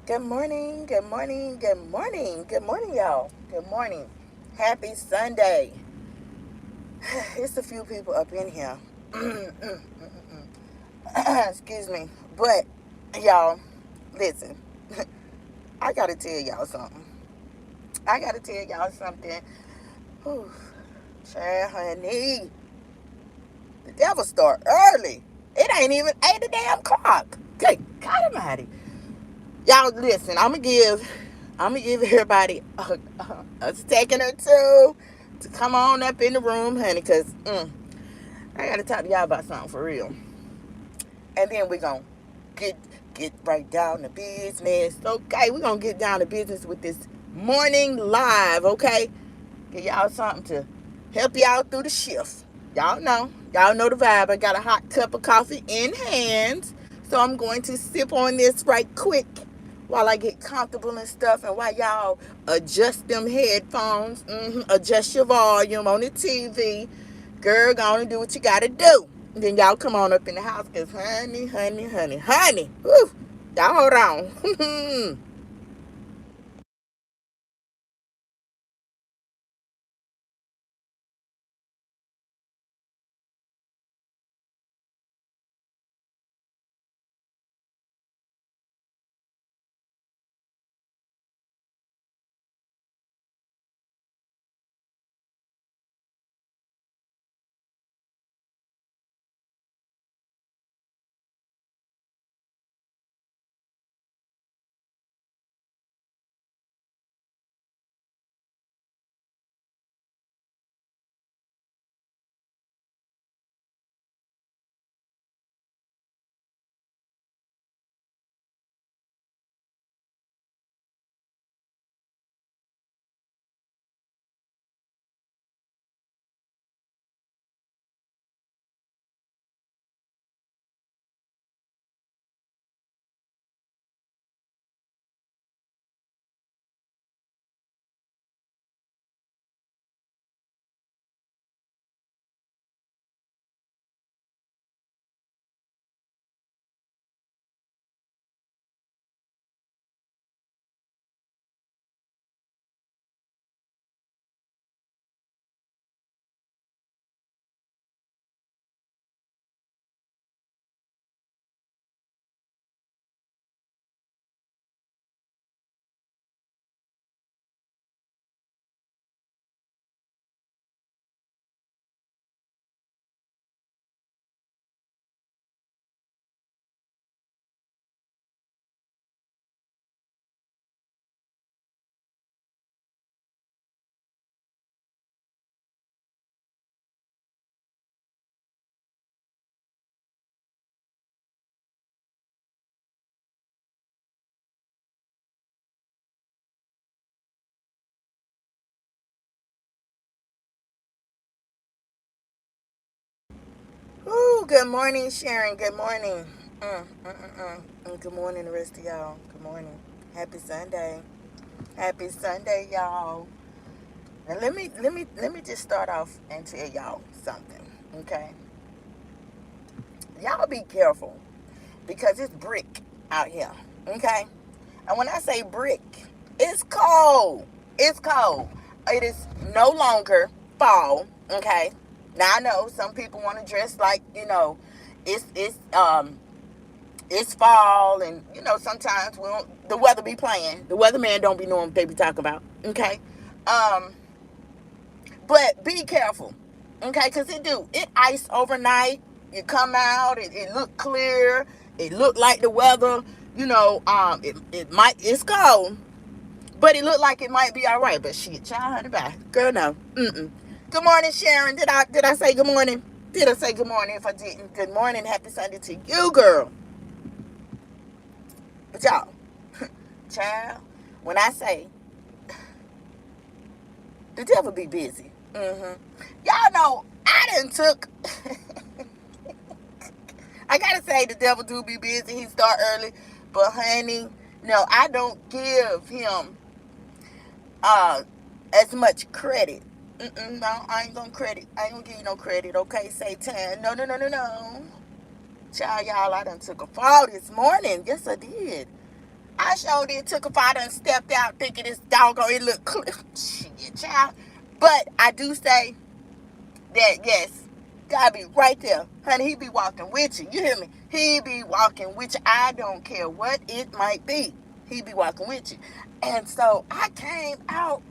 Good morning, good morning, good morning, good morning, y'all. Good morning. Happy Sunday. It's a few people up in here. Excuse me. But, y'all, listen, I gotta tell y'all something. I gotta tell y'all something. Whew. Child, honey, the devil start early. It ain't even 8 the damn clock. Good God Almighty. Y'all, listen, I'm gonna give everybody a second or two to come on up in the room, honey, because I gotta talk to y'all about something for real. And then we're gonna get get right down to business. Okay, we're gonna get down to business with this morning live, okay? Give y'all something to help y'all through the shift. Y'all know the vibe. I got a hot cup of coffee in hand. So I'm going to sip on this right quick while I get comfortable and stuff, and while y'all adjust them headphones, adjust your volume on the TV. Girl, go on and do what you gotta do. Then y'all come on up in the house, cause honey, whew, y'all hold on. Ooh, good morning, Sharon. Good morning. And good morning, the rest of y'all. Good morning. Happy Sunday. Happy Sunday, y'all. And let me just start off and tell y'all something. Okay, y'all be careful because it's brick out here. Okay, and when I say brick, it's cold. It's cold. It is no longer fall. Okay. Now I know some people want to dress like it's fall, and sometimes we don't, the weather be playing. The weatherman don't be knowing what they be talking about. Okay, um, but be careful. Okay, cause it ice overnight. You come out, it look clear. It look like the weather. It's cold, but it looked like it might be all right. But shit, child, honey, bye, girl, no. Good morning, Sharon. Did I say good morning? Did I say good morning? If I didn't, good morning. Happy Sunday to you, girl. But y'all, child, when I say the devil be busy, y'all know I done took. I gotta say the devil do be busy. He start early, but honey, no, I don't give him as much credit. No, I ain't gonna credit. I ain't gonna give you no credit. Okay, Satan. No, no, no, no. Child, y'all, I done took a fall this morning. Yes, I did. I showed it, took a photo and stepped out thinking this doggone, it looked clear. Shit, child. But I do say that, yes, God be right there. Honey, he be walking with you. You hear me? He be walking with you. I don't care what it might be. He be walking with you. And so I came out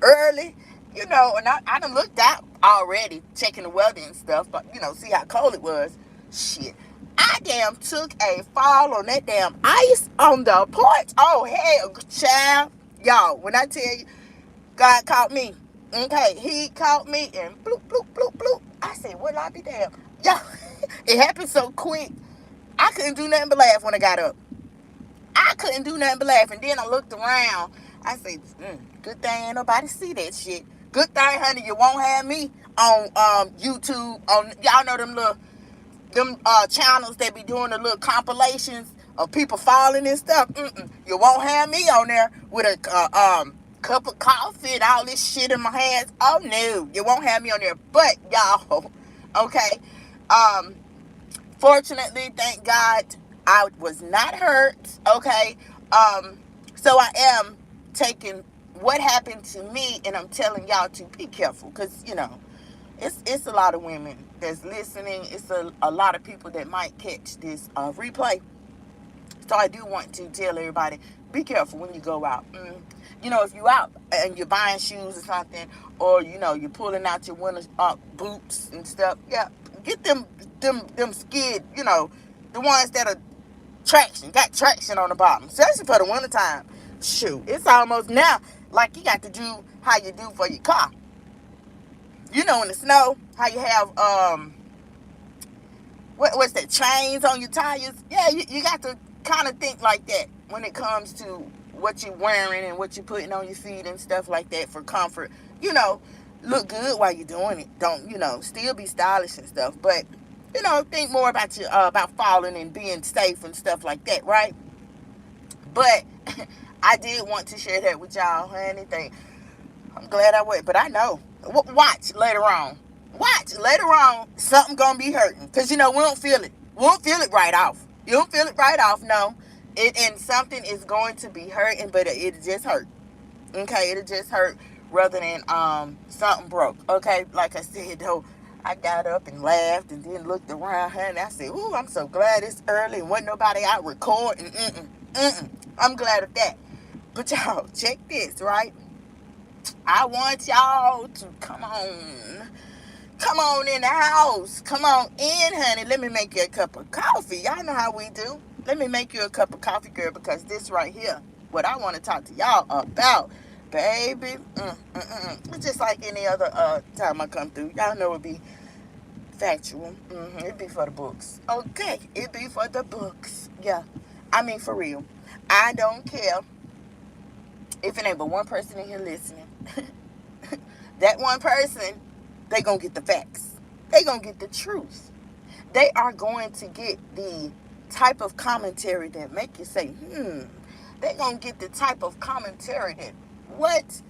early, and I done looked out already, checking the weather and stuff, but, see how cold it was. Shit. I damn took a fall on that damn ice on the porch. Oh, hell, child. Y'all, when I tell you, God caught me. Okay, he caught me and bloop, bloop, bloop, bloop. I said, well, I be damn. Y'all, it happened so quick. I couldn't do nothing but laugh when I got up. I couldn't do nothing but laugh. And then I looked around. I said, good thing ain't nobody see that shit. Good thing, honey, you won't have me on YouTube. On y'all know them channels that be doing the little compilations of people falling and stuff. You won't have me on there with a cup of coffee and all this shit in my hands. Oh no, you won't have me on there. But y'all, okay. Fortunately, thank God, I was not hurt. Okay. So I am taking what happened to me, and I'm telling y'all to be careful, because it's a lot of women that's listening. It's a lot of people that might catch this replay. So I do want to tell everybody, be careful when you go out. If you're out and you're buying shoes or something, or you're pulling out your winter boots and stuff, yeah, get them skid, the ones that are got traction on the bottom, especially for the wintertime. Shoot, it's almost now like you got to do how you do for your car. In the snow, how you have what's that, chains on your tires? Yeah, you got to kind of think like that when it comes to what you're wearing and what you're putting on your feet and stuff like that for comfort. Look good while you're doing it. Don't still be stylish and stuff, but think more about about falling and being safe and stuff like that, right? But I did want to share that with y'all, honey. I'm glad I went, but I know. Watch later on. Watch later on. Something gonna be hurting, cause we don't feel it. We don't feel it right off. You don't feel it right off, no. And something is going to be hurting, but it just hurt. Okay, it'll just hurt rather than something broke. Okay, like I said though, I got up and laughed and then looked around her and I said, "Ooh, I'm so glad it's early and wasn't nobody out recording." I'm glad of that. But y'all, check this, right? I want y'all to come on in the house. Come on in, honey. Let me make you a cup of coffee. Y'all know how we do. Let me make you a cup of coffee, girl, because this right here, what I want to talk to y'all about, baby, it's just like any other time I come through. Y'all know it be factual. It be for the books. Okay, it be for the books. Yeah, I mean, for real. I don't care if it ain't but one person in here listening. That one person, they gonna get the facts. They gonna get the truth. They are going to get the type of commentary that make you say, They gonna get the type of commentary that, what?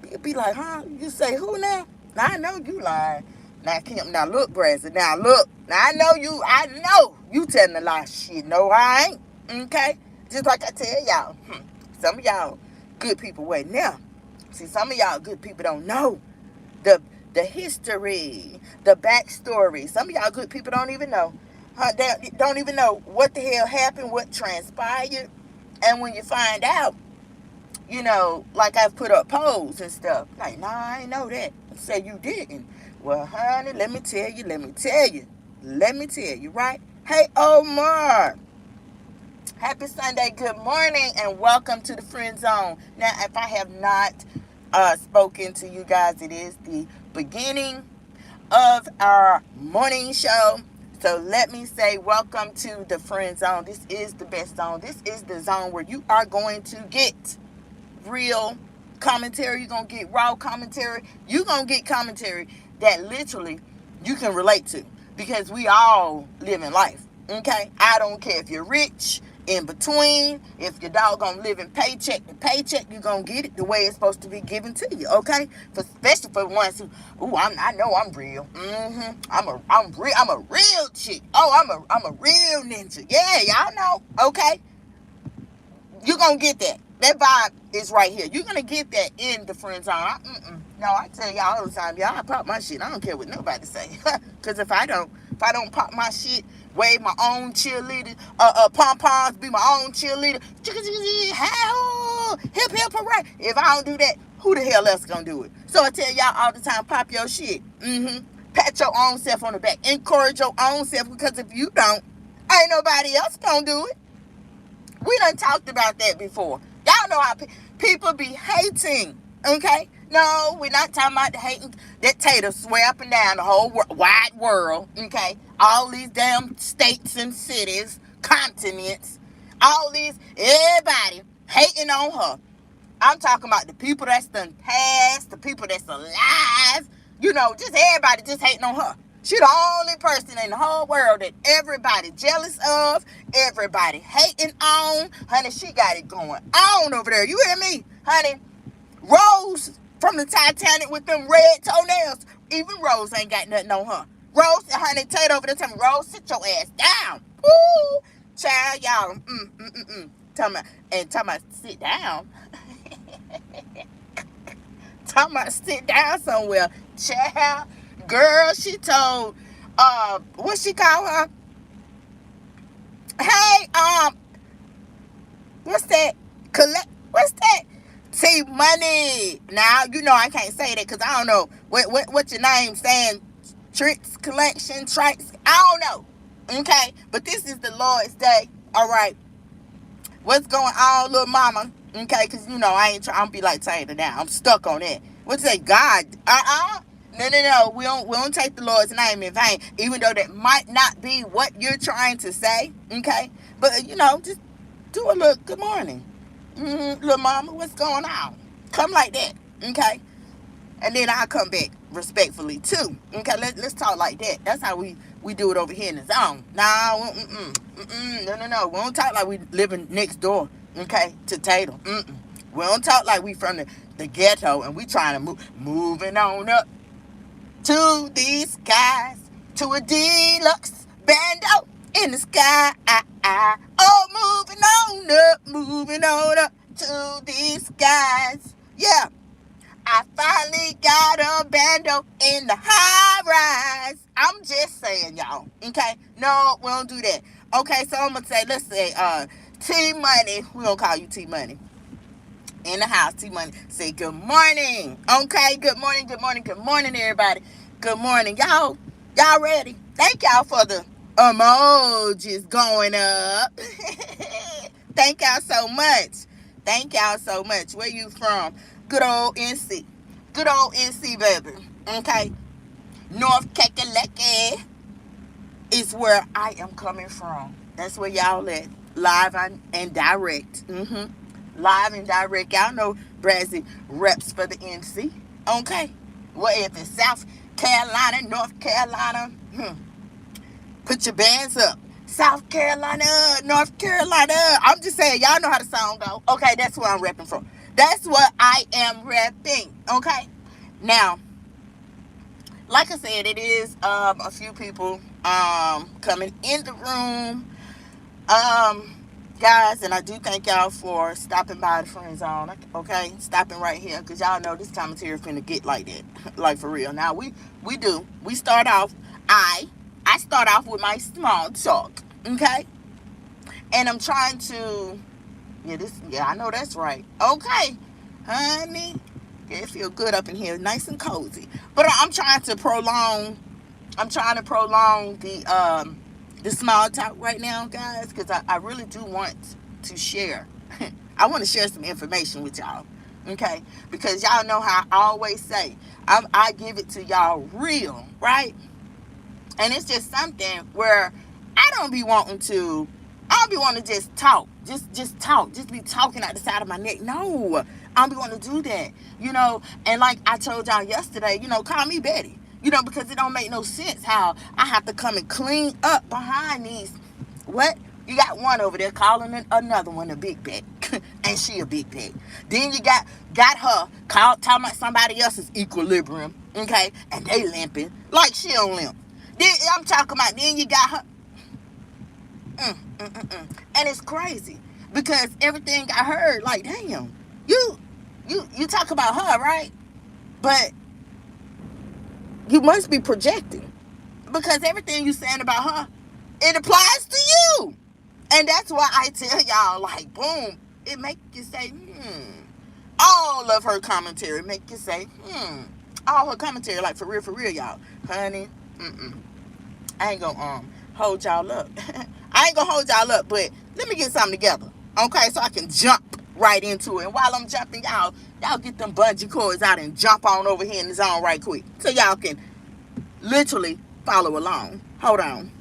You be like, huh? You say, who now? Now I know you lying. Now Kim, now look, Brazzy. Now look. Now I know you telling a lie. Shit, no, I ain't. Okay? Just like I tell y'all. Some of y'all good people wait now. See, some of y'all good people don't know the history, the backstory. Some of y'all good people don't even know. They don't even know what the hell happened, what transpired. And when you find out, like I've put up polls and stuff. Like, nah, I ain't know that. Say you didn't. Well, honey, let me tell you, right? Hey, Omar. Happy Sunday, good morning, and welcome to the Friend Zone. Now, if I have not spoken to you guys, it is the beginning of our morning show. So let me say welcome to the Friend Zone. This is the best zone. This is the zone where you are going to get real commentary. You're going to get raw commentary. You're going to get commentary that literally you can relate to, because we all live in life. Okay? I don't care if you're rich, in between, if your dog gonna live in paycheck to paycheck, you're gonna get it the way it's supposed to be given to you, okay? Especially for the ones who, I know I'm real. I'm a real chick. I'm a real ninja. Yeah, y'all know, okay? You're going to get that. That vibe is right here. You're going to get that in the friend zone. No, I tell y'all all the time, y'all, I pop my shit. I don't care what nobody say. Because if I don't pop my shit, wave my own cheerleader, pom-poms, be my own cheerleader, hip, hip, hooray. If I don't do that, who the hell else gonna do it? So I tell y'all all the time, pop your shit. Pat your own self on the back. Encourage your own self, because if you don't, ain't nobody else gonna do it. We done talked about that before. Y'all know how people be hating, okay? No, we're not talking about the hating that Tater swear up and down the whole wide world, okay? All these damn states and cities, continents, all these, everybody hating on her. I'm talking about the people that's done passed, the people that's alive, just everybody just hating on her. She the only person in the whole world that everybody jealous of, everybody hating on. Honey, she got it going on over there. You hear me? Honey, Rose from the Titanic with them red toenails. Even Rose ain't got nothing on her. Rose, honey, Tate over there telling me, Rose, sit your ass down. Woo! Child, y'all, talking about sit down. Talking about sit down somewhere. Child, girl, she told, what she call her? Hey, what's that? What's that? T-Money. Now, I can't say that because I don't know what your name saying. Tricks collection, tricks. I don't know. Okay, but this is the Lord's day. All right. What's going on, little mama? Okay, because, I ain't trying to be like Tater now. I'm stuck on that. What you say? God? No. We don't take the Lord's name in vain, even though that might not be what you're trying to say. Okay, but, just do a little good morning. Little mama, what's going on? Come like that. Okay, and then I'll come back respectfully too. Okay, let's talk like that. That's how we do it over here in the zone. No, no. We don't talk like we living next door, okay, to Tatum. We don't talk like we from the ghetto and we trying to moving on up to these skies, to a deluxe bando in the sky. Oh, moving on up to these skies. Yeah. I finally got a bando in the high rise. I'm just saying, y'all. Okay? No, we don't do that. Okay, so I'm going to say, let's say, T-Money. We're going to call you T-Money. In the house, T-Money. Say good morning. Okay? Good morning, everybody. Good morning. Y'all ready? Thank y'all for the emojis going up. Thank y'all so much. Where you from? Good old NC. Good old NC, baby. Okay? North Kakalaki is where I am coming from. That's where y'all at. Live and direct. Live and direct. Y'all know Brazzy reps for the NC. Okay? What if it's South Carolina, North Carolina? Put your bands up. South Carolina, North Carolina. I'm just saying, y'all know how the song go. Okay, that's where I'm repping from. That's what I am repping. Okay? Now, like I said, it is a few people coming in the room. Guys, and I do thank y'all for stopping by the friend zone. Okay? Stopping right here, because y'all know this commentary finna get like that. Like, for real. Now, we do. We start off, I start off with my small talk. Okay? And I'm trying to, I know that's right. Okay, honey. Yeah, it feels good up in here, nice and cozy. But I'm trying to prolong the small talk right now, guys, because I really do want to share. I want to share some information with y'all, okay? Because y'all know how I always say, I give it to y'all real, right? And it's just something where I don't be wanting to just talk. Just talk. Just be talking out the side of my neck. No. I don't be wanting to do that. And like I told y'all yesterday, call me Betty. Because it don't make no sense how I have to come and clean up behind these. What? You got one over there calling another one a big bet. And she a big bet. Then you got her talking about somebody else's equilibrium. Okay? And they limping like she don't limp. Then I'm talking about, then you got her. And it's crazy because everything I heard, like, damn, you you talk about her, right? But you must be projecting, because everything you saying about her, it applies to you. And that's why I tell y'all, like, boom, it make you say, all of her commentary make you say, all her commentary, like, for real, y'all, honey, I ain't gonna hold y'all up. I ain't gonna hold y'all up, but let me get something together, okay, so I can jump right into it. And while I'm jumping, y'all get them bungee cords out and jump on over here in the zone right quick, so y'all can literally follow along. Hold on.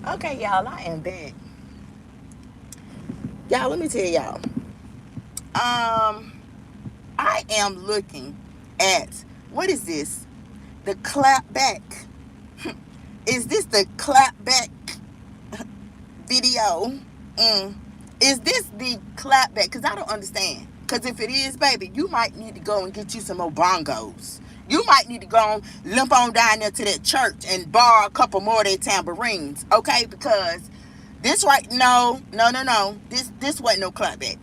Okay, y'all, I am back. Y'all, let me tell y'all. I am looking at, what is this? The clapback. Is this the clapback video? Mm. Is this the clapback? Because I don't understand. Because if it is, baby, you might need to go and get you some more bongos. You might need to go and limp on down there to that church and borrow a couple more of their tambourines, okay? Because this right, no. This wasn't no clapback.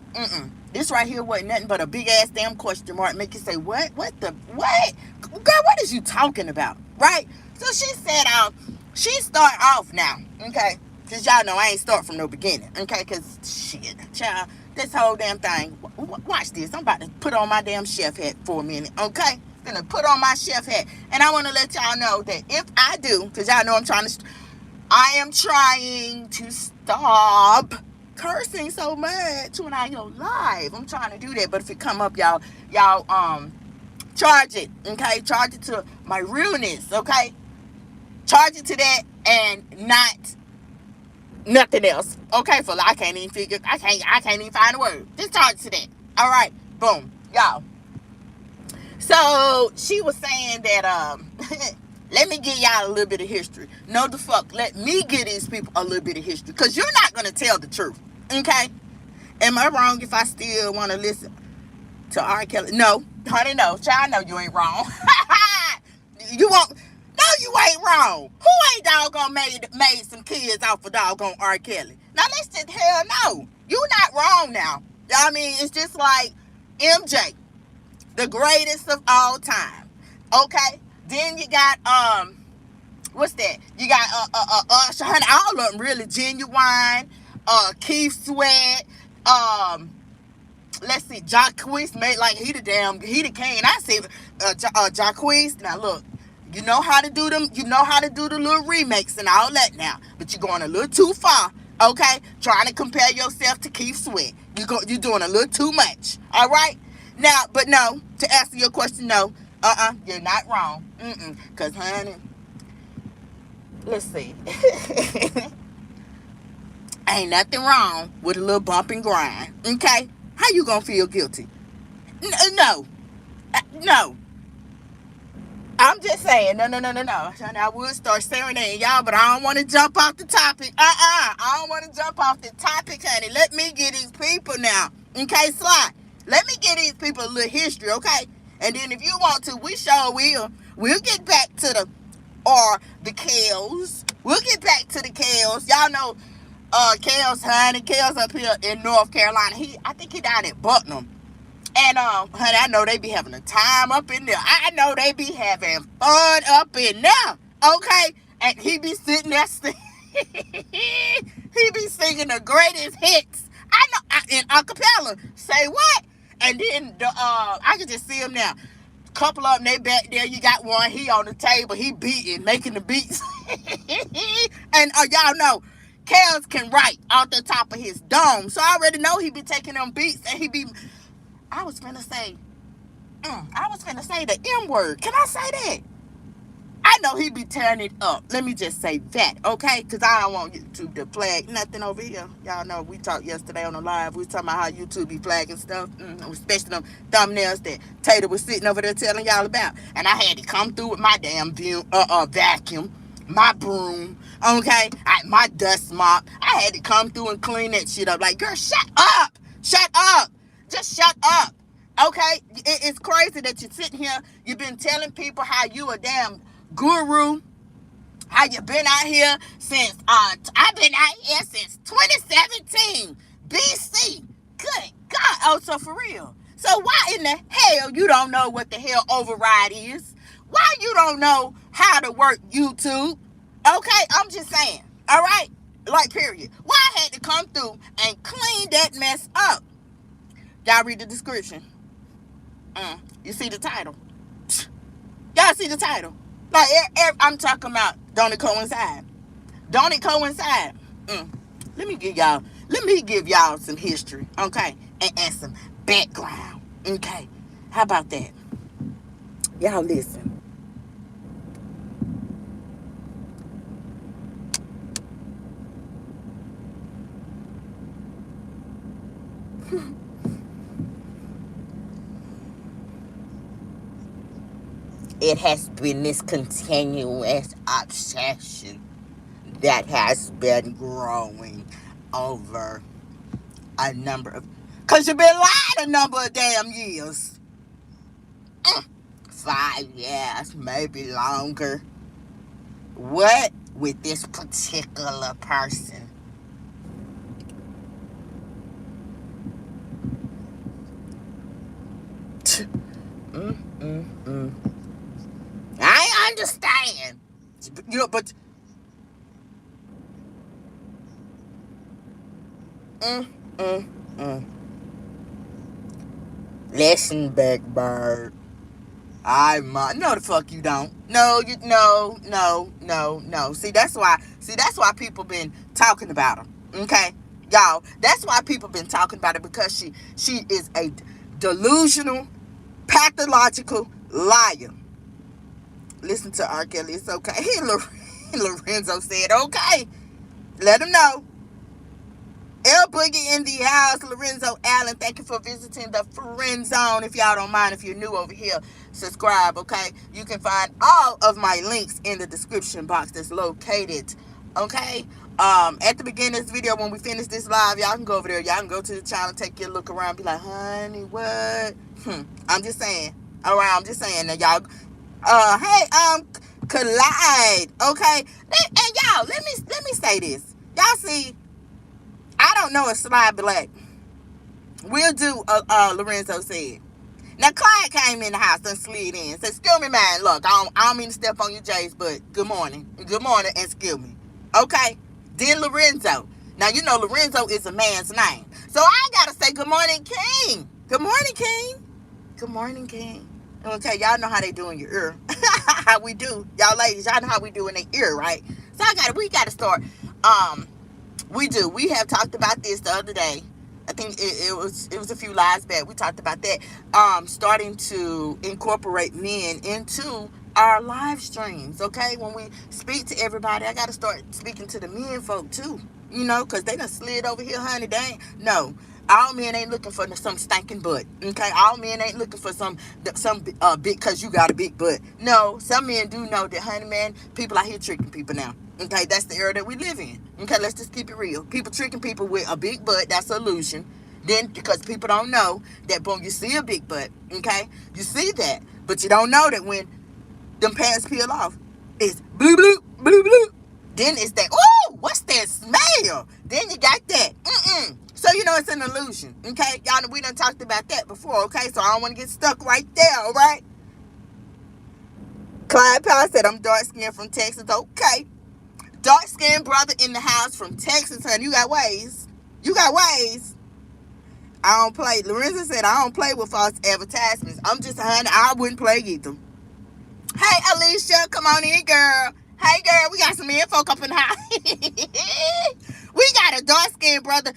This right here wasn't nothing but a big ass damn question mark. Make you say, what? What the, what? Girl, what is you talking about, right? So she said, she start off now, okay? Because y'all know I ain't start from no beginning, okay? Because, shit, child, this whole damn thing. Watch this. I'm about to put on my damn chef hat for a minute, okay? Gonna put on my chef hat. And I want to let y'all know that if I do, because y'all know I am trying to stop cursing so much when I go live. I'm trying to do that. But if it come up, y'all, charge it, okay? Charge it to my realness, okay? Charge it to that and not nothing else, okay? For I can't even figure, I can't even find a word. Just charge it to that. All right, boom, y'all. So she was saying that let me give y'all a little bit of history. No, the fuck, let me give these people a little bit of history, because you're not gonna tell the truth, okay? Am I wrong if I still want to listen to R. Kelly? No, honey, no. Child, no, you ain't wrong. You won't. No, you ain't wrong. Who ain't doggone made some kids off of doggone R. Kelly? Now, let's just, hell no. You not wrong now. I mean, it's just like MJ, the greatest of all time. Okay? Then you got, what's that? You got, honey, all of them really. Genuine, Keith Sweat, let's see, Jacquees made like he the king. I say Jacquees. Now look, you know how to do them. You know how to do the little remakes and all that now, but you're going a little too far. Okay, trying to compare yourself to Keith Sweat. You're doing a little too much. All right. Now, but no, to answer your question, no. You're not wrong. Cause honey, let's see. Ain't nothing wrong with a little bump and grind. Okay? How you gonna feel guilty? No. No. I'm just saying, no. I would start serenading y'all, but I don't want to jump off the topic. I don't want to jump off the topic, honey. Let me get these people now. Okay, Sly? Let me get these people a little history, okay? And then if you want to, we sure will. We'll get back to the Kales. We'll get back to the Kales. Y'all know Kales, honey. Kales up here in North Carolina. I think he down at Bucknam. And honey, I know they be having a time up in there. I know they be having fun up in there. Okay? And he be sitting there he be singing the greatest hits. I know in acapella. Say what? And then I can just see him now. Couple of them, they back there. You got one. He on the table. He beating, making the beats. And y'all know, Kels can write off the top of his dome. So I already know he be taking them beats and he be. I was finna say the M word. Can I say that? I know he be tearing it up. Let me just say that, okay? Because I don't want YouTube to flag nothing over here. Y'all know we talked yesterday on the live. We was talking about how YouTube be flagging stuff, especially them thumbnails that Tater was sitting over there telling y'all about. And I had to come through with my damn vacuum, my broom, okay? My dust mop. I had to come through and clean that shit up. Like, girl, shut up. Shut up. Just shut up. Okay? It's crazy that you're sitting here. You've been telling people how you a damn guru, how you been out here since I've been out here since 2017 BC. Good God. Oh, so for real. So why in the hell you don't know what the hell override is? Why you don't know how to work YouTube? Okay, I'm just saying. All right? Like, period. Why I had to come through and clean that mess up? Y'all read the description. You see the title. Y'all see the title. Like, I'm talking about, don't it coincide? Don't it coincide? Let me give y'all some history, okay? And some background, okay? How about that? Y'all listen. It has been this continuous obsession that has been growing over a number of... Because you've been lying a number of damn years. 5 years, maybe longer. What with this particular person? I understand. You know, but... Listen, Big Bird. No, the fuck you don't. No. See, that's why people been talking about him. Okay, y'all. That's why people been talking about it, because she is a delusional, pathological liar. Listen to R. Kelly. It's okay. Lorenzo said, okay. Let him know. L Boogie in the house. Lorenzo Allen, thank you for visiting the Friend Zone. If y'all don't mind, if you're new over here, subscribe, okay? You can find all of my links in the description box that's located, okay? At the beginning of this video, when we finish this live, y'all can go over there. Y'all can go to the channel, take your look around, be like, honey, what? I'm just saying. All right, I'm just saying. Now, y'all, collide, okay? And y'all, let me say this. Y'all see, I don't know if Slide Black will do Lorenzo said. Now, Clyde came in the house and slid in. Said, excuse me, man. Look, I don't mean to step on your J's, but good morning. Good morning, and excuse me. Okay? Then Lorenzo. Now, you know Lorenzo is a man's name. So I got to say good morning, King. Good morning, King. Good morning, King. Okay, y'all know how they do in your ear. How we do. Y'all ladies, y'all know how we do in their ear, right? So we got to start. We do. We have talked about this the other day. I think it was a few lives back. We talked about that. Starting to incorporate men into our live streams. Okay, when we speak to everybody, I got to start speaking to the men folk too. You know, because they done slid over here, honey. They ain't, no. All men ain't looking for some stinking butt. Okay, all men ain't looking for some big because you got a big butt. No, some men do know that, honey, man, people out here tricking people now. Okay, that's the era that we live in. Okay, let's just keep it real. People tricking people with a big butt, that's an illusion. Then, because people don't know that, boom, you see a big butt, okay? You see that, but you don't know that when them pants peel off, it's blue, blue, blue, blue. Then it's that, ooh, what's that smell? Then you got that, So you know it's an illusion, okay? Y'all know we done talked about that before, okay? So I don't want to get stuck right there, all right? Clyde Powell said, I'm dark-skinned from Texas. Okay. Dark-skinned brother in the house from Texas, honey. You got ways. You got ways. I don't play. Lorenzo said, I don't play with false advertisements. I'm just, honey, I wouldn't play either. Hey, Alicia, come on in, girl. Hey, girl, we got some info up in the house. We got a dark-skinned brother,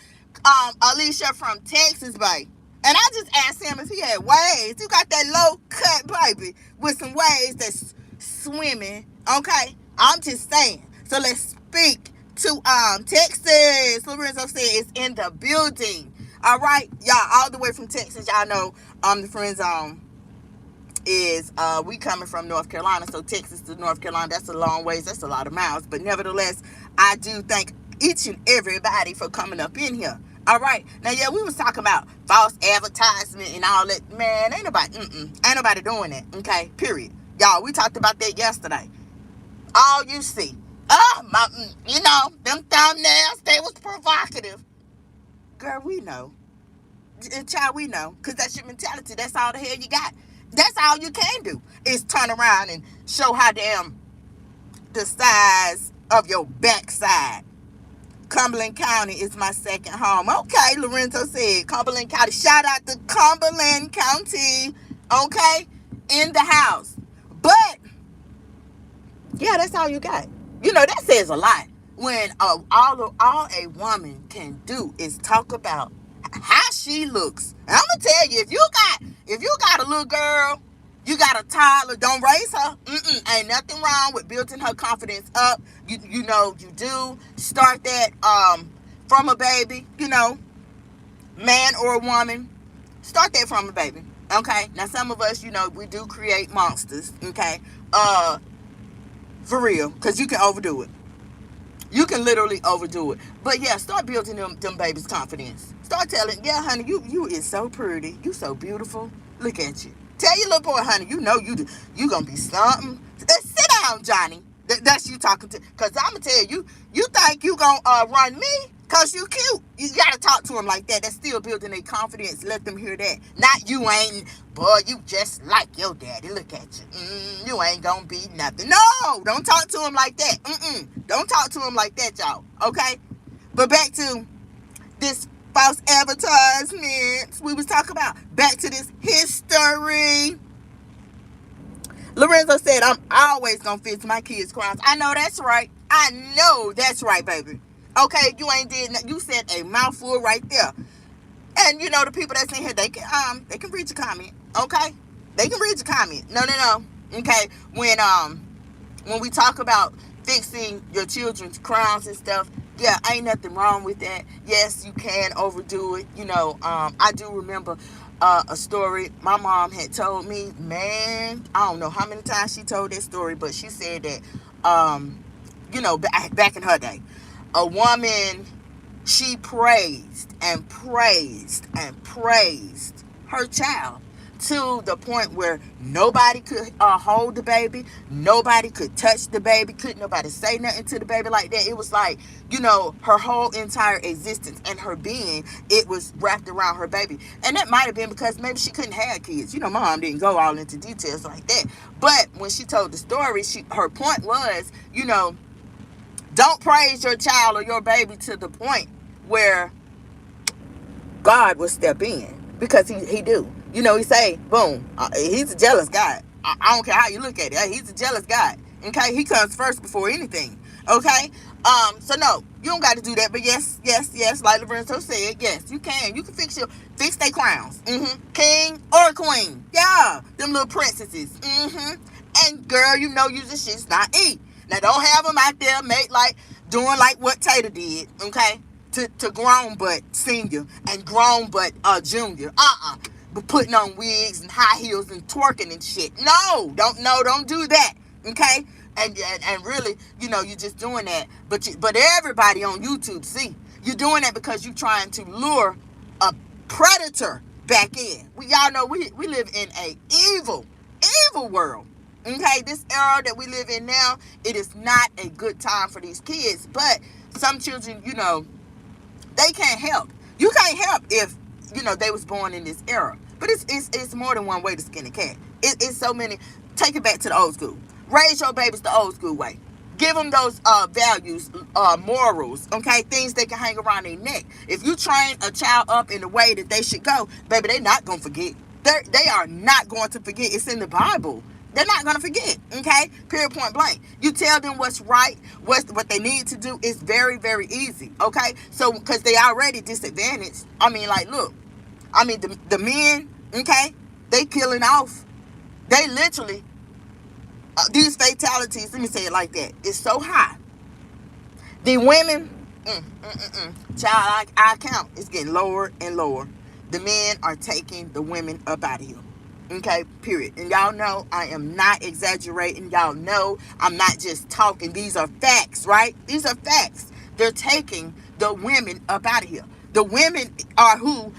Alicia from Texas, babe. And I just asked him if he had waves. You got that low-cut, baby, with some waves that's swimming, okay? I'm just saying. So let's speak to Texas. Lorenzo said it's in the building. All right, y'all, all the way from Texas. Y'all know the friend zone is we coming from North Carolina, so Texas to North Carolina, that's a long ways, that's a lot of miles, but nevertheless, I do thank each and everybody for coming up in here. All right, now yeah, we was talking about false advertisement and all that, man. Ain't nobody doing that, okay, period. Y'all, we talked about that yesterday. All you see, you know, them thumbnails, they was provocative. Girl, we know. Child, we know, because that's your mentality. That's all the hell you got. That's all you can do is turn around and show how damn the size of your backside. Cumberland County is my second home. Okay, Lorenzo said Cumberland County. Shout out to Cumberland County. Okay, in the house. But yeah, that's all you got. You know, that says a lot. When all a woman can do is talk about how she looks. And I'm gonna tell you, if you got a little girl, you got a toddler, don't raise her. Ain't nothing wrong with building her confidence up. You know, you do start that from a baby, you know, man or woman. Start that from a baby. Okay? Now some of us, you know, we do create monsters, okay? For real, because you can overdo it. You can literally overdo it. But yeah, start building them babies' confidence. Start telling, yeah, honey, you is so pretty. You so beautiful. Look at you. Tell your little boy, honey, you know you gonna be something. Sit down, Johnny. That's you talking to. Because I'm going to tell you, you think you gonna run me because you cute. You got to talk to him like that. That's still building their confidence. Let them hear that. Not you ain't, boy, you just like your daddy. Look at you. You ain't going to be nothing. No, don't talk to him like that. Don't talk to him like that, y'all. Okay? But back to this false advertisements we was talking about. Back to this history. Lorenzo said, I'm always going to fix my kids' crimes. I know that's right. I know that's right, baby. Okay, you ain't did nothing. You said a mouthful right there. And, you know, the people that's in here, they can read your comment. Okay? They can read your comment. No. Okay? When we talk about fixing your children's crimes and stuff, yeah, ain't nothing wrong with that. Yes, you can overdo it. You know, I do remember a story my mom had told me. Man, I don't know how many times she told that story, but she said that, you know, back in her day, a woman, she praised and praised and praised her child to the point where nobody could hold the baby, nobody could touch the baby, couldn't nobody say nothing to the baby like that. It was like, you know, her whole entire existence and her being, it was wrapped around her baby. And that might have been because maybe she couldn't have kids. You know, my mom didn't go all into details like that. But when she told the story, her point was, you know, don't praise your child or your baby to the point where God will step in, because he do. You know, he say, boom, he's a jealous God. I don't care how you look at it. He's a jealous God. Okay, he comes first before anything. Okay, so no, you don't got to do that. But yes, like Lorenzo said, yes, you can. You can fix their crowns. King or queen. Yeah, them little princesses. And girl, you know you just shit's not eat. Now don't have them out there doing like what Tater did. Okay. To grown but senior and grown but junior. But putting on wigs and high heels and twerking and shit. Don't do that. Okay? And really, you know, you're just doing that. But everybody on YouTube, see, you're doing that because you're trying to lure a predator back in. Y'all know we live in a evil world. Okay? This era that we live in now, it is not a good time for these kids. But some children, you know, they can't help You can't help if, they was born in this era. But it's more than one way to skin a cat. It's so many. Take it back to the old school. Raise your babies the old school way. Give them those values, morals, okay? Things they can hang around their neck. If you train a child up in the way that they should go, baby, they're not going to forget. They are not going to forget. It's in the Bible. They're not going to forget, okay? Period, point blank. You tell them what's right, what they need to do. Is very, very easy, okay? So, because they already disadvantaged. I mean, like, look. I mean, the men, okay? They killing off. They literally, these fatalities, let me say it like that, it's so high. The women, child, I count, it's getting lower and lower. The men are taking the women up out of here. Okay, period. And y'all know I am not exaggerating. Y'all know I'm not just talking. These are facts, right? These are facts. They're taking the women up out of here. The women are who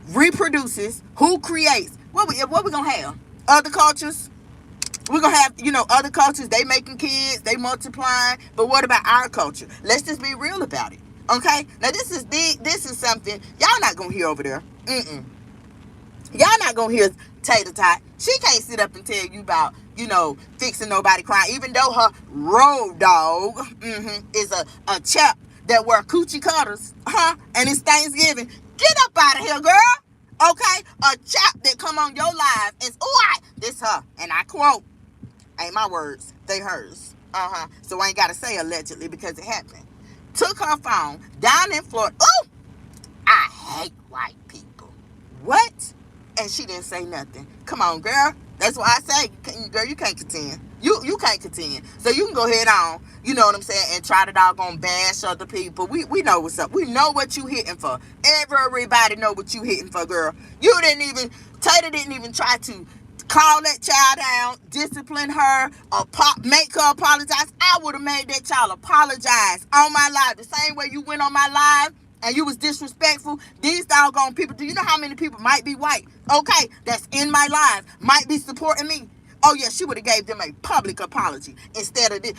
reproduces, who creates. What we gonna have? Other cultures. We're gonna have, other cultures. They making kids, they multiplying. But what about our culture? Let's just be real about it. Okay. Now this is something y'all not gonna hear over there. Y'all not gonna hear Tater Tot. She can't sit up and tell you about, fixing nobody crying. Even though her road dog is a chap that wear coochie cutters, and it's Thanksgiving. Get up out of here, girl. Okay? A chap that come on your live and, this her. And I quote, ain't my words, they hers. So I ain't gotta say allegedly because it happened. Took her phone down in Florida. Ooh! I hate white people. What? And she didn't say nothing. Come on, girl. That's why I say, girl, you can't contend. You can't contend. So you can go ahead on, you know what I'm saying, and try to doggone bash other people. We know what's up. We know what you hitting for. Everybody know what you hitting for, girl. Tater didn't even try to call that child down, discipline her, or make her apologize. I would have made that child apologize on my live. The same way you went on my live and you was disrespectful. These doggone people, do you know how many people might be white? Okay, that's in my live, might be supporting me. Oh yeah, she would have gave them a public apology instead of this.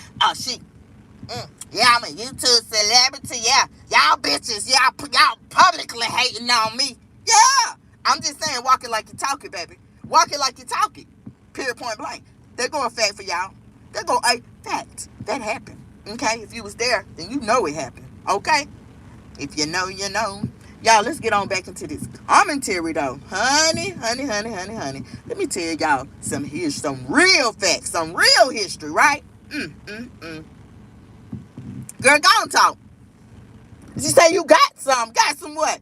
Yeah, I'm a YouTube celebrity. Yeah, y'all bitches, y'all publicly hating on me. Yeah, I'm just saying, walk it like you talk it, baby. Walk it like you talk it. Period, point blank. They're going fact for y'all. They're going, fact. That happened. Okay, if you was there, then you know it happened. Okay, if you know, you know. Y'all, let's get on back into this commentary, though. Honey. Let me tell y'all some real facts, some real history, right? Girl, go on talk. She say you got some. Got some what?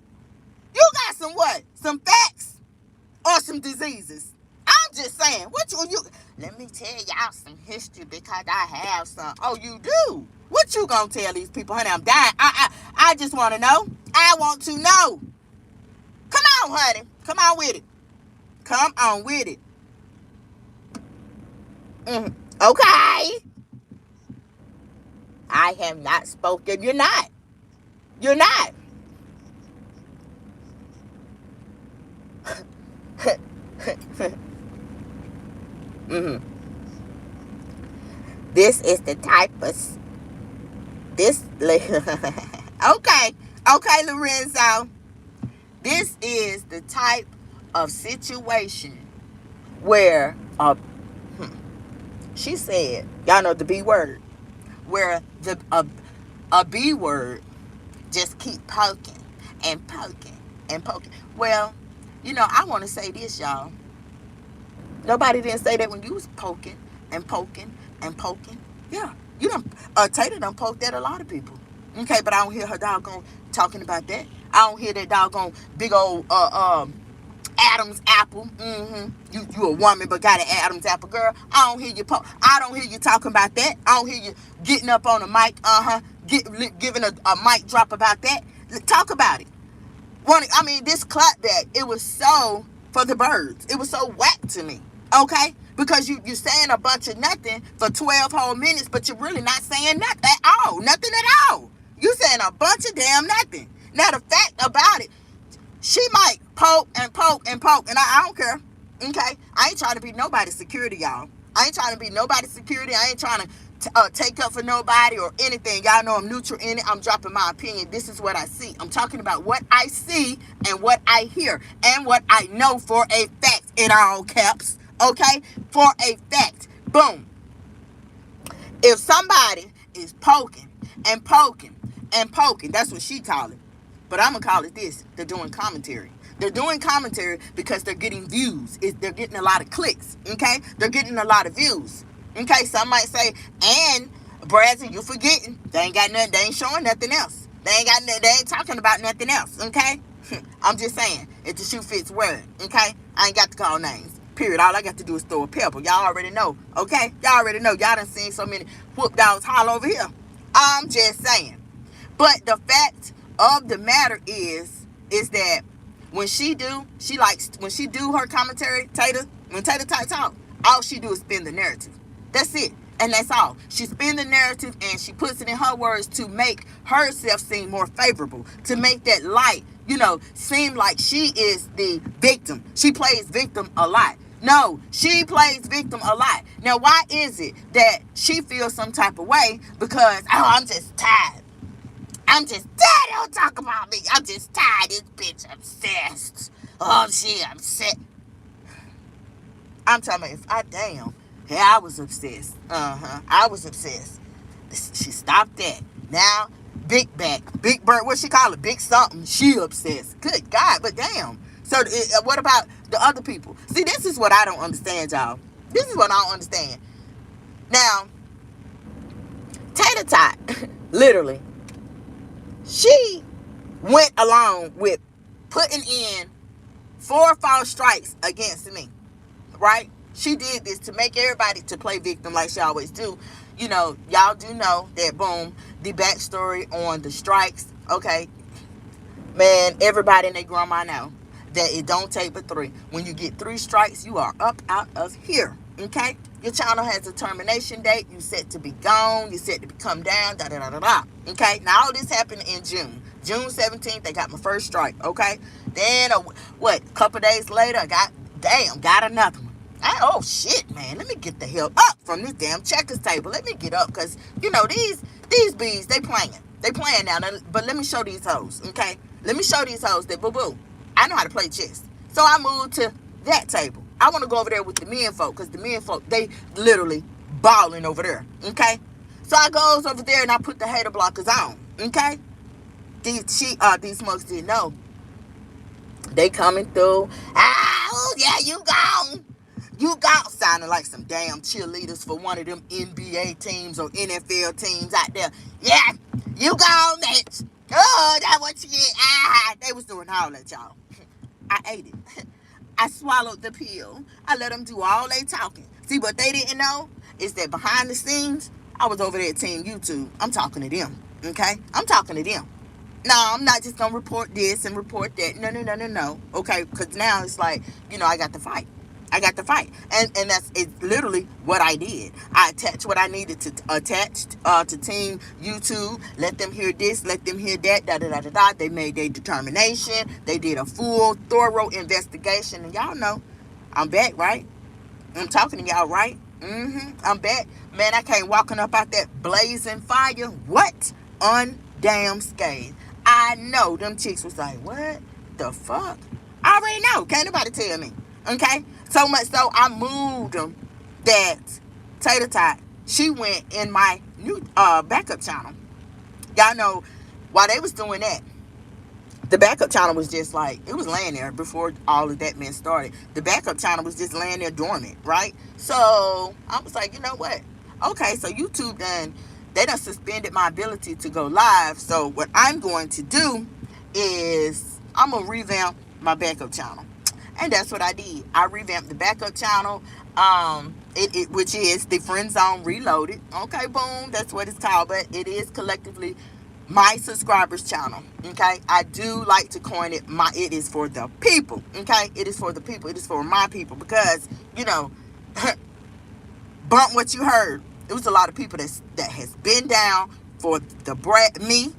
You got some what? Some facts or some diseases? I'm just saying. What you? Let me tell y'all some history because I have some. Oh, you do? What you gonna tell these people, honey? I'm dying. I just want to know. I want to know. Come on, honey. Come on with it. Come on with it. Okay. I have not spoken. You're not. You're not. This is the type of this. Okay, Lorenzo. This is the type of situation where she said, y'all know the B word, where a B word just keep poking and poking and poking. Well, I want to say this, y'all. Nobody didn't say that when you was poking and poking and poking. Yeah, you done, Tater done poked at a lot of people. Okay, but I don't hear her doggone talking about that. I don't hear that doggone big old Adam's apple. You a woman but got an Adam's apple, girl. I don't hear you I don't hear you talking about that. I don't hear you getting up on a mic, giving a mic drop about that. Talk about it. This clapback, it was so for the birds. It was so whack to me. Okay? Because you're saying a bunch of nothing for 12 whole minutes, but you're really not saying nothing at all. Nothing at all. You saying a bunch of damn nothing. Now, the fact about it, she might poke and poke and poke, and I don't care. Okay? I ain't trying to be nobody's security, y'all. I ain't trying to be nobody's security. I ain't trying to take up for nobody or anything. Y'all know I'm neutral in it. I'm dropping my opinion. This is what I see. I'm talking about what I see and what I hear and what I know for a fact, in all caps. Okay? For a fact. Boom. If somebody is poking and poking and poking, that's what she call it. But I'm going to call it this. They're doing commentary. They're doing commentary because they're getting views. They're getting a lot of clicks. Okay? They're getting a lot of views. Okay? Some might say, and Brazzy, you forgetting. They ain't got nothing. They ain't showing nothing else. They ain't talking about nothing else. Okay? I'm just saying, if the shoe fits, wear it. Okay? I ain't got to call names. Period. All I got to do is throw a pepper. Y'all already know. Okay? Y'all already know. Y'all done seen so many whoop dogs holler over here. I'm just saying. But the fact of the matter is that when she do her commentary, when Tater Tot talk, all she do is spin the narrative. That's it. And that's all. She spin the narrative and she puts it in her words to make herself seem more favorable, to make that light, seem like she is the victim. She plays victim a lot. No, she plays victim a lot. Now, why is it that she feels some type of way? Because, I'm just tired. I'm just tired. Don't talk about me. I'm just tired. This bitch obsessed. Oh, she upset. I'm talking about I was obsessed. I was obsessed. She stopped that. Now, Big Back, Big Bird, what she call it? Big something. She obsessed. Good God, but damn. So what about the other people? See, this is what I don't understand, y'all. This is what I don't understand. Now, Tater Tot, literally, she went along with putting in 4 false strikes against me, right? She did this to make everybody to play victim like she always do. Y'all do know that, boom, the backstory on the strikes, okay? Man, everybody and their grandma know that it don't take but 3. When you get 3 strikes, you are up out of here, okay? Your channel has a termination date. You set to be gone. You set to come down, da-da-da-da-da, okay? Now, all this happened in June. June 17th, they got my first strike, okay? Then, a couple days later, I got another one. Oh, shit, man. Let me get the hell up from this damn checkers table. Let me get up because, these bees, they playing. They playing now. But let me show these hoes, okay? Let me show these hoes that, boo-boo, I know how to play chess. So I moved to that table. I want to go over there with the men folk because the men folk, they literally balling over there, okay? So I goes over there and I put the hater blockers on, okay? These smokes didn't know. They coming through. Oh, yeah, you gone. You gone. Sounding like some damn cheerleaders for one of them NBA teams or NFL teams out there. Yeah, you gone, bitch. Oh, that's what you get. They was doing all that, y'all. I ate it. I swallowed the pill. I let them do all they talking. See, what they didn't know is that behind the scenes, I was over there at Team YouTube. I'm talking to them, okay? I'm talking to them. No, I'm not just going to report this and report that. No. Okay, because now it's like, I got to fight. I got to fight. And it's literally what I did. I attached what I needed to attach to Team YouTube. Let them hear this, let them hear that, da-da-da-da-da. They made their determination. They did a full, thorough investigation. And y'all know, I'm back, right? I'm talking to y'all, right? I'm back. Man, I came walking up out that blazing fire. What? Undamn scathed. I know them chicks was like, what the fuck? I already know. Can't nobody tell me. Okay? So much so I moved them that Tater Tot, she went in my new backup channel. Y'all know, while they was doing that, the backup channel was just like, it was laying there before all of that mess started. The backup channel was just laying there dormant, right? So I was like, you know what? Okay, so YouTube they done suspended my ability to go live. So what I'm going to do is I'm going to revamp my backup channel. And that's what I did. I revamped the backup channel, which is the Friend Zone Reloaded. Okay, boom, that's what it's called. But it is collectively my subscribers channel. Okay, I do like to coin it. It is for the people. Okay, it is for the people. It is for my people because bump what you heard. It was a lot of people that has been down for me.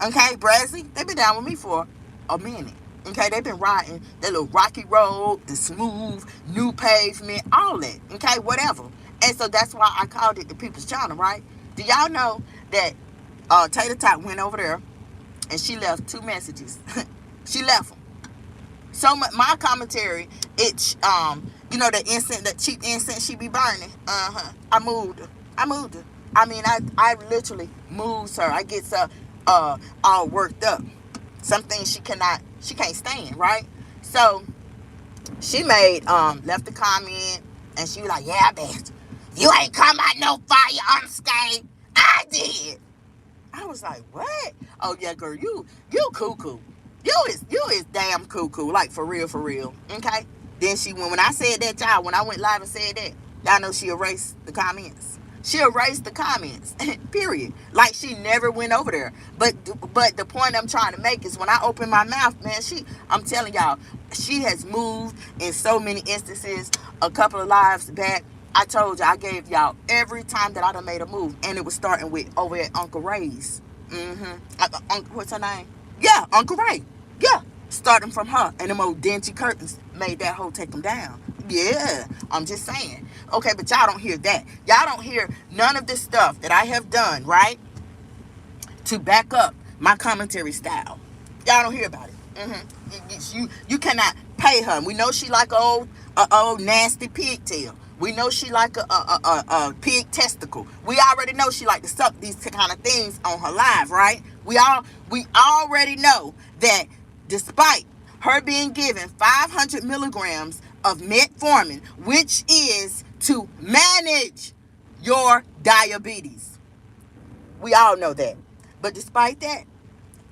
Okay, Brazzy, they've been down with me for a minute. Okay, they've been riding that little rocky road, the smooth, new pavement, all that. Okay, whatever. And so that's why I called it the People's Channel, right? Do y'all know that Tater Tot went over there and she left 2 messages? She left them. So my commentary, it's the incense, that cheap incense she be burning. I moved her. I moved her. I mean, I literally moves her. I gets her all worked up. Some things she can't stand, right? So she made left a comment, and she was like, yeah, bitch, you ain't come out no fire unscathed. I did. I was like, what? Oh yeah, girl, you cuckoo. You is damn cuckoo. Like for real, for real. Okay. Then when I said that, y'all, when I went live and said that, y'all know she erased the comments. She erased the comments. Period. Like she never went over there. But the point I'm trying to make is when I open my mouth, man, I'm telling y'all, she has moved in so many instances. A couple of lives back, I told you, I gave y'all every time that I done made a move. And it was starting with over at Uncle Ray's. What's her name? Yeah, Uncle Ray. Yeah. Starting from her. And them old dingy curtains made that hoe take them down. Yeah. I'm just saying. Okay, but y'all don't hear that. Y'all don't hear none of this stuff that I have done, right? To back up my commentary style. Y'all don't hear about it. You cannot pay her. We know she like a old nasty pigtail. We know she like a pig testicle. We already know she like to suck these kind of things on her live, right? We already know that despite her being given 500 milligrams of metformin, which is to manage your diabetes. We all know that. But despite that,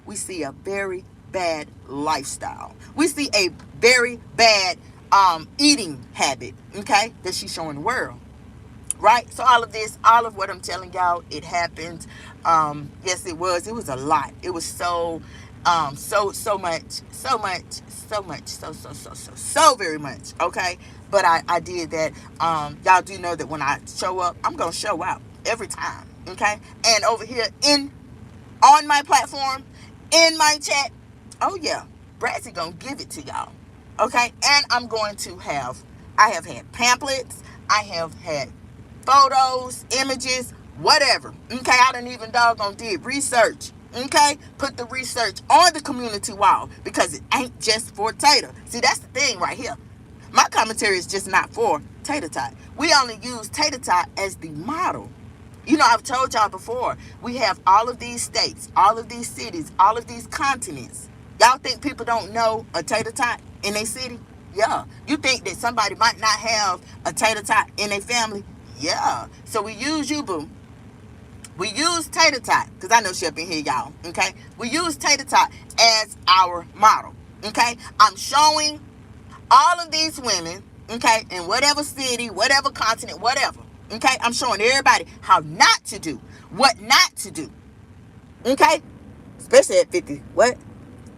we see a very bad lifestyle. We see a very bad eating habit, okay, that she's showing the world. Right? So all of what I'm telling y'all, it happened. Yes, it was. It was a lot. It was so so very much. Okay. But I did that. Y'all do know that when I show up, I'm gonna show out every time. Okay. And over here on my platform, in my chat, oh yeah, Bradsy gonna give it to y'all. Okay. And I have had pamphlets. I have had photos, images, whatever. Okay, I done even doggone did research. Okay, put the research on the community wall because it ain't just for Tater. See, that's the thing right here. My commentary is just not for Tater Tot. We only use Tater Tot as the model. I've told y'all before, we have all of these states, all of these cities, all of these continents. Y'all think people don't know a Tater Tot in their city? Yeah. You think that somebody might not have a Tater Tot in their family? Yeah. So we use you, boo. We use Tater Tot, because I know she up in here, y'all. Okay? We use Tater Tot as our model. Okay? I'm showing all of these women, okay, in whatever city, whatever continent, whatever. Okay? I'm showing everybody how not to do, what not to do. Okay? Especially at 50, what?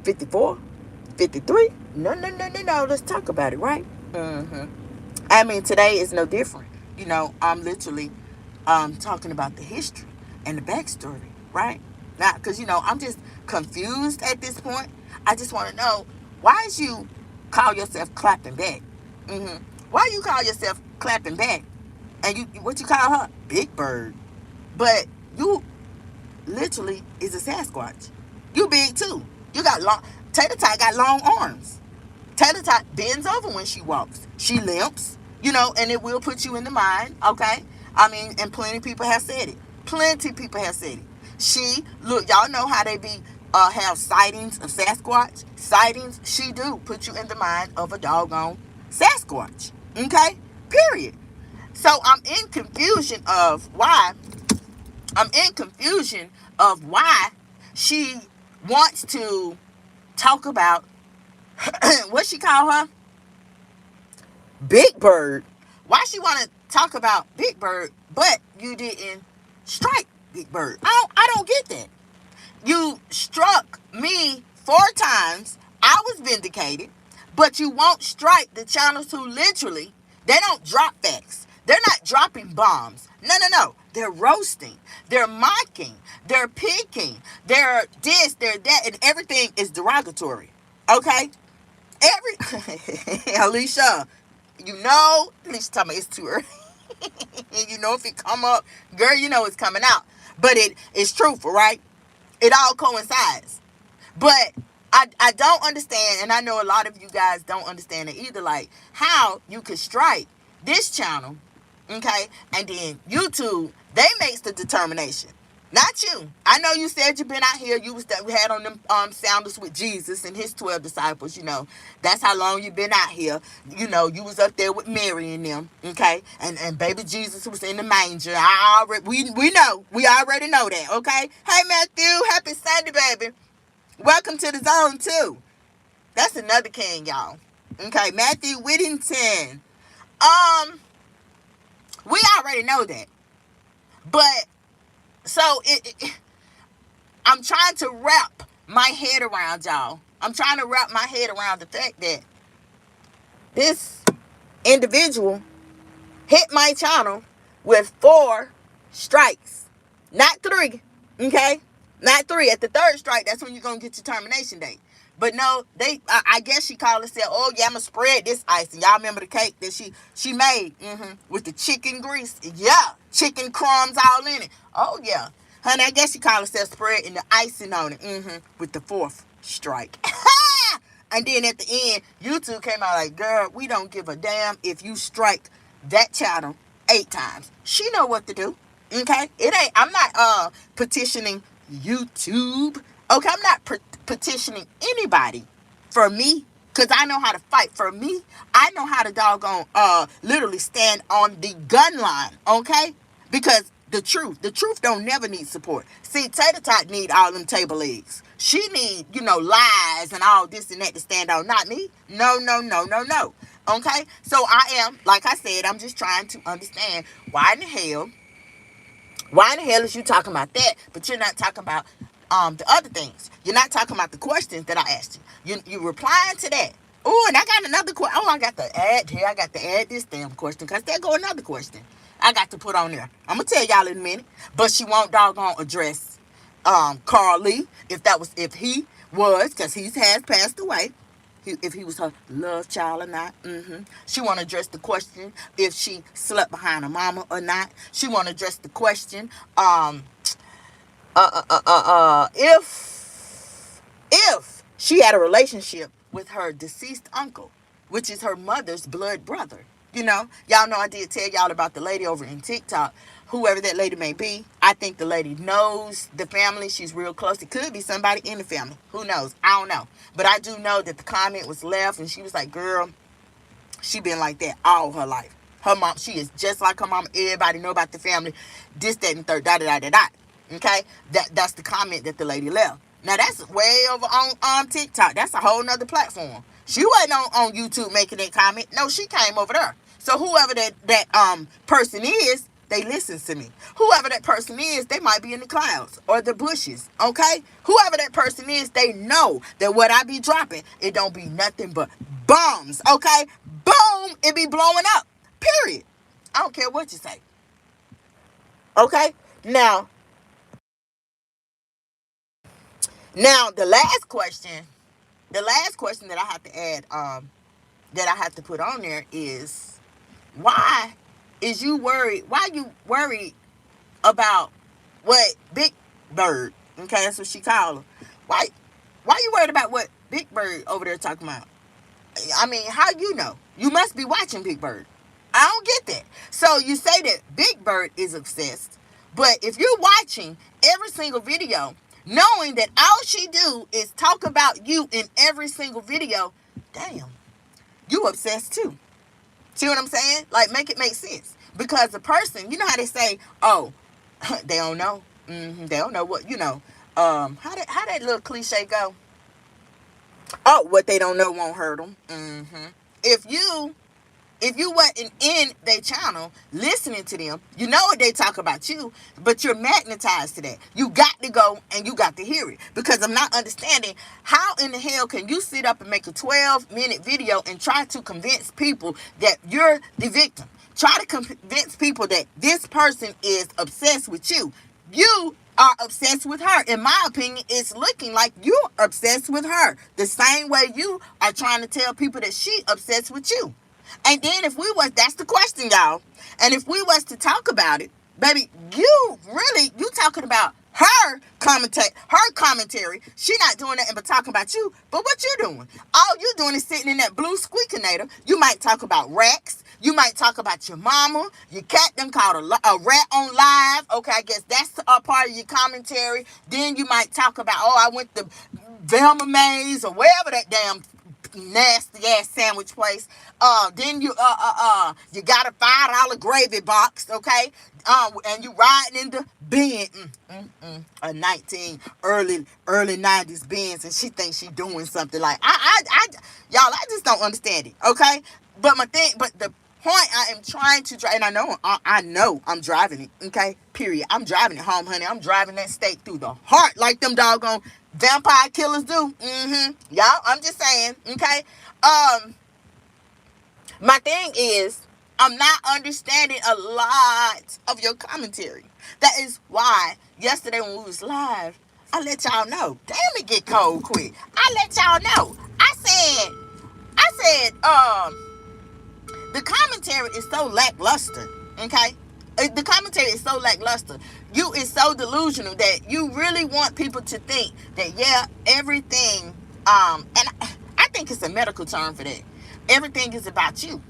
54? 53? No. Let's talk about it, right? I mean, today is no different. I'm literally talking about the history and the backstory, right? Now, because, I'm just confused at this point. I just want to know, why is you call yourself clapping back? Why you call yourself clapping back? And what you call her? Big Bird. But you literally is a Sasquatch. You big too. You got Tater Tot got long arms. Tater Tot bends over when she walks. She limps, and it will put you in the mind, okay? I mean, and plenty of people have said it. Plenty of people have said it. Look, y'all know how they have sightings of Sasquatch. Sightings, she do put you in the mind of a doggone Sasquatch, okay? Period. So I'm in confusion of why she wants to talk about what she call her? Big Bird. Why she want to talk about Big Bird, but you didn't strike Big Bird? I don't get that. You struck me 4 times. I was vindicated, but you won't strike the channels who literally, they don't drop facts. They're not dropping bombs. No. They're roasting. They're mocking. They're picking. They're this, they're that, and everything is derogatory. Okay? Alicia, Alicia told me it's too early. If it come up, girl, it's coming out. but it is truthful, right? It all coincides. But I don't understand, and I know a lot of you guys don't understand it either, like how you could strike this channel, okay, and then YouTube, they makes the determination. Not you. I know you said you been out here. You was that we had on them sounders with Jesus and his 12 disciples. You know, that's how long you been out here. You know, you was up there with Mary and them. Okay, and baby Jesus was in the manger. We know. We already know that. Okay. Hey Matthew, happy Sunday, baby. Welcome to the zone too. That's another king, y'all. Okay, Matthew Whittington. We already know that, but so I'm trying to wrap my head around, y'all. I'm trying to wrap my head around the fact that this individual hit my channel with 4 strikes, not 3. Okay, not 3. At the 3rd strike, that's when you're gonna get your termination date. But no, I guess she called and said, "Oh yeah, I'ma spread this icing." Y'all remember the cake that she made with the chicken grease? Yeah, chicken crumbs all in it. Oh yeah, honey, I guess she called herself spreading the icing on it with the 4th strike. And then at the end, YouTube came out like, "Girl, we don't give a damn if you strike that channel 8 times. She know what to do." Okay? I'm not petitioning YouTube. Okay, I'm not petitioning anybody for me, because I know how to fight for me. I know how to doggone literally stand on the gun line. Okay? Because the truth don't never need support. See, Tater Tot need all them table legs. She need, lies and all this and that to stand on. Not me. No, no, no, no, no. Okay? So I am, like I said, I'm just trying to understand why in the hell is you talking about that, but you're not talking about the other things. You're not talking about the questions that I asked you. You replying to that. Oh, and I got another question. Oh, I got to add here. I got to add this damn question, because there go another question I got to put on there. I'm going to tell y'all in a minute. But she won't doggone address Carl Lee, if he was, because he has passed away. If he was her love child or not. She want to address the question if she slept behind her mama or not. She want to address the question if she had a relationship with her deceased uncle, which is her mother's blood brother. Y'all know I did tell y'all about the lady over in TikTok. Whoever that lady may be, I think the lady knows the family. She's real close. It could be somebody in the family. Who knows? I don't know. But I do know that the comment was left, and she was like, "Girl, she been like that all her life. Her mom, she is just like her mom. Everybody know about the family. This, that, and third, da, da, da, da, da." Okay? That's the comment that the lady left. Now, that's way over on TikTok. That's a whole nother platform. She wasn't on YouTube making that comment. No, she came over there. So whoever that person is, they listen to me. Whoever that person is, they might be in the clouds or the bushes, okay? Whoever that person is, they know that what I be dropping, it don't be nothing but bombs, okay? Boom, it be blowing up, period. I don't care what you say, okay? Now, the last question that I have to add, that I have to put on there is, why is you worried? Why you worried about what Big Bird? Okay, that's what she called her. Why you worried about what Big Bird over there talking about? I mean, how you know? You must be watching Big Bird. I don't get that. So you say that Big Bird is obsessed, but if you're watching every single video, knowing that all she do is talk about you in every single video, damn, you obsessed too. See what I'm saying? Like, make it make sense. Because the person, you know how they say, oh, they don't know. They don't know what, how that little cliche go? Oh, what they don't know won't hurt them. If you wasn't in their channel listening to them, you know what they talk about you, but you're magnetized to that. You got to go and you got to hear it. Because I'm not understanding, how in the hell can you sit up and make a 12-minute video and try to convince people that you're the victim? Try to convince people that this person is obsessed with you. You are obsessed with her. In my opinion, it's looking like you're obsessed with her. The same way you are trying to tell people that she obsessed with you. And then that's the question, y'all. And if we was to talk about it, Baby, you talking about her commentary. She not doing nothing but talking about you. But what you doing? All you doing is sitting in that blue squeakinator. You might talk about Rex. You might talk about your mama. Your cat done called a rat on live. Okay, I guess that's a part of your commentary. Then you might talk about, oh, I went to Velma Mays or wherever that damn nasty ass sandwich place. Then you got a $5 gravy box, okay? And you riding in the Benz, a 19 early 90s Benz, and she thinks she doing something like y'all. I just don't understand it, okay? But the point I am trying to drive, and I know I'm driving it, okay? Period. I'm driving it home, honey. I'm driving that steak through the heart like them doggone vampire killers do. Y'all, I'm just saying, okay? My thing is, I'm not understanding a lot of your commentary. That is why yesterday when we was live, I let y'all know. Damn, it get cold quick. I let y'all know. I said, the commentary is so lackluster, okay? The commentary is so lackluster. You is so delusional that you really want people to think that, yeah, everything, and I think it's a medical term for that. Everything is about you.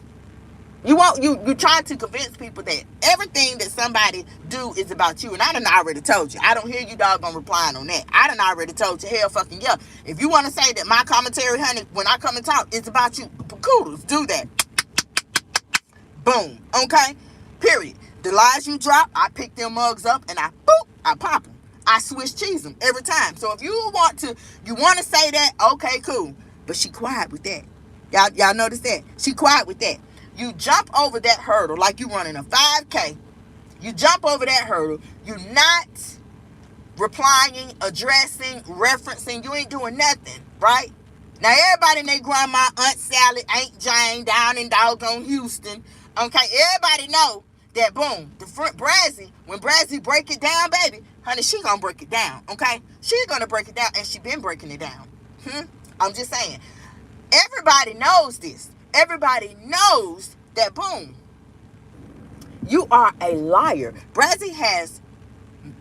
You trying to convince people that everything that somebody do is about you. And I done already told you. I don't hear you doggone replying on that. I done already told you, hell fucking yeah. If you want to say that my commentary, honey, when I come and talk, it's about you, kudos, do that. Boom. Okay? Period. The lies you drop, I pick them mugs up and I pop them. I Swiss cheese them every time. So if you want to say that, okay, cool. But she quiet with that. Y'all notice that? She quiet with that. You jump over that hurdle like you running a 5K. You jump over that hurdle. You not replying, addressing, referencing. You ain't doing nothing, right? Now, everybody and their grandma, Aunt Sally, Aunt Jane down in doggone Houston, okay, everybody know that, boom, the front Brazzy, when Brazzy break it down, baby, honey, she gonna break it down, okay? She gonna break it down, and she been breaking it down. I'm just saying. Everybody knows this. Everybody knows that, boom, you are a liar. Brazzy has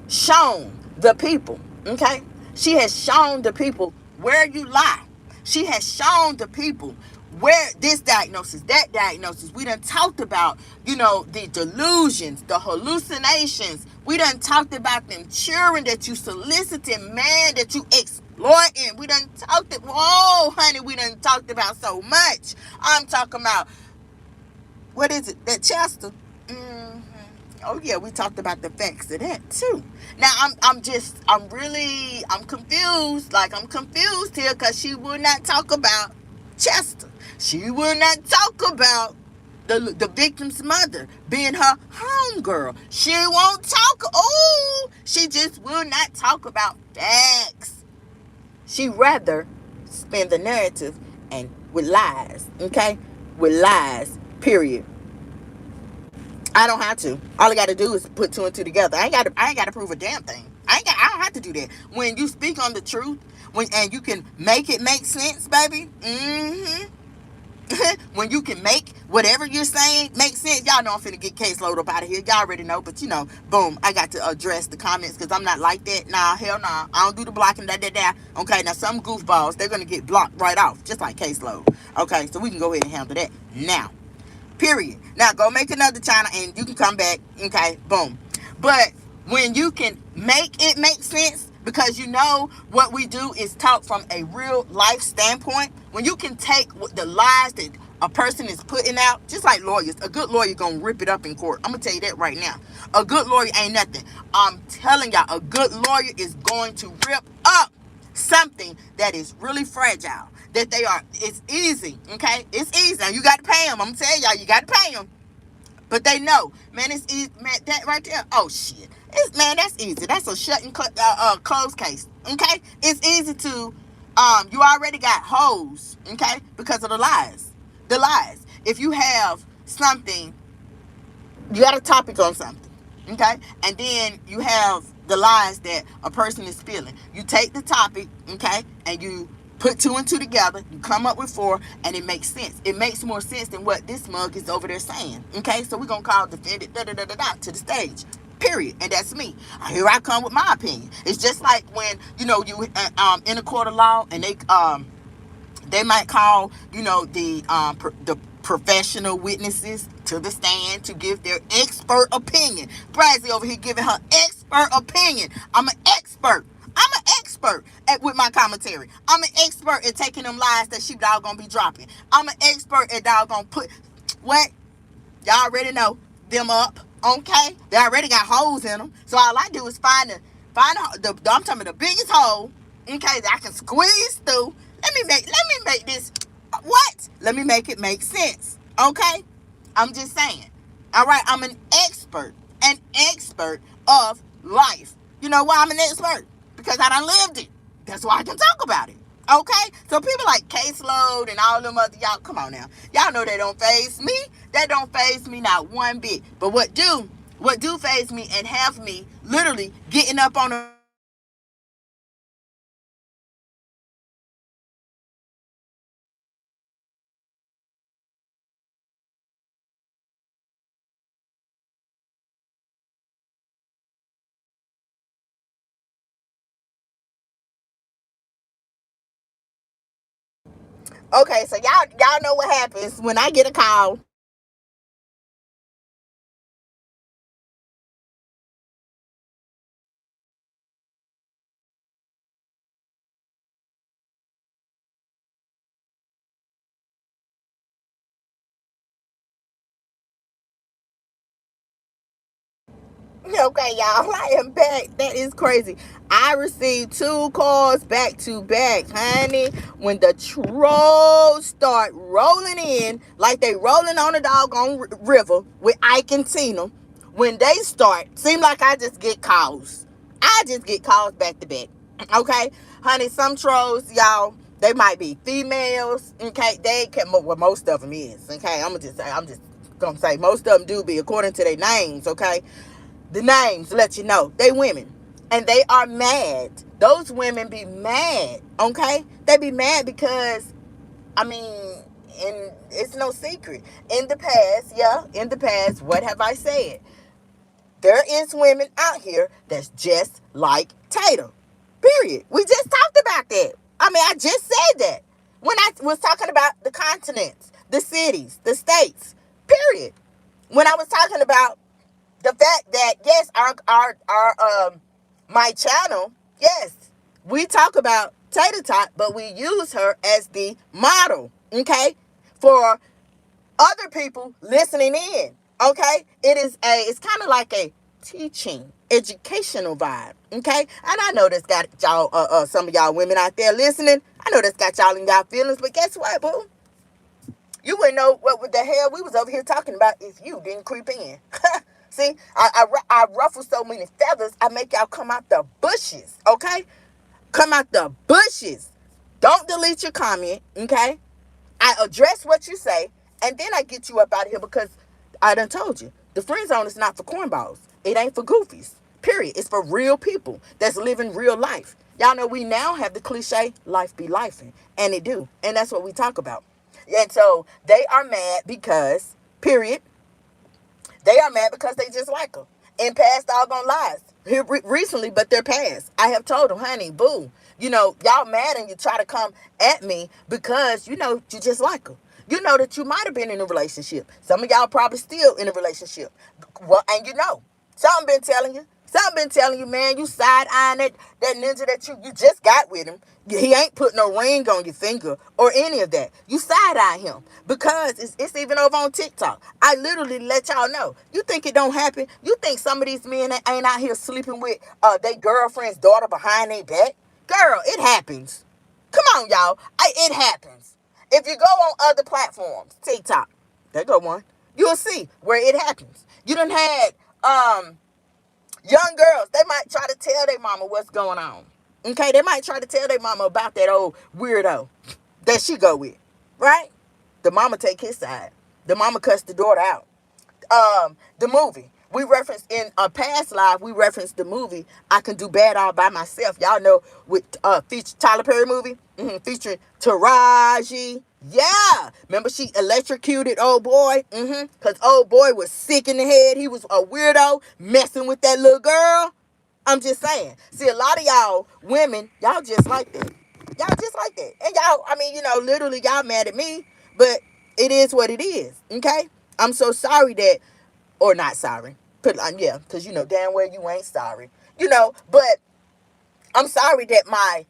shown the people, okay? She has shown the people where you lie. She has shown the people where this diagnosis, that diagnosis. We done talked about, the delusions, the hallucinations. We done talked about them children that you solicited, man, that you exploiting. We done talked, whoa, honey, we done talked about so much. I'm talking about, what is it, that Chester? Oh yeah, we talked about the facts of that too. Now I'm confused. Like, I'm confused here because she will not talk about Chester. She will not talk about the victim's mother being her homegirl. She won't talk. Oh, she just will not talk about facts. She rather spin the narrative and with lies. Okay, with lies. Period. I don't have to. All I got to do is put two and two together. I ain't got to prove a damn thing. I don't have to do that. When you speak on the truth, and you can make it make sense, baby. When you can make whatever you're saying make sense. Y'all know I'm finna get caseload up out of here. Y'all already know, but boom, I got to address the comments because I'm not like that. Nah, hell nah. I don't do the blocking, that. Okay, now some goofballs, they're gonna get blocked right off, just like caseload. Okay, so we can go ahead and handle that now. Period. Now go make another channel and you can come back. Okay, boom. But when you can make it make sense, because what we do is talk from a real life standpoint. When you can take the lies that a person is putting out, just like lawyers, a good lawyer gonna rip it up in court. I'm gonna tell you that right now. A good lawyer ain't nothing. I'm telling y'all, a good lawyer is going to rip up something that is really fragile. It's easy, okay? It's easy. Now, you got to pay them. I'm going to tell y'all, you got to pay them. But they know. Man, it's easy. Man, that right there, oh, shit. That's easy. That's a shut and close case, okay? It's easy to, you already got hoes, okay? Because of the lies. The lies. If you have something, you got a topic on something, okay? And then you have the lies that a person is spilling. You take the topic, okay, and you put two and two together, you come up with four, and it makes sense. It makes more sense than what this mug is over there saying. Okay, so we're going to call defendant to the stage. Period. And that's me. Here I come with my opinion. It's just like when, you in a court of law, and they might call, the professional witnesses to the stand to give their expert opinion. Brazzy over here giving her expert opinion. I'm an expert. With my commentary. I'm an expert at taking them lies that she dog gonna be dropping. I'm an expert at dog gonna put what y'all already know them up. Okay, they already got holes in them. So all I do is I'm talking about the biggest hole. Okay, that I can squeeze through. Let me make this. What? Let me make it make sense. Okay, I'm just saying. All right, I'm an expert of life. You know why I'm an expert? Because I done lived it. That's why I can talk about it. Okay? So people like Caseload and all them other y'all, come on now. Y'all know they don't faze me. That don't faze me not one bit. But what do faze me and have me literally getting up on a Okay, so y'all know what happens when I get a call. Okay, y'all, I am back. That is crazy. I received 2 calls back to back, honey. When the trolls start rolling in, like they rolling on a doggone river with Ike and Tina, when they start, seem like I just get calls. I just get calls back to back. Okay, honey, some trolls, y'all, they might be females. Okay, they can, well, most of them is. Okay, I'm just gonna say most of them do be according to their names. Okay, the names let you know they women, and they are mad. Those women be mad. Okay, they be mad because, I mean, and it's no secret, in the past, what have I said? There is women out here that's just like Tatum. Period. We just talked about that. I mean, I just said that when I was talking about the continents, the cities, the states. Period. When I was talking about the fact that, yes, our my channel, yes, we talk about Tater Tot, but we use her as the model, okay, for other people listening in. Okay, it's kind of like a teaching, educational vibe. Okay, and I know that's got y'all, some of y'all women out there listening. I know that's got y'all in y'all feelings, but guess what, boo? You wouldn't know what the hell we was over here talking about if you didn't creep in. See, I ruffle so many feathers, I make y'all come out the bushes, okay? Come out the bushes. Don't delete your comment, okay? I address what you say, and then I get you up out of here because I done told you. The friend zone is not for cornballs. It ain't for goofies. Period. It's for real people that's living real life. Y'all know we now have the cliche, life be lifing. And it do. And that's what we talk about. And so they are mad because, period, they are mad because they just like her. In past doggone lives. Here recently, but they're past. I have told them, honey, boo, y'all mad and you try to come at me because, you just like her. You know that you might have been in a relationship. Some of y'all probably still in a relationship. Well, and something been telling you. Something been telling you, man, you side-eyeing that ninja that you just got with him. He ain't put no ring on your finger or any of that. You side-eye him because it's even over on TikTok. I literally let y'all know. You think it don't happen? You think some of these men ain't out here sleeping with their girlfriend's daughter behind their back? Girl, it happens. Come on, y'all. It happens. If you go on other platforms, TikTok, there go one. You'll see where it happens. You done had young girls, they might try to tell their mama what's going on. Okay, they might try to tell their mama about that old weirdo that she go with, right? The mama take his side. The mama cuss the daughter out. The movie. We referenced in a past live, we referenced the movie I Can Do Bad All By Myself. Y'all know with feature Tyler Perry movie, featuring Taraji. Yeah. Remember she electrocuted old boy? Because old boy was sick in the head. He was a weirdo messing with that little girl. I'm just saying. See, a lot of y'all women, y'all just like that. Y'all just like that. And y'all, I mean, literally y'all mad at me, but it is what it is. Okay? I'm so sorry that, or not sorry. Yeah, because damn well you ain't sorry. But I'm sorry that my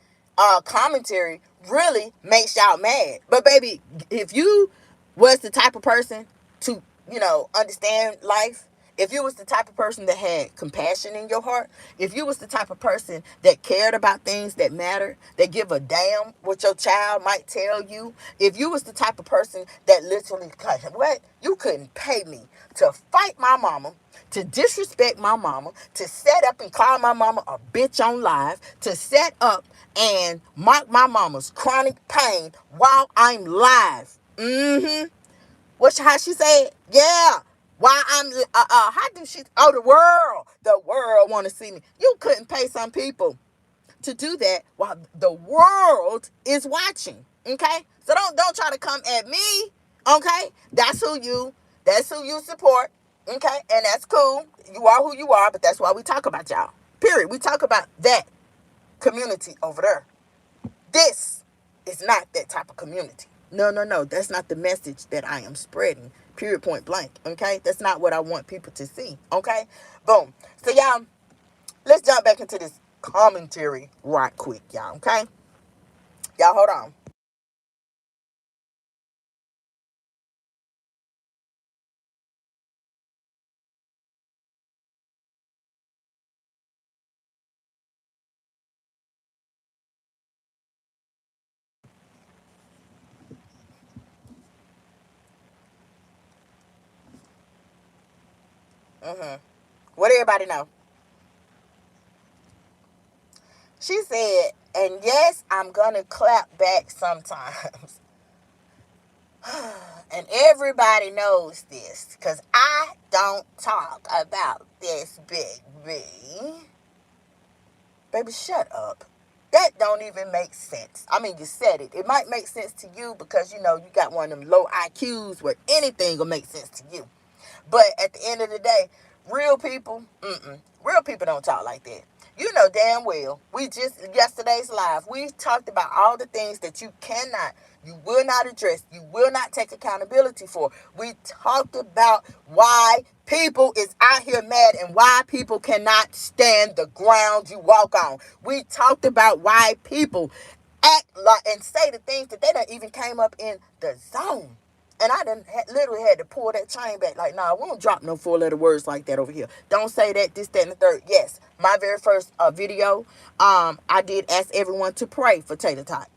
commentary really makes y'all mad. But baby, if you was the type of person to, understand life, if you was the type of person that had compassion in your heart, if you was the type of person that cared about things that matter, that give a damn what your child might tell you, if you was the type of person that literally, what? You couldn't pay me to fight my mama, to disrespect my mama, to set up and call my mama a bitch on live, to set up and mock my mama's chronic pain while I'm live. How she say it? Yeah. Why I'm how do she the world want to see me. You couldn't pay some people to do that while the world is watching. Okay? So don't try to come at me. Okay? That's who you support. Okay? And that's cool. You are who you are, but that's why we talk about y'all. Period. We talk about that community over there. This is not that type of community. No, no, no. That's not the message that I am spreading. Period, point blank. Okay? That's not what I want people to see. Okay? Boom. So, y'all, let's jump back into this commentary right quick, y'all. Okay? Y'all, hold on. What everybody know? She said, and yes, I'm going to clap back sometimes. And everybody knows this because I don't talk about this big B. Baby, shut up. That don't even make sense. I mean, you said it. It might make sense to you because, you got one of them low IQs where anything will make sense to you. But at the end of the day, real people don't talk like that. You know damn well, yesterday's live, we talked about all the things that you will not address, you will not take accountability for. We talked about why people is out here mad and why people cannot stand the ground you walk on. We talked about why people act like and say the things that they don't even came up in the zone. And I literally had to pull that chain back. Like, nah, we don't drop no four-letter words like that over here. Don't say that, this, that, and the third. Yes, my very first video, I did ask everyone to pray for Tater Tot.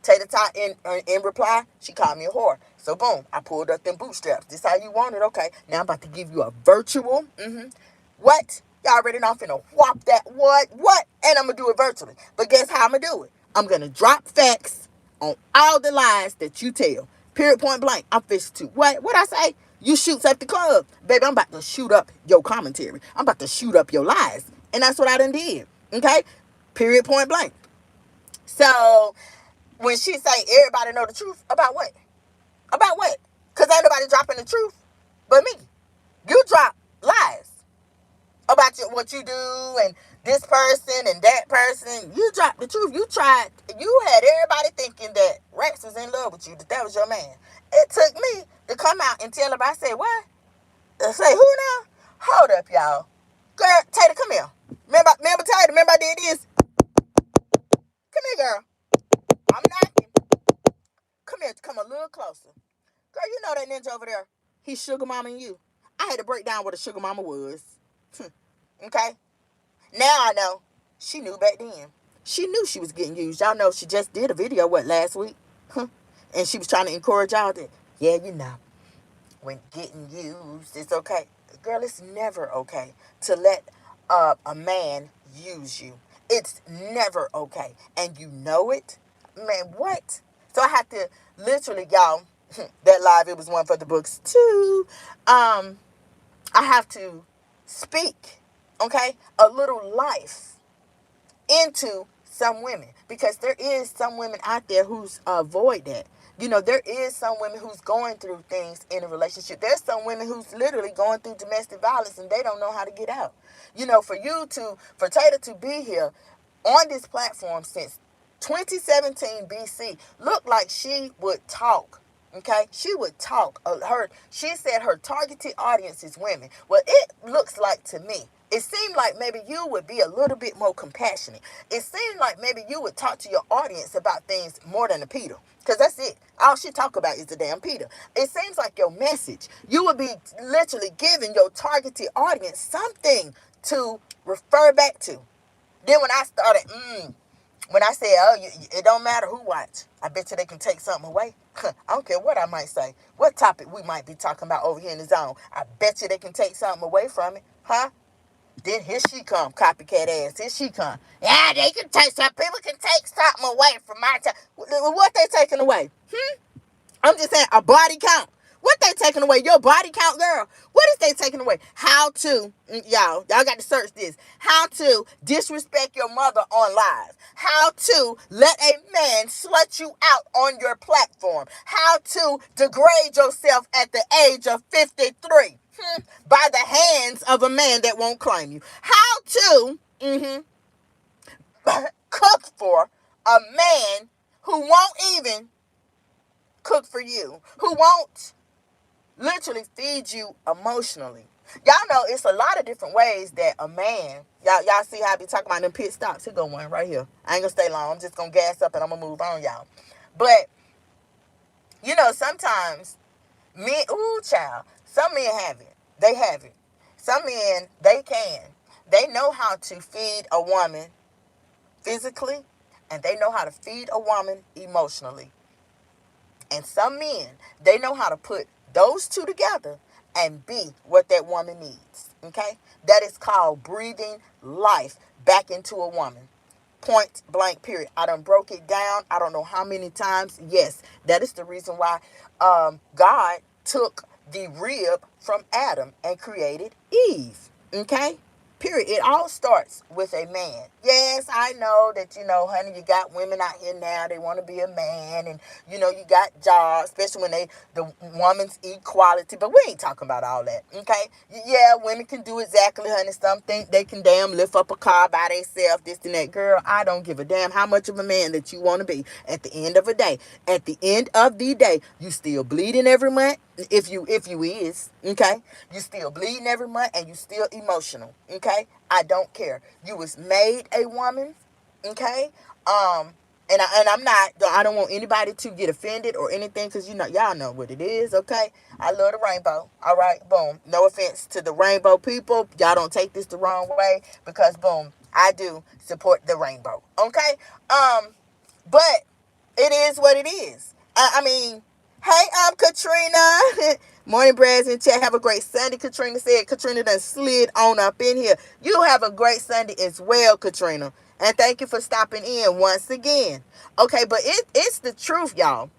Tater Tot, in reply, she called me a whore. So, boom, I pulled up them bootstraps. This how you want it? Okay. Now I'm about to give you a virtual. What? Y'all already know I'm finna whop that. What? And I'm going to do it virtually. But guess how I'm going to do it? I'm going to drop facts on all the lies that you tell. Period, point blank. I'm fixing to. What I say? You shoots at the club. Baby, I'm about to shoot up your commentary. I'm about to shoot up your lies. And that's what I done did. Okay? Period, point blank. So, when she say everybody know the truth, about what? About what? Because ain't nobody dropping the truth but me. You drop lies about what you do and this person and that person. You dropped the truth. You had everybody thinking that Rex was in love with you, that was your man. It took me to come out and tell him. I said, what? I say, who now? Hold up, y'all. Girl, Tater, come here. Remember Tater, remember I did this? Come here, girl. I'm knocking. Come here, come a little closer. Girl, you know that ninja over there. He's sugar mama and you. I had to break down what a sugar mama was. Okay? Now I know. She knew back then. She knew she was getting used. Y'all know she just did a video, last week? And she was trying to encourage y'all that, yeah, when getting used, it's okay. Girl, it's never okay to let a man use you. It's never okay. And you know it. Man, what? So I had to literally, y'all, that live, it was one for the books too. I have to speak, okay, a little life into some women, because there is some women out there who's avoid that. There is some women who's going through things in a relationship. There's some women who's literally going through domestic violence and they don't know how to get out. For Tater to be here on this platform since 2017 BC, looked like she would talk. Okay, she would talk. She said her targeted audience is women. Well, it looks like to me, it seemed like maybe you would be a little bit more compassionate. It seemed like maybe you would talk to your audience about things more than a Peter. Because that's it. All she talk about is the damn Peter. It seems like your message, you would be literally giving your targeted audience something to refer back to. Then when I said, it don't matter who watch, I bet you they can take something away. I don't care what I might say, what topic we might be talking about over here in the zone. I bet you they can take something away from it, huh? Then here she come, copycat ass. Here she come. Yeah, they can take some. People can take something away from my time. What they taking away? I'm just saying, a body count. What they taking away? Your body count, girl. What is they taking away? How to, y'all got to search this. How to disrespect your mother on live. How to let a man slut you out on your platform. How to degrade yourself at the age of 53 by the hands of a man that won't claim you. How to cook for a man who won't even cook for you, who won't literally feed you emotionally. Y'all know it's a lot of different ways that a man, y'all see how I be talking about them pit stops. Here go one right here. I ain't gonna stay long. I'm just gonna gas up and I'm gonna move on, y'all. But sometimes men, child, some men have it. They have it. Some men, they can. They know how to feed a woman physically, and they know how to feed a woman emotionally. And some men, they know how to put those two together and be what that woman needs. Okay? That is called breathing life back into a woman. Point blank, period. I done broke it down. I don't know how many times. Yes, that is the reason why God took the rib from Adam and created Eve. Okay? Period. It all starts with a man. Yes, I know that, honey, you got women out here now, they want to be a man, and, you got jobs, especially when the woman's equality, but we ain't talking about all that, okay? Yeah, women can do exactly, honey, some think they can damn lift up a car by themselves, this and that. Girl, I don't give a damn how much of a man that you want to be. At the end of the day, you still bleeding every month, if you is, okay? You still bleeding every month, and you still emotional, okay? I don't care. You was made a woman, okay? I don't want anybody to get offended or anything, because y'all know what it is, okay? I love the rainbow. All right, boom. No offense to the rainbow people. Y'all don't take this the wrong way, because boom, I do support the rainbow, okay? But it is what it is. I mean, hey, I'm Katrina. Morning, Brads in chat. Have a great Sunday, Katrina said. Katrina done slid on up in here. You have a great Sunday as well, Katrina. And thank you for stopping in once again. Okay, but it's the truth, y'all.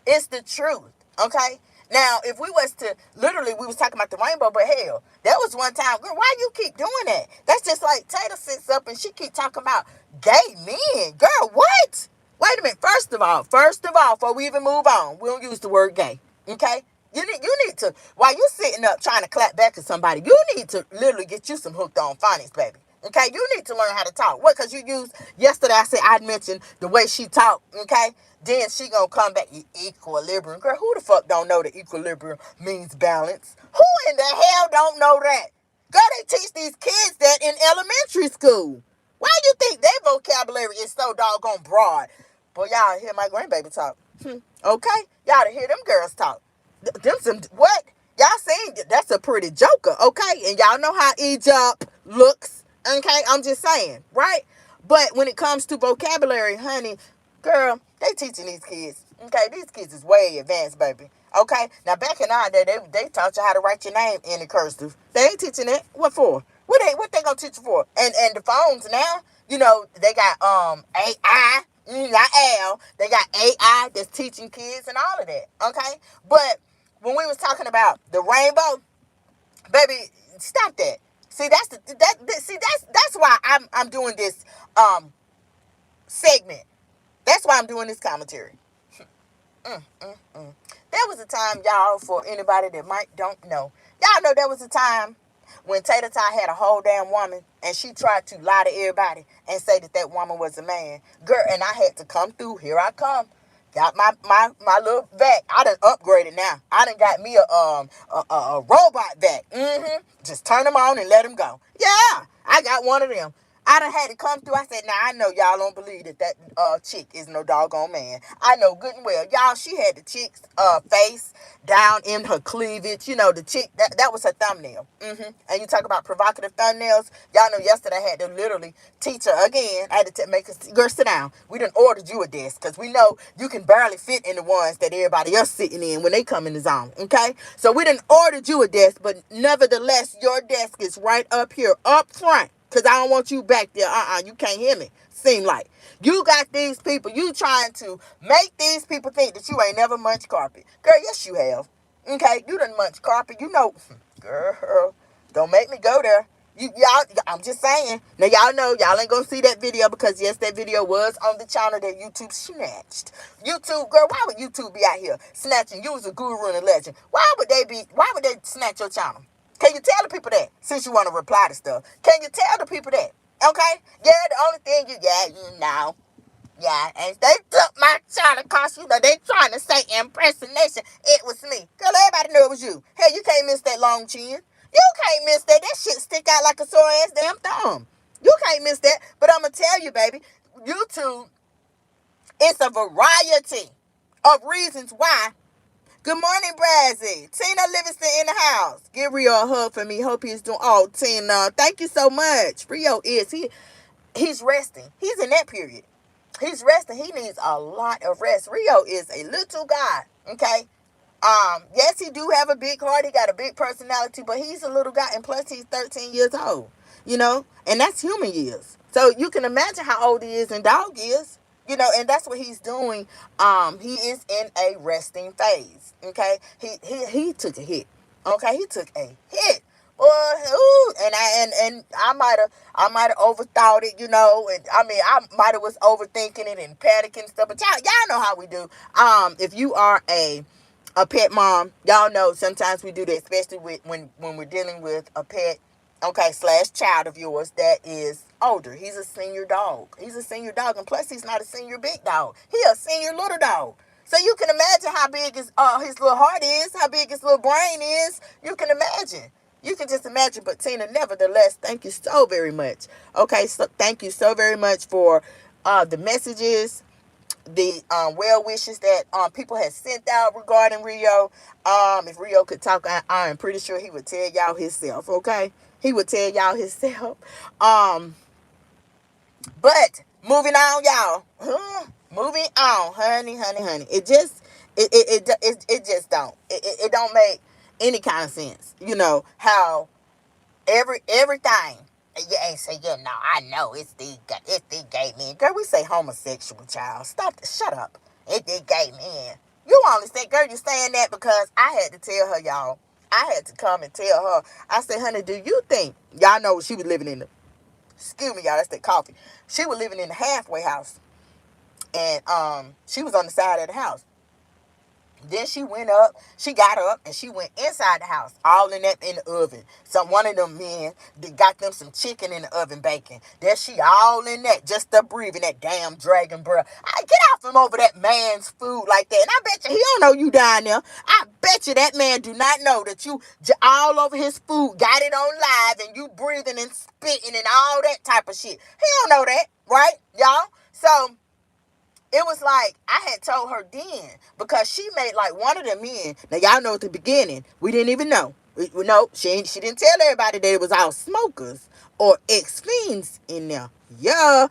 It's the truth, okay? Now, if we was to, literally, we was talking about the rainbow, but hell, that was one time, girl, why you keep doing that? That's just like Tater sits up and she keep talking about gay men. Girl, what? Wait a minute. First of all, before we even move on, we don't use the word gay, okay? You need to, while you sitting up trying to clap back at somebody, you need to literally get you some hooked on phonics, baby. Okay, you need to learn how to talk. What? Because you used, yesterday I'd mentioned the way she talked, okay? Then she gonna come back, equilibrium. Girl, who the fuck don't know that equilibrium means balance? Who in the hell don't know that? Girl, they teach these kids that in elementary school. Why do you think their vocabulary is so doggone broad? Boy, y'all hear my grandbaby talk. Okay? Y'all to hear them girls talk. What? Y'all saying that's a pretty joker, okay? And y'all know how Egypt looks, okay? I'm just saying, right? But when it comes to vocabulary, honey, girl, they teaching these kids, okay? These kids is way advanced, baby, okay? Now, back in our day, they taught you how to write your name in the cursive. They ain't teaching it. What for? What they gonna teach you for? And the phones now, they got AI. Not L. They got AI that's teaching kids and all of that. Okay? But when we was talking about the rainbow, Baby, stop that. See, that's why I'm doing this segment. That's why I'm doing this commentary. Mm, mm, mm. There was a time, y'all, for anybody that might don't know. Y'all know there was a time when Tater Tot had a whole damn woman and she tried to lie to everybody and say that that woman was a man. Girl, and I had to come through. Here I come. Got my little vac. I done upgraded now. I done got me a robot vac. Just turn them on and let them go. Yeah, I got one of them. I done had to come through. I said, now I know y'all don't believe that chick is no doggone man. I know good and well. Y'all, she had the chick's face down in her cleavage. You know, the chick, that was her thumbnail. And you talk about provocative thumbnails. Y'all know yesterday I had to literally teach her again. I had to make her, girl, sit down. We done ordered you a desk because we know you can barely fit in the ones that everybody else sitting in when they come in the zone. Okay? So we done ordered you a desk, but nevertheless, your desk is right up here, up front. Because I don't want you back there. You can't hear me. Seem like. You got these people. You trying to make these people think that you ain't never munched carpet. Girl, yes, you have. Okay? You done munched carpet. You know. Girl, don't make me go there. Y'all, I'm just saying. Now, y'all know, y'all ain't going to see that video because, yes, that video was on the channel that YouTube snatched. YouTube, girl, why would YouTube be out here snatching? You was a guru and a legend. Why would they snatch your channel? Can you tell the people that? Since you want to reply to stuff. Can you tell the people that? Okay? Yeah, the only thing you know. Yeah, and they took my channel because, you know, they trying to say impersonation. It was me. Girl, everybody knew it was you. Hey, you can't miss that long chin. You can't miss that. That shit stick out like a sore ass damn thumb. You can't miss that. But I'm going to tell you, baby, YouTube is a variety of reasons why. Good morning, Brazzy. Tina Livingston in the house. Give Rio a hug for me. Hope he's doing. Oh, Tina, thank you so much. Rio he's resting. He's in that period. He's resting. He needs a lot of rest. Rio is a little guy. Okay. Yes, he do have a big heart. He got a big personality, but he's a little guy, and plus he's 13 years old. You know, and that's human years. So you can imagine how old he is and dog is. You know, and that's what he's doing. He is in a resting phase. Okay, he took a hit. Okay, he took a hit. Boy, ooh, and I might have overthought it, you know, and I mean I might have was overthinking it and panicking and stuff. But y'all know how we do. If you are a pet mom, y'all know sometimes we do that, especially when we're dealing with a pet, okay, / child of yours that is older. He's a senior dog. And plus he's not a senior big dog. He a senior little dog. So you can imagine how big his little heart is, how big his little brain is. You can imagine. You can just imagine. But Tina, nevertheless, thank you so very much. Okay, so thank you so very much for the messages, the well wishes that people had sent out regarding Rio. If Rio could talk, I'm pretty sure he would tell y'all himself. Okay, he would tell y'all himself. But moving on, y'all. Moving on, honey. It just don't. It don't make any kind of sense. You know how everything. You ain't say, yeah, no, I know it's the gay men. Girl, we say homosexual, child. Shut up. It's the gay men. You only say, girl, you saying that because I had to tell her, y'all. I had to come and tell her. I said, honey, do you think, y'all know she was living in the, excuse me, y'all, that's that coffee. She was living in the halfway house. And she was on the side of the house. Then she got up and she went inside the house, all in the oven. One of them men got them some chicken in the oven baking. There she all in that, just up breathing that damn dragon breath. I get out from over that man's food like that. And I bet you he don't know you down there. I bet you that man do not know that you all over his food, got it on live, and you breathing and spitting and all that type of shit. He don't know that, right, y'all? So it was like I had told her then, because she made like one of the men. Now y'all know at the beginning we didn't even know. No, she didn't tell everybody that it was all smokers or ex-fiends in there. Yeah,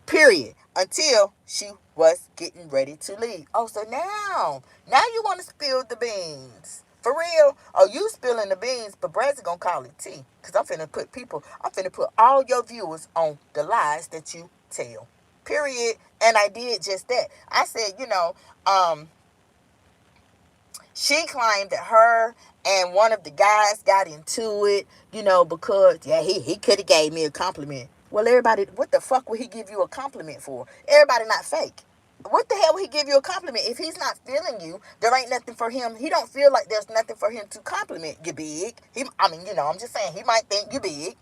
period. Until she was getting ready to leave. Oh, so now you want to spill the beans. For real? Oh, you spilling the beans, but Brad's gonna call it tea. Because I'm finna put all your viewers on the lies that you tell. Period. And I did just that. I said, She claimed that her and one of the guys got into it, because he could have gave me a compliment. Well, everybody, what the fuck would he give you a compliment for? Everybody not fake. What the hell would he give you a compliment if he's not feeling you? There ain't nothing for him. He don't feel like there's nothing for him to compliment you big. I'm just saying, he might think you big.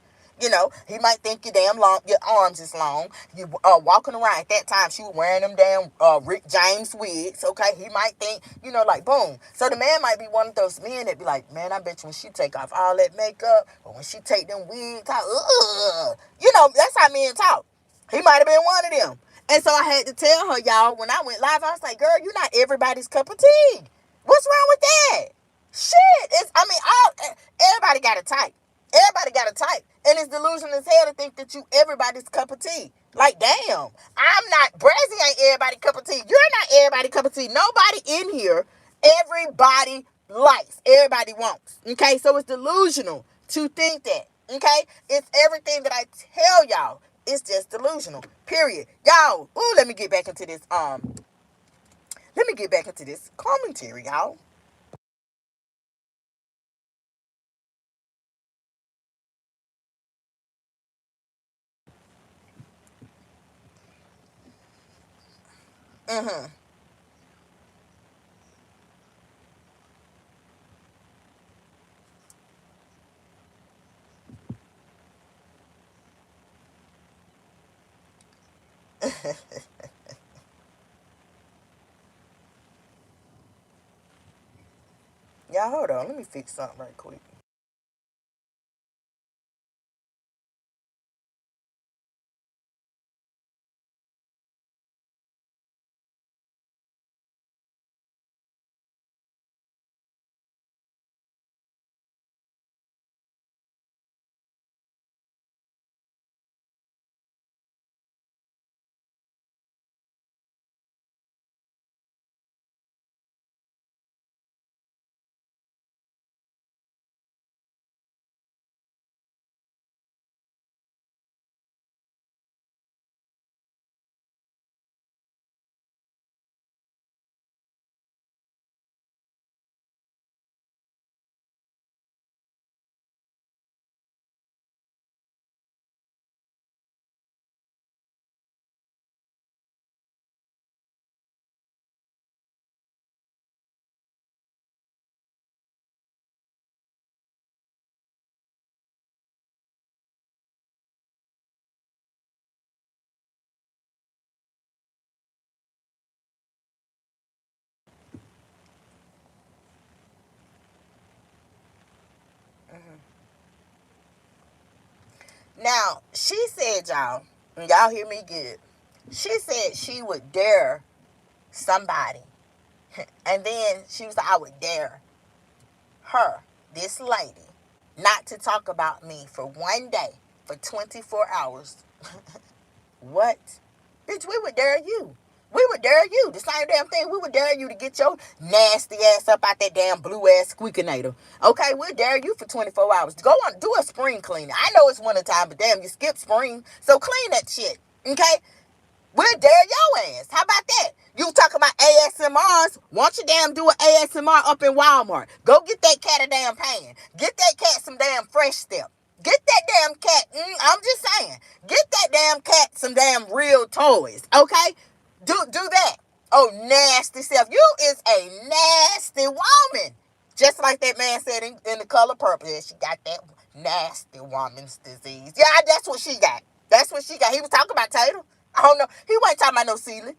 He might think your damn long, your arms is long. You walking around at that time, she was wearing them damn Rick James wigs. Okay, he might think, like boom. So the man might be one of those men that be like, man, I bet you when she take off all that makeup, or when she take them wigs out, that's how men talk. He might have been one of them. And so I had to tell her, y'all, when I went live, I was like, girl, you're not everybody's cup of tea. What's wrong with that? Shit. Everybody got a type. Everybody got a type. And it's delusional as hell to think that you everybody's cup of tea. Like, damn. I'm not, Brazzy ain't everybody's cup of tea. You're not everybody's cup of tea. Nobody in here, everybody likes. Everybody wants. Okay? So it's delusional to think that. Okay? It's everything that I tell y'all. It's just delusional. Period. Y'all, let me get back into this. Let me get back into this commentary, y'all. Mm-hmm. Y'all, hold on. Let me fix something right quick. Now, she said, y'all hear me good. She said she would dare somebody. And then she was like, I would dare her, this lady, not to talk about me for one day, for 24 hours. What? Bitch, we would dare you. We would dare you. The same damn thing. We would dare you to get your nasty ass up out that damn blue ass squeakinator. Okay, we'll dare you for 24 hours. Go on, do a spring cleaning. I know it's winter time, but damn, you skip spring. So clean that shit. Okay? We'll dare your ass. How about that? You talking about ASMRs? Why don't you damn do an ASMR up in Walmart? Go get that cat a damn pan. Get that cat some damn Fresh Step. Get that damn cat. I'm just saying. Get that damn cat some damn real toys. Okay? Do that. Oh, nasty self. You is a nasty woman. Just like that man said in The Color Purple. Yeah, she got that nasty woman's disease. Yeah, that's what she got. That's what she got. He was talking about Tatum. I don't know. He wasn't talking about no ceiling.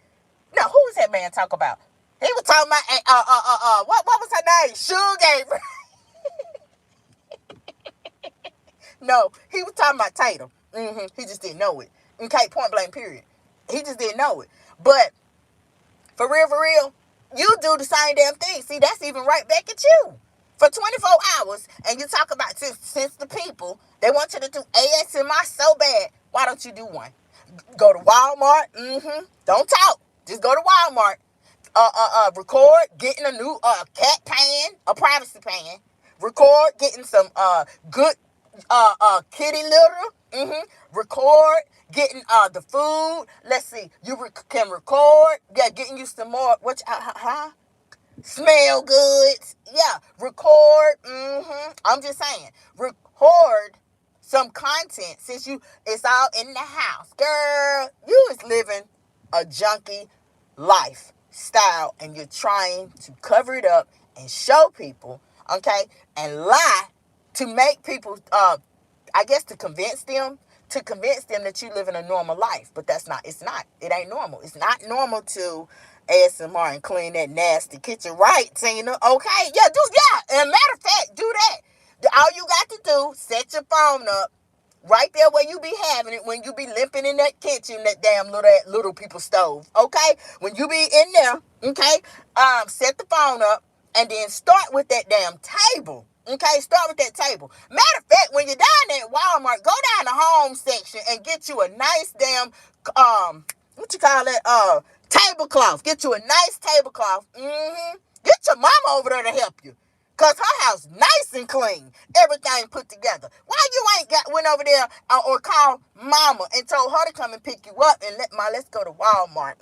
No, who was that man talking about? He was talking about what was her name? Sugar. No, he was talking about Tatum. He just didn't know it. Okay, point blank period. He just didn't know it. But for real, you do the same damn thing. See, that's even right back at you. For 24 hours, and you talk about since the people, they want you to do ASMR so bad, why don't you do one? Go to Walmart. Don't talk. Just go to Walmart. Record getting a new cat pan, a privacy pan. Record getting some good kitty litter. Record getting the food. Let's see. You can record. Yeah, getting you some more. What? Huh? smell good. Yeah, record. I'm just saying, record some content since it's all in the house. Girl, you is living a junkie lifestyle and you're trying to cover it up and show people, okay, and lie to make people I guess to convince them that you live in a normal life. But that's not, it's not. It ain't normal. It's not normal to ASMR and clean that nasty kitchen, right, Tina? Okay? Yeah, yeah. And matter of fact, do that. All you got to do, set your phone up right there where you be having it when you be limping in that kitchen, that damn little people stove. Okay? When you be in there, okay? Set the phone up and then start with that damn table. Okay, start with that table. Matter of fact, when you're down there at Walmart, go down the home section and get you a nice damn what you call it? Tablecloth. Get you a nice tablecloth. Get your mama over there to help you. Cause her house nice and clean. Everything put together. Why you ain't went over there or called mama and told her to come and pick you up and let's go to Walmart.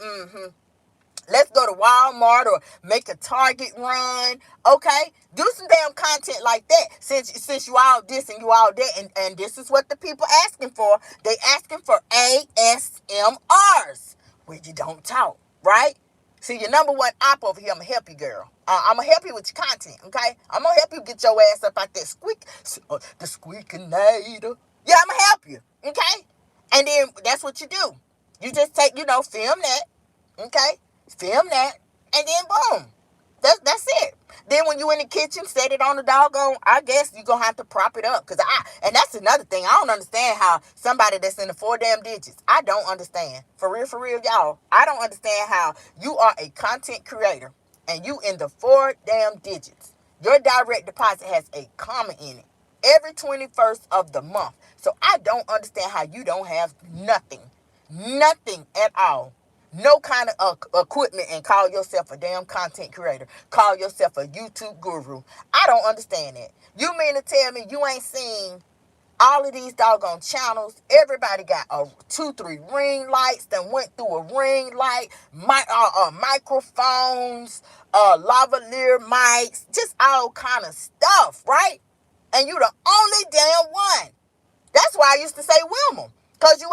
Let's go to Walmart or make a Target run. Okay? Do some damn content like that. Since you all this and you all that. And this is what the people asking for. They asking for ASMRs. Where you don't talk. Right? See, your number one op over here, I'm going to help you, girl. I'm going to help you with your content. Okay? I'm going to help you get your ass up out that the squeakinator. Yeah, I'm going to help you. Okay? And then that's what you do. You just take, film that. Okay? Film that, and then boom. That's it. Then when you in the kitchen, set it on the doggone, I guess you're going to have to prop it up. And that's another thing. I don't understand how somebody that's in the 4 damn digits. I don't understand. For real, y'all. I don't understand how you are a content creator and you in the 4 damn digits. Your direct deposit has a comma in it every 21st of the month. So I don't understand how you don't have nothing. Nothing at all. No kind of equipment and call yourself a damn content creator. Call yourself a YouTube guru. I don't understand that. You mean to tell me you ain't seen all of these doggone channels? Everybody got 2-3 ring lights that went through a ring light, microphones, lavalier mics, just all kind of stuff, right? And you the only damn one. That's why I used to say Wilma. Because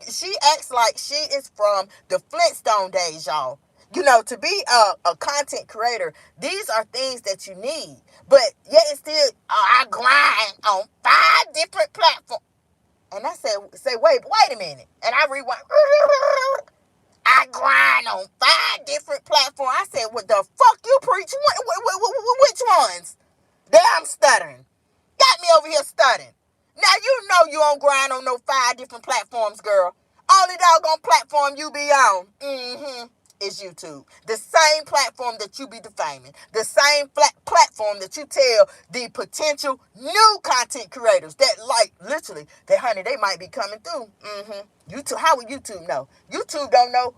she acts like she is from the Flintstone days, y'all. To be a content creator, these are things that you need. But yet it's still, I grind on 5 different platforms. And I say, wait a minute. And I rewind. I grind on 5 different platforms. I said, what the fuck you preach? Which ones? Damn stuttering. Got me over here stuttering. Now you know you don't grind on no 5 different platforms, girl. Only doggone platform you be on, is YouTube. The same platform that you be defaming. The same platform that you tell the potential new content creators that literally, they might be coming through. YouTube, how would YouTube know? YouTube don't know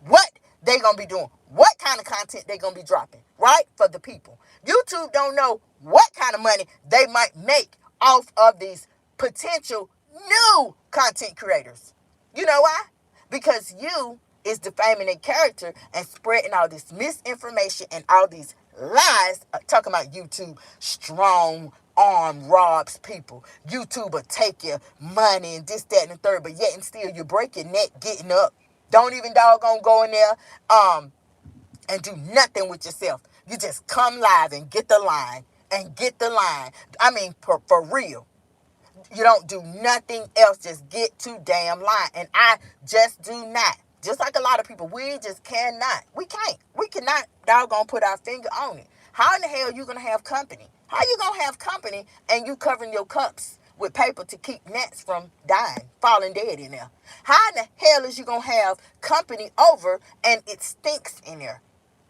what they gonna be doing. What kind of content they gonna be dropping, right? For the people. YouTube don't know what kind of money they might make off of these potential new content creators. You know why? Because you is defaming their character and spreading all this misinformation and all these lies, talking about YouTube strong arm robs people. YouTube will take your money and this, that, and the third, but yet and still you break your neck getting up. Don't even doggone go in there and do nothing with yourself. You just come live and get the line. I mean, for real. You don't do nothing else. Just get to damn line. And I just do not. Just like a lot of people, we just cannot. We can't. We cannot doggone put our finger on it. How in the hell you going to have company? How you going to have company and you covering your cups with paper to keep gnats from dying, falling dead in there? How in the hell is you going to have company over and it stinks in there?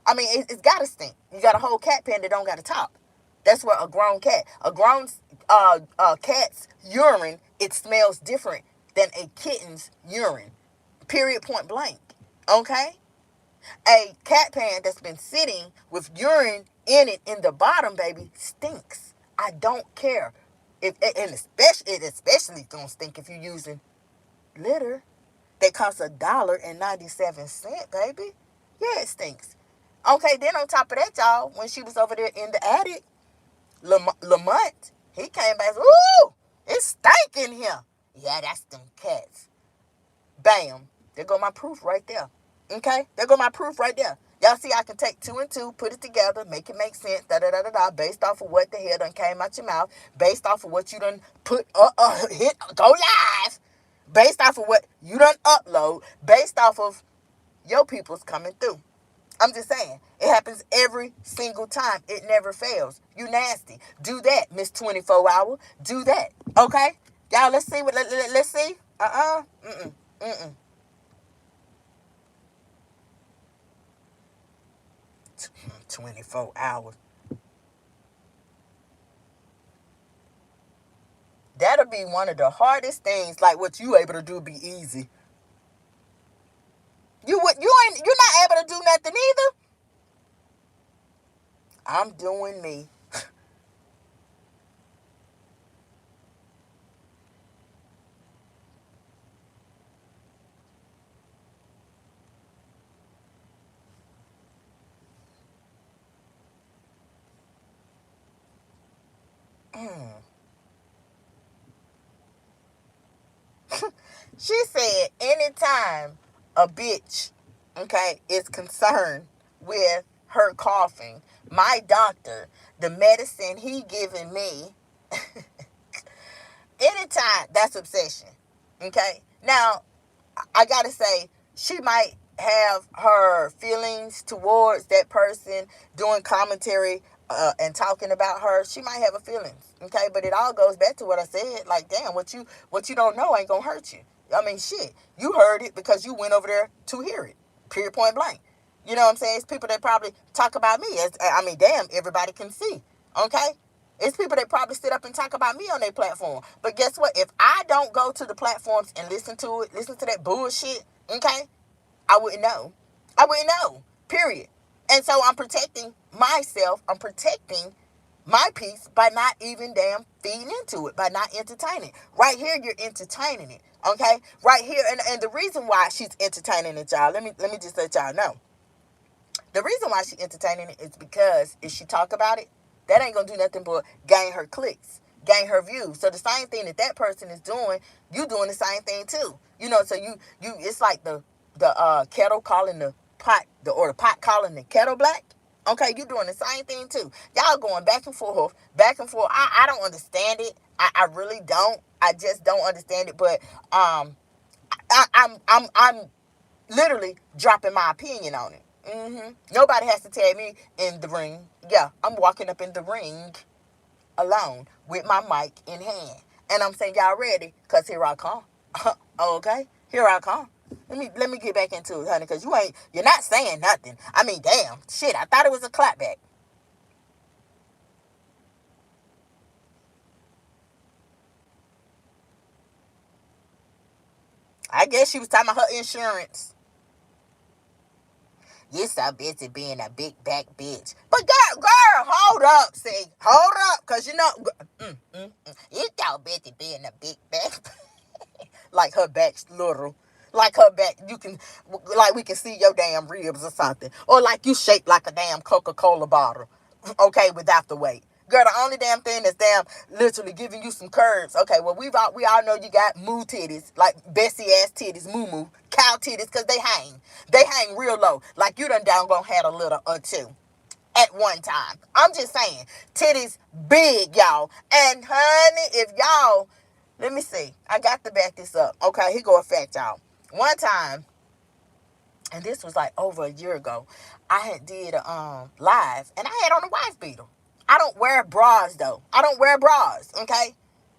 I mean, it's got to stink. You got a whole cat pen that don't got a top. That's where a grown cat's urine, it smells different than a kitten's urine. Period, point blank. Okay? A cat pan that's been sitting with urine in it in the bottom, baby, stinks. I don't care. It especially gonna stink if you're using litter that costs $1.97, baby. Yeah, it stinks. Okay, then on top of that, y'all, when she was over there in the attic, Lamont, he came back, ooh, it's stank in here. Yeah, that's them cats. Bam. There go my proof right there. Okay? There go my proof right there. Y'all see, I can take two and two, put it together, make it make sense, da-da-da-da-da, based off of what the hell done came out your mouth, based off of what you done put, hit, go live, based off of what you done upload, based off of your people's coming through. I'm just saying, it happens every single time. It never fails. You nasty. Do that, Miss 24 Hour. Do that. Okay? Y'all, let's see what, let's see. Mm-mm. Mm-mm. 24 hours. That'll be one of the hardest things. Like what you able to do be easy. You're not able to do nothing either. I'm doing me. She said anytime a bitch, okay, is concerned with her coughing, my doctor, the medicine he giving me, anytime, that's obsession. Okay? Now, I gotta say, she might have her feelings towards that person doing commentary and talking about her. She might have her feelings, okay? But it all goes back to what I said. Like, damn, what you don't know ain't gonna hurt you. I mean, shit, you heard it because you went over there to hear it. Period, point blank. You know what I'm saying? It's people that probably talk about me. I mean, damn, everybody can see, okay? It's people that probably sit up and talk about me on their platform. But guess what? If I don't go to the platforms and listen to it, listen to that bullshit, okay, I wouldn't know. I wouldn't know. Period. And so I'm protecting myself. I'm protecting my peace by not even damn feeding into it, by not entertaining. Right here, you're entertaining it. Okay? Right here, and the reason why she's entertaining it, y'all, let me just let y'all know. The reason why she's entertaining it is because if she talk about it, that ain't gonna do nothing but gain her clicks, gain her views. So the same thing that person is doing, you doing the same thing too. You know, so you it's like the kettle calling the pot, or the pot calling the kettle black. Okay, you doing the same thing too. Y'all going back and forth, back and forth. I don't understand it. I really don't. I just don't understand it. But I'm literally dropping my opinion on it. Nobody has to tell me in the ring. Yeah, I'm walking up in the ring alone with my mic in hand. And I'm saying, y'all ready? Because here I come. Okay? Here I come. Let me get back into it, honey, because you're not saying nothing. I mean, damn, shit, I thought it was a clapback. I guess she was talking about her insurance. You so busy being a big back bitch. But girl, hold up, see. Hold up, because you know, you so busy being a big back. Like her back's little. Like her back, like we can see your damn ribs or something. Or like you shaped like a damn Coca-Cola bottle. Okay, without the weight. Girl, the only damn thing that's damn literally giving you some curves. Okay, well, we all know you got moo titties, like Bessie ass titties, moo moo, cow titties, because they hang. They hang real low. Like you done down gonna had a little or two at one time. I'm just saying, titties big, y'all. And honey, if y'all, let me see. I got to back this up. Okay, here go a fact, y'all. One time, and this was like over a year ago, I had did a live, and I had on a wife beater. I don't wear bras though. I don't wear bras. Okay,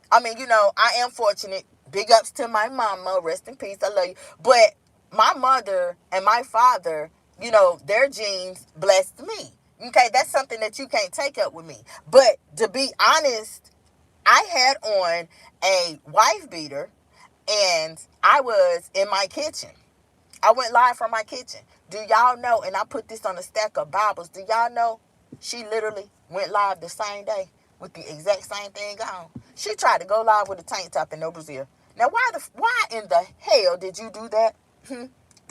I mean, you know, I am fortunate. Big ups to my mama. Rest in peace. I love you. But my mother and my father, you know, their genes blessed me. Okay, that's something that you can't take up with me. But to be honest, I had on a wife beater and I was in my kitchen. I went live from my kitchen. Do y'all know, and I put this on a stack of Bibles, do y'all know she literally went live the same day with the exact same thing on? She tried to go live with a tank top and no brassiere. Now, why in the hell did you do that?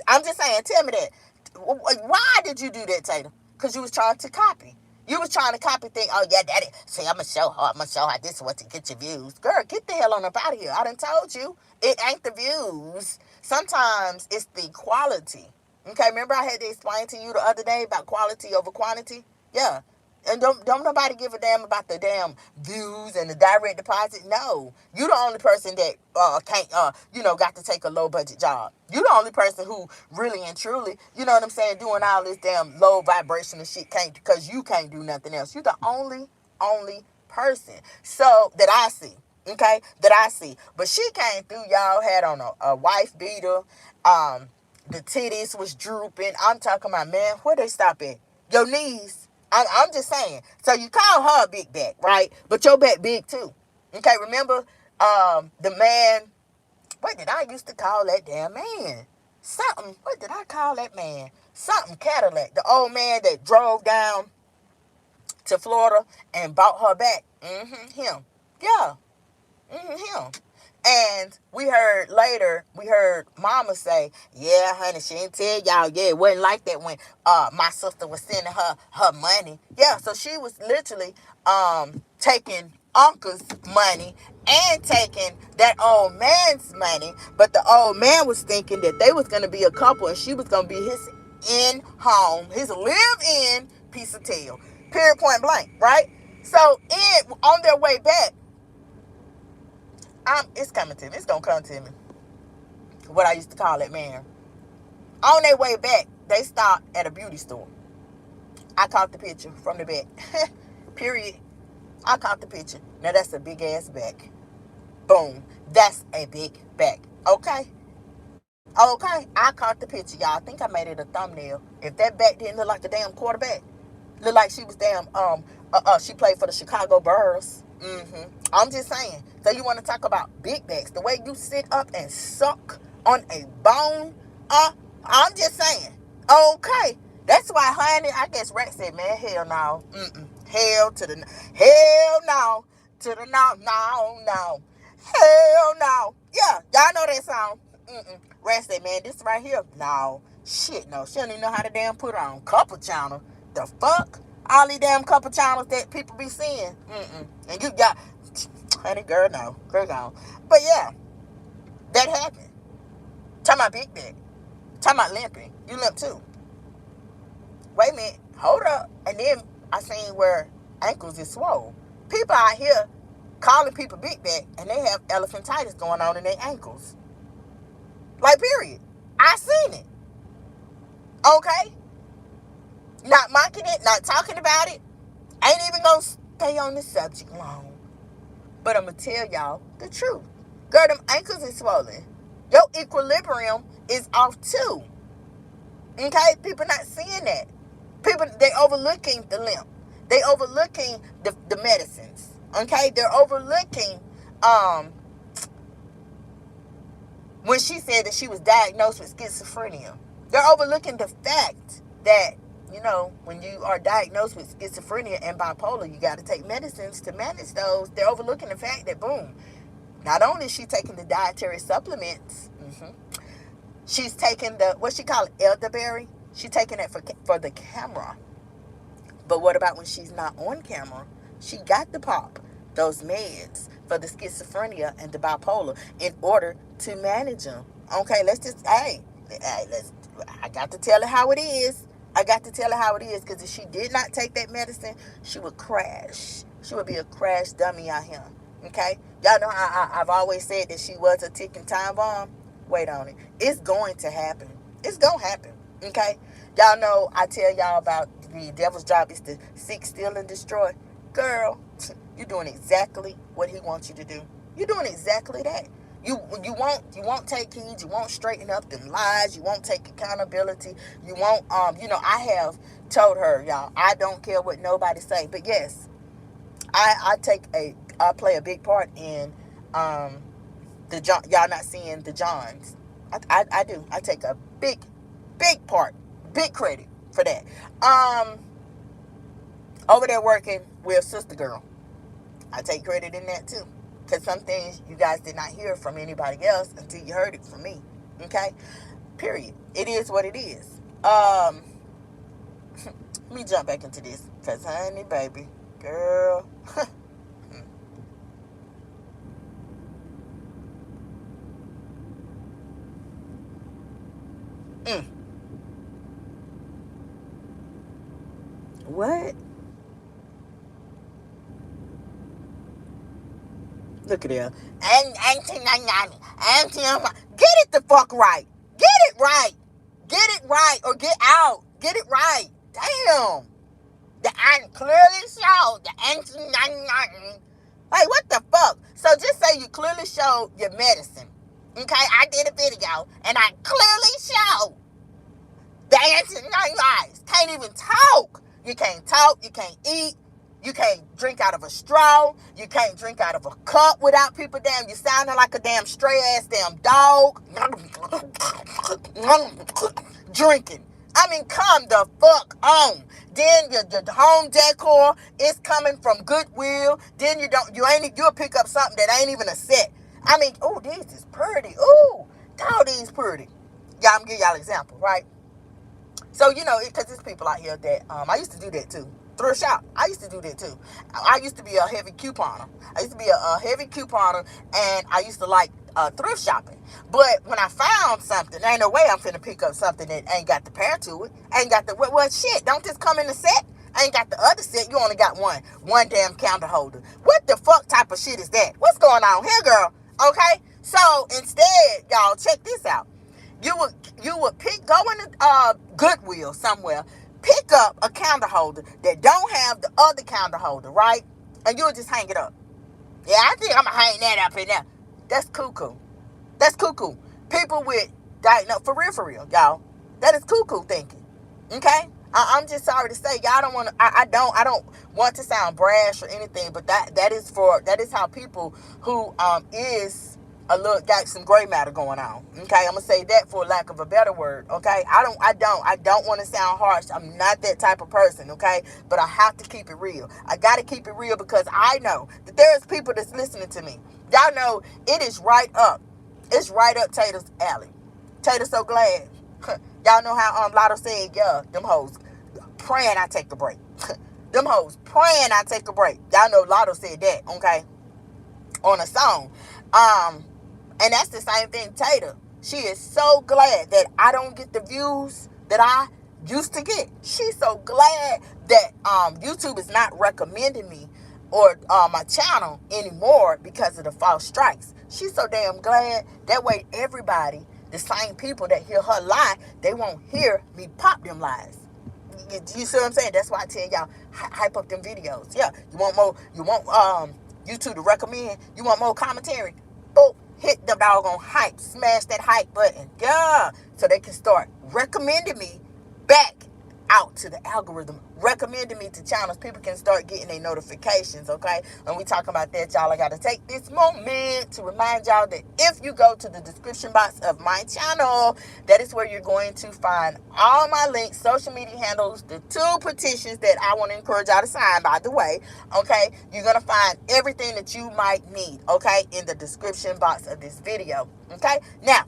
I'm just saying, tell me that. Why did you do that, Tatum? Because you was trying to copy. You was trying to copy things. Oh, yeah, daddy. See, I'm going to show her. I'm going to show her this is what to get your views. Girl, get the hell on up out of here. I done told you. It ain't the views. Sometimes it's the quality. Okay, remember I had to explain to you the other day about quality over quantity? Yeah. And don't nobody give a damn about the damn views and the direct deposit. No, you the only person that can't got to take a low budget job. You the only person who really and truly, you know what I'm saying, doing all this damn low vibration and shit can't, because you can't do nothing else. You the only person. So that I see. Okay, that I see. But she came through, y'all had on a wife beater. The titties was drooping. I'm talking about, man, where they stop at? Your knees. I'm just saying. So you call her a big back, right? But your back big too. Okay, remember the man, what did I used to call that damn man? Something, what did I call that man? Something Cadillac. The old man that drove down to Florida and bought her back. Him. Yeah. Him. And we heard mama say, yeah, honey, she didn't tell y'all, yeah, it wasn't like that when my sister was sending her money. Yeah, so she was literally taking uncle's money and taking that old man's money, but the old man was thinking that they was going to be a couple and she was going to be his in-home, his live-in piece of tail. Period, point blank, right? So on their way back, it's coming to me. It's going to come to me. What I used to call it, man. On their way back, they stopped at a beauty store. I caught the picture from the back. Period. I caught the picture. Now, that's a big-ass back. Boom. That's a big back. Okay? Okay? I caught the picture, y'all. I think I made it a thumbnail. If that back didn't look like a damn quarterback, look like she was damn, she played for the Chicago Bears. I'm just saying. So you want to talk about big backs, the way you sit up and suck on a bone? I'm just saying. Okay. That's why, honey, I guess Rex said, man, hell no. Hell no. To the no. Hell no. Yeah, y'all know that song. Rex said, man, this right here, no. Shit, no. She don't even know how to damn put on couple channel. The fuck? All these damn couple channels that people be seeing. And you got, honey, girl, no. Girl, no. But yeah, that happened. Talking about big dick. Talking about limping. You limp too. Wait a minute. Hold up. And then I seen where ankles is swole. People out here calling people big back and they have elephantitis going on in their ankles. Like, period. I seen it. Okay? Not mocking it, not talking about it. Ain't even gonna stay on the subject long. But I'm gonna tell y'all the truth. Girl, them ankles is swollen. Your equilibrium is off too. Okay? People not seeing that. People, they overlooking the limp. They overlooking the medicines. Okay? They're overlooking when she said that she was diagnosed with schizophrenia. They're overlooking the fact that, you know, when you are diagnosed with schizophrenia and bipolar, you got to take medicines to manage those. They're overlooking the fact that, boom, not only is she taking the dietary supplements, she's taking the, what she call it, elderberry. She's taking it for the camera. But what about when she's not on camera? She got to pop those meds for the schizophrenia and the bipolar in order to manage them. Okay, I got to tell her how it is. I got to tell her how it is, because if she did not take that medicine, she would crash. She would be a crash dummy out here. Okay? Y'all know I've always said that she was a ticking time bomb. Wait on it. It's going to happen. It's going to happen. Okay? Y'all know I tell y'all about the devil's job is to seek, steal, and destroy. Girl, you're doing exactly what he wants you to do. You're doing exactly that. You won't take heed. You won't straighten up them lies. You won't take accountability. You won't, I have told her, y'all, I don't care what nobody say. But yes, I play a big part in y'all not seeing the Johns. I do. I take a big part, big credit for that. Over there working with Sister Girl. I take credit in that too. Because some things you guys did not hear from anybody else until you heard it from me. Okay? Period. It is what it is. Let me jump back into this. Because, honey, baby, girl. mm. What? Look at there. Get it the fuck right. Get it right. Get it right or get out. Get it right. Damn. The clearly showed the Like, what the fuck? So just say you clearly showed your medicine. Okay, I did a video and I clearly showed the anti-eyes. Can't even talk. You can't talk. You can't eat. You can't drink out of a straw. You can't drink out of a cup without people damn. You sounding like a damn stray ass damn dog. Drinking. I mean, come the fuck on. Then your home decor is coming from Goodwill. Then you'll pick up something that ain't even a set. I mean, oh, these is pretty. Ooh, dog, these pretty. Yeah, I'm gonna give y'all an example, right? So, because there's people out here that, I used to do that too. Thrift shop. I used to do that too. I used to be a heavy couponer. And I used to like thrift shopping. But when I found something, there ain't no way I'm finna pick up something that ain't got the pair to it. Ain't got the, well, shit, don't this come in the set? Ain't got the other set. You only got one damn candle holder. What the fuck type of shit is that? What's going on here, girl? Okay? So, instead, y'all, check this out. You would go into Goodwill somewhere, pick up a candle holder that don't have the other candle holder, right? And you'll just hang it up. Yeah, I think I'm gonna hang that up in there. That's cuckoo. That's cuckoo. People with no, for real, y'all. That is cuckoo thinking. Okay? I'm just sorry to say, y'all don't want to. I don't want to sound brash or anything, but that is how people who is a little got some gray matter going on. Okay, I'm gonna say that for lack of a better word. Okay, I don't want to sound harsh. I'm not that type of person. Okay, but I have to keep it real. I gotta keep it real because I know that there's people that's listening to me. Y'all know it is right up. It's right up Tater's alley. Tater so glad. Y'all know how Lotto said, yeah, them hoes praying I take a break. Them hoes praying I take a break. Y'all know Lotto said that, okay? On a song. And that's the same thing, Tater. She is so glad that I don't get the views that I used to get. She's so glad that YouTube is not recommending me or my channel anymore because of the false strikes. She's so damn glad. That way everybody, the same people that hear her lie, they won't hear me pop them lies. You see what I'm saying? That's why I tell y'all, hype up them videos. Yeah, you want more, you want YouTube to recommend, you want more commentary, boop, hit the doggone hype, smash that hype button, yeah, so they can start recommending me back out to the algorithm, recommending me to channels. People can start getting their notifications, okay? When we talk about that, y'all, I got to take this moment to remind y'all that if you go to the description box of my channel, that is where you're going to find all my links, social media handles, the 2 petitions that I want to encourage y'all to sign, by the way, okay? You're going to find everything that you might need, okay, in the description box of this video, okay? Now,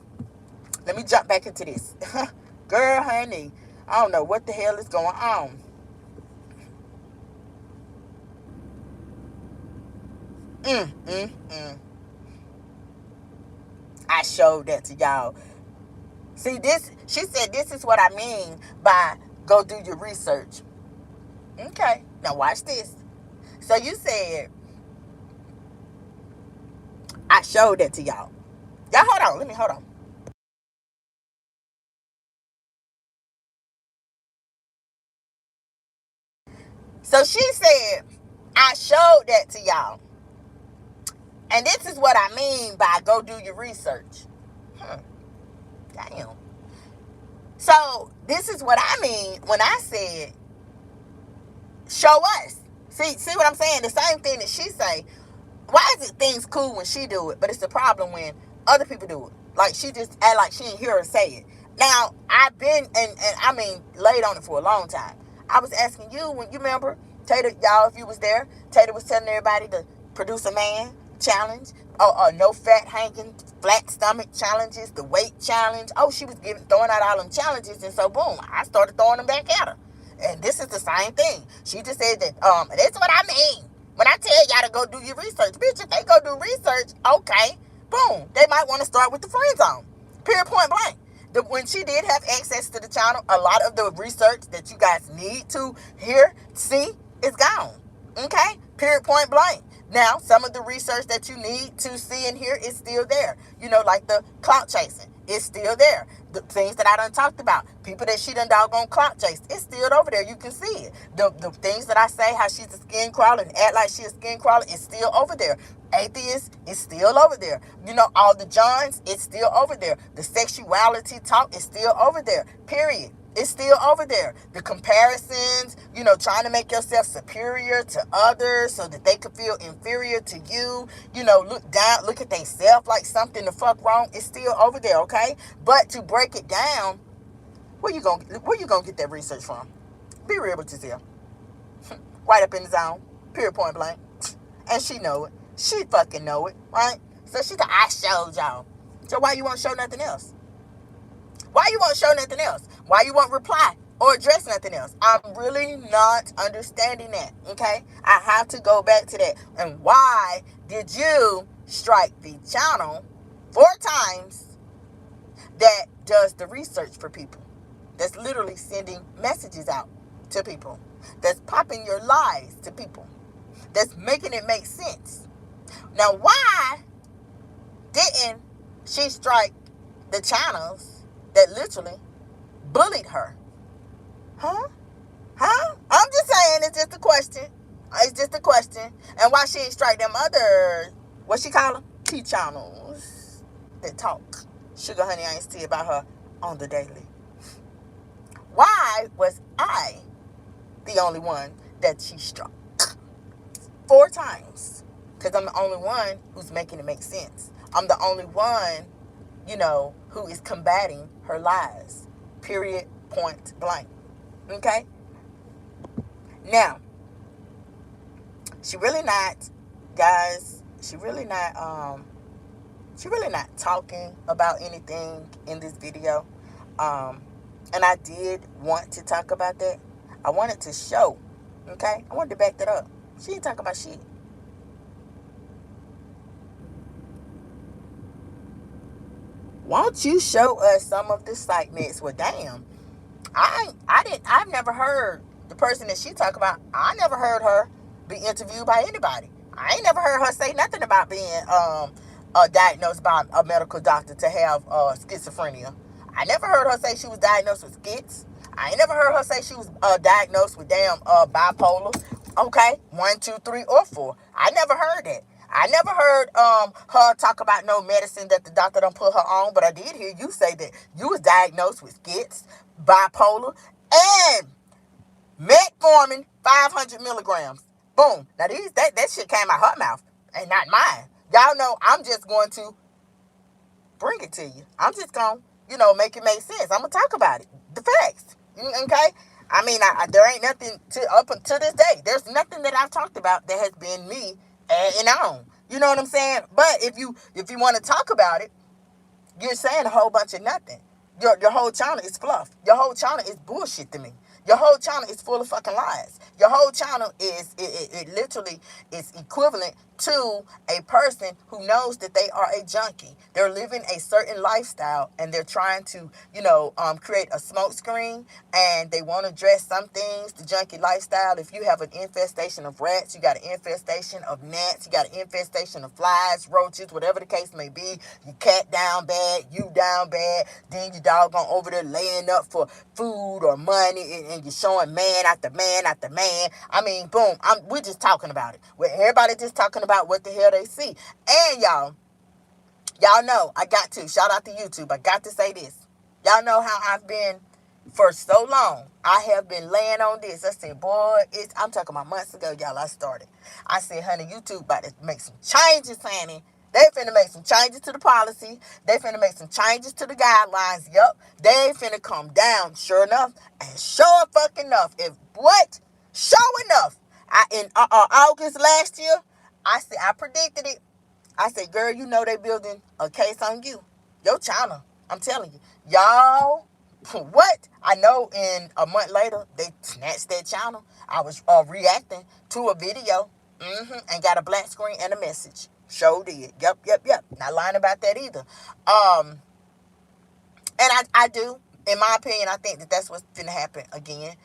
let me jump back into this. Girl, honey, I don't know what the hell is going on. I showed that to y'all. See, this, she said, this is what I mean by go do your research. Okay, now watch this. So you said, I showed that to y'all. Y'all, hold on. So she said, I showed that to y'all. And this is what I mean by go do your research. Damn. So this is what I mean when I said, show us. See what I'm saying? The same thing that she say. Why is it things cool when she do it, but it's a problem when other people do it? Like, she just act like she didn't hear her say it. Now, I've been, and I mean, laid on it for a long time. I was asking you, when you remember, Tater, y'all, if you was there, Tater was telling everybody to produce a man challenge, or no fat hanging, flat stomach challenges, the weight challenge. Oh, she was throwing out all them challenges, and so boom, I started throwing them back at her. And this is the same thing. She just said that, that's what I mean. When I tell y'all to go do your research, bitch, if they go do research, okay, boom, they might want to start with the friend zone. Period, point blank. When she did have access to the channel, a lot of the research that you guys need to hear, see, is gone. Okay? Period, point blank. Now, some of the research that you need to see and hear is still there. You know, like the clout chasing. It's still there. The things that I done talked about. People that she done doggone clout chase. It's still over there. You can see it. The things that I say, how she's a skin crawler and act like she's a skin crawler, is still over there. Atheist is still over there. You know, all the Johns, it's still over there. The sexuality talk is still over there. Period. It's still over there. The comparisons, you know, trying to make yourself superior to others so that they could feel inferior to you. You know, look down, look at themselves like something the fuck wrong. It's still over there, okay? But to break it down, where you gonna get that research from? Be real with yourself. Right up in the zone. Period, point blank. And she know it. She fucking know it, right? So she thought, I showed y'all. So why you won't show nothing else? Why you won't show nothing else? Why you won't reply or address nothing else? I'm really not understanding that, okay? I have to go back to that. And why did you strike the channel 4 times that does the research for people? That's literally sending messages out to people. That's popping your lies to people. That's making it make sense. Now, why didn't she strike the channels that literally bullied her? Huh? Huh? I'm just saying, it's just a question. It's just a question. And why she ain't strike them other, what she call them? T channels that talk sugar honey iced tea about her on the daily. Why was I the only one that she struck 4 times? Because I'm the only one who's making it make sense. I'm the only one, you know, who is combating her lies. Period, point blank. Okay? Now, she really not, guys, she really not talking about anything in this video. And I did want to talk about that. I wanted to show, okay? I wanted to back that up. She ain't talking about shit. Won't you show us some of the segments? Well, damn, I've never heard the person that she talk about. I never heard her be interviewed by anybody. I ain't never heard her say nothing about being diagnosed by a medical doctor to have schizophrenia. I never heard her say she was diagnosed with schiz. I ain't never heard her say she was diagnosed with damn bipolar. Okay, 1, 2, 3, or 4. I never heard that. I never heard her talk about no medicine that the doctor done put her on, but I did hear you say that you was diagnosed with schiz, bipolar, and metformin 500 milligrams. Boom. Now that shit came out her mouth and not mine. Y'all know I'm just going to bring it to you. I'm just going to, make it make sense. I'm going to talk about it. The facts. Okay? I mean, there ain't nothing up to this day. There's nothing that I've talked about that has been me adding on. You know what I'm saying? But if you want to talk about it, you're saying a whole bunch of nothing. Your whole channel is fluff. Your whole channel is bullshit to me. Your whole channel is full of fucking lies. Your whole channel is, it literally is equivalent to a person who knows that they are a junkie. They're living a certain lifestyle and they're trying to, create a smoke screen, and they want to dress some things, the junkie lifestyle. If you have an infestation of rats, you got an infestation of gnats, you got an infestation of flies, roaches, whatever the case may be. Your cat down bad, you down bad, then your dog on over there laying up for food or money, and you're showing man after man after man. I mean, boom, we're just talking about it. Everybody just talking about what the hell they see. And y'all know, I got to, shout out to YouTube, I got to say this. Y'all know how I've been for so long. I have been laying on this. I said, boy, I'm talking about months ago, y'all, I started. I said, honey, YouTube about to make some changes, honey. They finna make some changes to the policy. They finna make some changes to the guidelines. Yup. They finna come down, sure enough. And sure fucking enough. Sure enough. In August last year, I predicted it. I said, girl, they building a case on you. Your channel. I'm telling you. Y'all What? I know in a month later, they snatched that channel. I was reacting to a video and got a black screen and a message. Sure did. Yep. Not lying about that either. And I do, in my opinion, I think that that's what's going to happen again.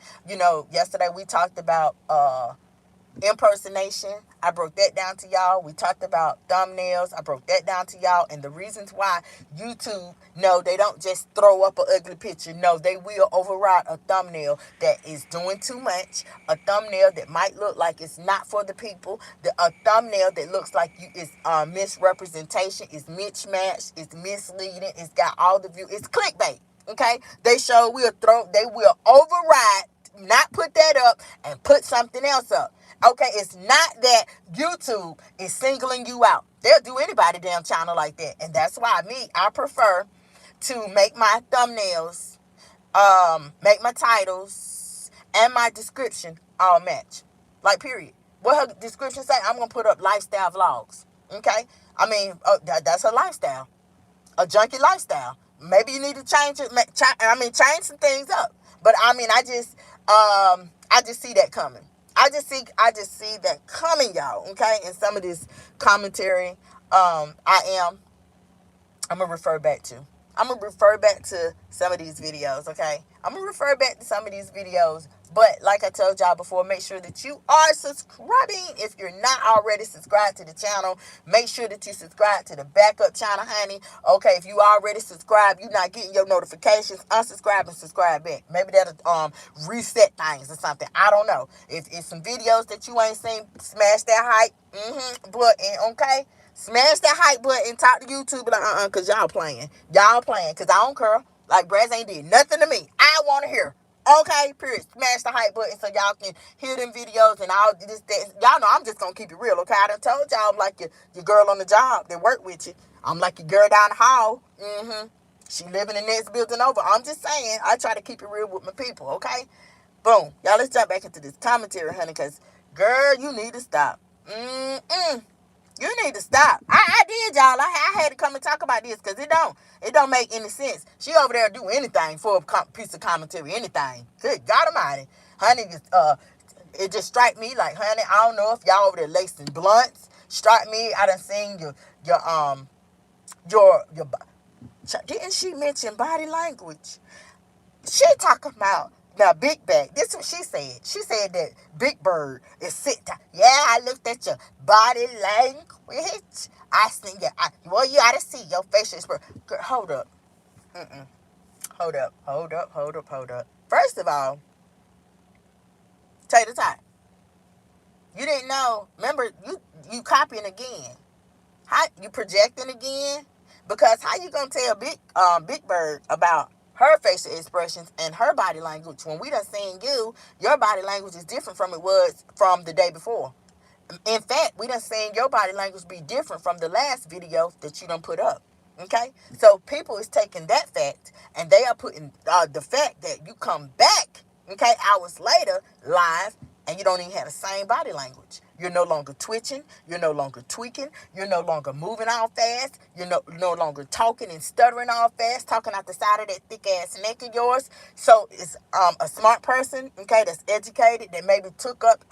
Yesterday we talked about impersonation. I broke that down to y'all. We talked about thumbnails. I broke that down to y'all. And the reasons why YouTube, no, they don't just throw up an ugly picture. No, they will override a thumbnail that is doing too much. A thumbnail that might look like it's not for the people. A thumbnail that looks like is misrepresentation, is mismatched, it's misleading, it's got all the views. It's clickbait. Okay? They will override, not put that up and put something else up. Okay, it's not that YouTube is singling you out. They'll do anybody damn channel like that. And that's why I prefer to make my thumbnails, make my titles, and my description all match. Like, period. What her description say? I'm going to put up lifestyle vlogs. Okay? I mean, that's her lifestyle. A junkie lifestyle. Maybe you need to change it. Change some things up. But I just see that coming. I just see that coming, y'all. Okay, and some of this commentary, I'm gonna refer back to. I'm gonna refer back to some of these videos. Okay, I'm gonna refer back to some of these videos. But like I told y'all before, make sure that you are subscribing. If you're not already subscribed to the channel, make sure that you subscribe to the backup channel, honey. Okay, if you already subscribed, you're not getting your notifications, unsubscribe and subscribe back. Maybe that'll reset things or something. I don't know. If it's some videos that you ain't seen, smash that hype button, okay? Smash that hype button and talk to YouTube like, because y'all playing. Because I don't care. Like, Braz ain't did nothing to me. I want to hear. Okay, period. Smash the hype button so y'all can hear them videos and all this. Y'all know I'm just going to keep it real, okay? I done told y'all I'm like your girl on the job that work with you. I'm like your girl down the hall. She live in the next building over. I'm just saying, I try to keep it real with my people, okay? Boom. Y'all, let's jump back into this commentary, honey, because, girl, you need to stop. You need to stop. I did, y'all. I had to come and talk about this because it don't make any sense. She over there do anything for a piece of commentary, anything. Good God Almighty, honey. It just strike me like, honey, I don't know if y'all over there lacing blunts. Strike me. I done seen your. Didn't she mention body language? She talking about now Big Bag. This is what she said. She said that Big Bird is sit down. Yeah, I looked at your body language. I seen you. Well, you ought to see your facial expression. Girl, hold up. Hold up. First of all, Tater Tot, you didn't know. Remember, you copying again. How you projecting again? Because how you gonna tell Big Bird about her facial expressions and her body language when we done seen your body language is different from it was from the day before. In fact, we done seen your body language be different from the last video that you done put up. Okay? So people is taking that fact and they are putting the fact that you come back, okay, hours later, live, and you don't even have the same body language. You're no longer twitching. You're no longer tweaking. You're no longer moving all fast. You're no longer talking and stuttering all fast, talking out the side of that thick ass neck of yours. So it's a smart person, okay, that's educated, that maybe took up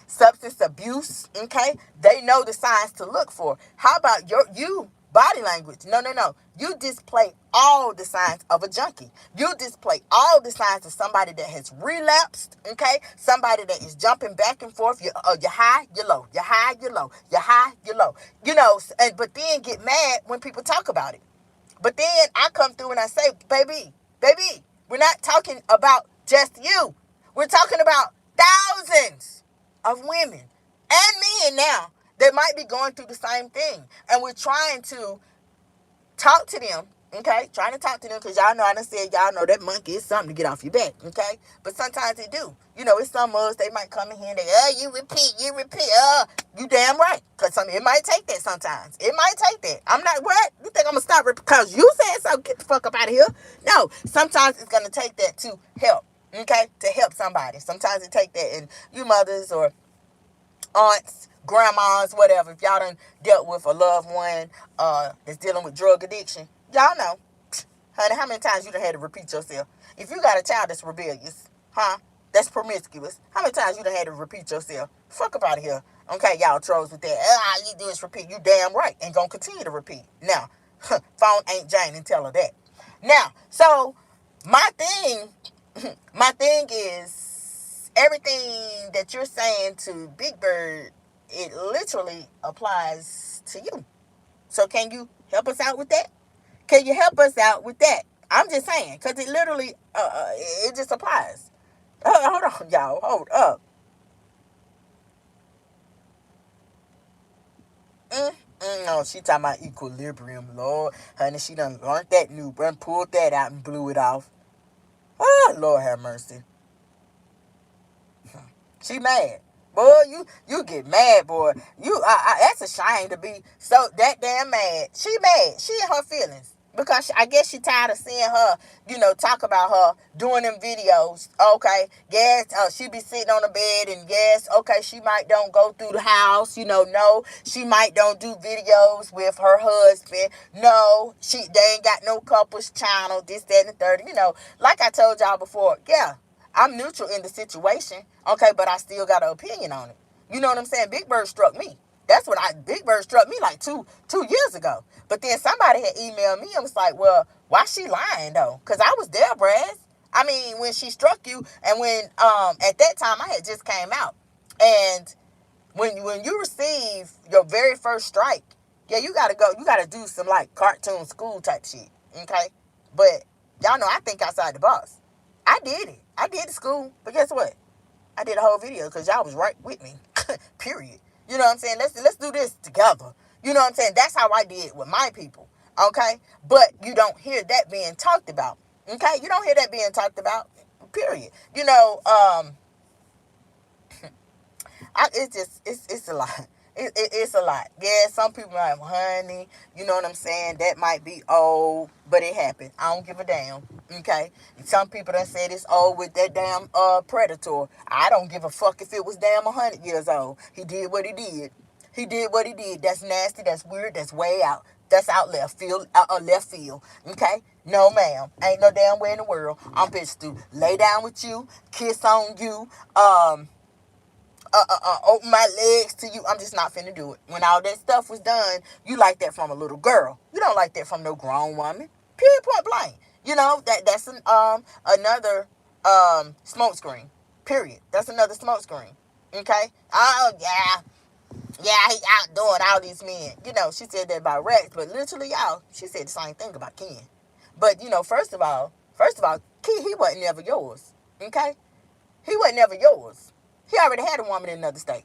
substance abuse, okay. They know the signs to look for. How about you? Body language. No. You display all the signs of a junkie. You display all the signs of somebody that has relapsed, okay? Somebody that is jumping back and forth. You're high, you're low. You're high, you're low. You're high, you're low. But then get mad when people talk about it. But then I come through and I say, baby, we're not talking about just you. We're talking about thousands of women and men now that might be going through the same thing. And we're trying to talk to them, okay? Trying to talk to them because y'all know I done said y'all know that monkey is something to get off your back, okay? But sometimes they do. It's some of us, they might come in here and they, you repeat. You damn right. Because it might take that sometimes. It might take that. I'm not, what? You think I'm going to stop it because you said so? Get the fuck up out of here. No, sometimes it's going to take that to help, okay? To help somebody. Sometimes it take that, and you mothers or aunts, grandmas, whatever, if y'all done dealt with a loved one that's dealing with drug addiction, y'all know, Honey, how many times you done had to repeat yourself? If you got a child that's rebellious, huh? That's promiscuous. How many times you done had to repeat yourself? Fuck up out of here. Okay, y'all trolls with that. All you do is repeat. You damn right. And gonna continue to repeat. Now, phone ain't Jane and tell her that. Now, so my thing, my thing is everything that you're saying to Big Bird, it literally applies to you. So can you help us out with that? Can you help us out with that? I'm just saying, because it literally, it just applies. Hold on, y'all. Hold up. No, she talking about equilibrium, Lord. Honey, she done learned that new one, pulled that out and blew it off. Oh, Lord have mercy. She mad. Boy, you get mad, boy. That's a shame to be so that damn mad. She mad. She in her feelings. Because I guess she tired of seeing her, talk about her doing them videos. Okay, yes, she be sitting on the bed and yes, okay, she might don't go through the house. No, she might don't do videos with her husband. No, they ain't got no couples channel. This, that, and the third. Like I told y'all before. Yeah, I'm neutral in the situation, okay, but I still got an opinion on it. You know what I'm saying? Big Bird struck me. Big Bird struck me like two years ago. But then somebody had emailed me and was like, well, why she lying though? Because I was there, Brad. I mean, when she struck you, and when at that time I had just came out, and when you receive your very first strike, yeah, you gotta do some like cartoon school type shit, okay? But y'all know I think outside the box. I did it. I did the school, but guess what? I did a whole video because y'all was right with me. Period. You know what I'm saying? Let's do this together. You know what I'm saying? That's how I did with my people. Okay? But you don't hear that being talked about. Okay? You don't hear that being talked about. Period. It's a lot. It's a lot. Yeah, some people are like, honey, you know what I'm saying? That might be old, but it happened. I don't give a damn. Okay? Some people done said it's old with that damn Predator. I don't give a fuck if it was damn 100 years old. He did what he did. He did what he did. That's nasty. That's weird. That's way out. That's out left field. Left field. Okay? No, ma'am. Ain't no damn way in the world. I'm bitch to lay down with you, kiss on you, open my legs to you. I'm just not finna do it. When all that stuff was done, you like that from a little girl. You don't like that from no grown woman. Period, point blank. That's another smoke screen. Period. That's another smoke screen. Okay? Oh yeah. Yeah, he out doing all these men. She said that about Rex, but literally, y'all, she said the same thing about Ken. But first of all, Ken, he wasn't never yours. Okay? He wasn't never yours. He already had a woman in another state.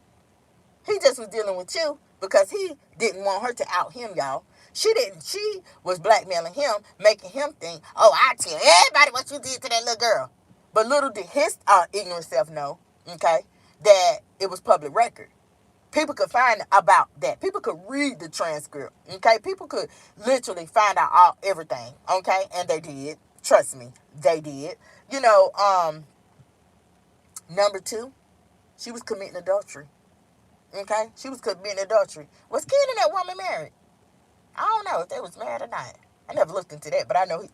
He just was dealing with you because he didn't want her to out him, y'all. She didn't. She was blackmailing him, making him think, oh, I tell everybody what you did to that little girl. But little did his ignorant self know, okay, that it was public record. People could find about that. People could read the transcript, okay? People could literally find out everything, okay? And they did. Trust me, they did. Number two, she was committing adultery. Okay? She was committing adultery. Was Ken and that woman married? I don't know if they was married or not. I never looked into that, but I know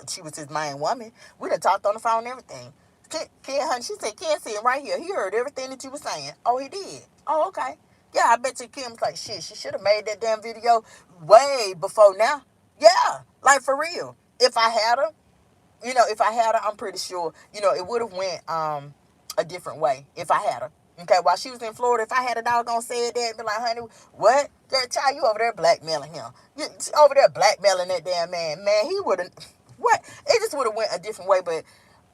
she was his main woman. We done talked on the phone and everything. Ken, honey, she said, Ken sitting right here. He heard everything that you were saying. Oh, he did. Oh, okay. Yeah, I bet you Kim was like, shit, she should have made that damn video way before now. Yeah, like for real. If I had her, I'm pretty sure, it would have went a different way if I had her. Okay, while she was in Florida, if I had a doggone said that, be like, honey, what? That child, you over there blackmailing him. You over there blackmailing that damn man. Man, he would have, what? It just would have went a different way, but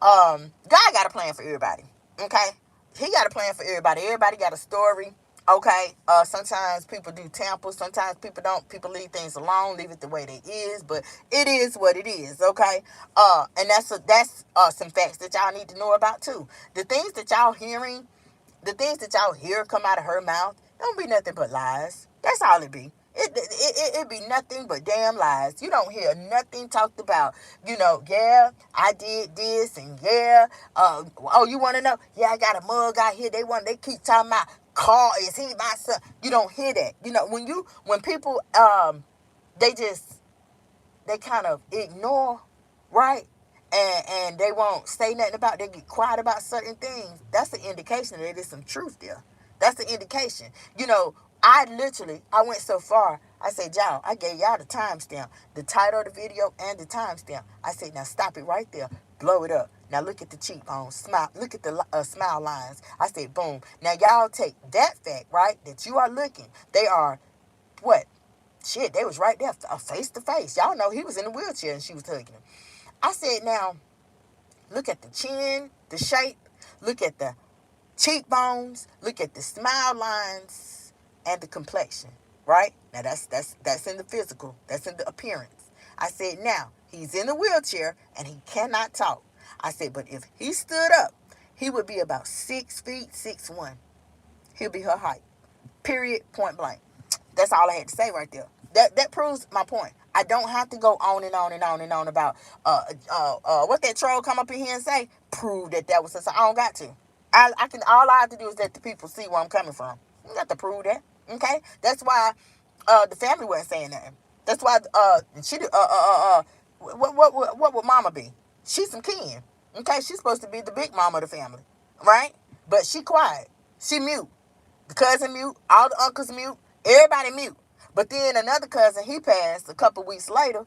God got a plan for everybody. Okay? He got a plan for everybody. Everybody got a story. Okay, sometimes people do tamper, sometimes people don't. People leave things alone, leave it the way it is, but it is what it is, okay? And that's some facts that y'all need to know about too. The things that y'all hearing, the things that y'all hear come out of her mouth, don't be nothing but lies. That's all it be. It be nothing but damn lies. You don't hear nothing talked about. Yeah, I did this, and yeah. Oh, you want to know? Yeah, I got a mug out here. They keep talking about Carl. Is he my son? You don't hear that. When people they kind of ignore right? And they won't say nothing about, they get quiet about certain things. That's an indication that there's some truth there. That's an indication. You know, I went so far. I said, y'all, I gave y'all the timestamp, the title of the video and the timestamp. I said, now stop it right there. Blow it up. Now look at the cheekbones. Smile. Look at the smile lines. I said, boom. Now y'all take that fact, right, that you are looking. They are, what? Shit, they was right there, face to face. Y'all know he was in the wheelchair and she was hugging him. I said, now, look at the chin, the shape. Look at the cheekbones. Look at the smile lines and the complexion, right? Now, that's in the physical. That's in the appearance. I said, now, he's in a wheelchair and he cannot talk. I said, but if he stood up, he would be about 6 feet, 6'1". He'll be her height. Period, point blank. That's all I had to say right there. That proves my point. I don't have to go on and on and on and on about what that troll come up in here and say. Prove that was I don't got to. I can. All I have to do is let the people see where I'm coming from. You don't have to prove that. Okay. That's why the family wasn't saying nothing. That's why she what would Mama be? She's some kin. Okay. She's supposed to be the big mama of the family, right? But she quiet. She mute. The cousin mute. All the uncles mute. Everybody mute. But then another cousin, he passed a couple weeks later.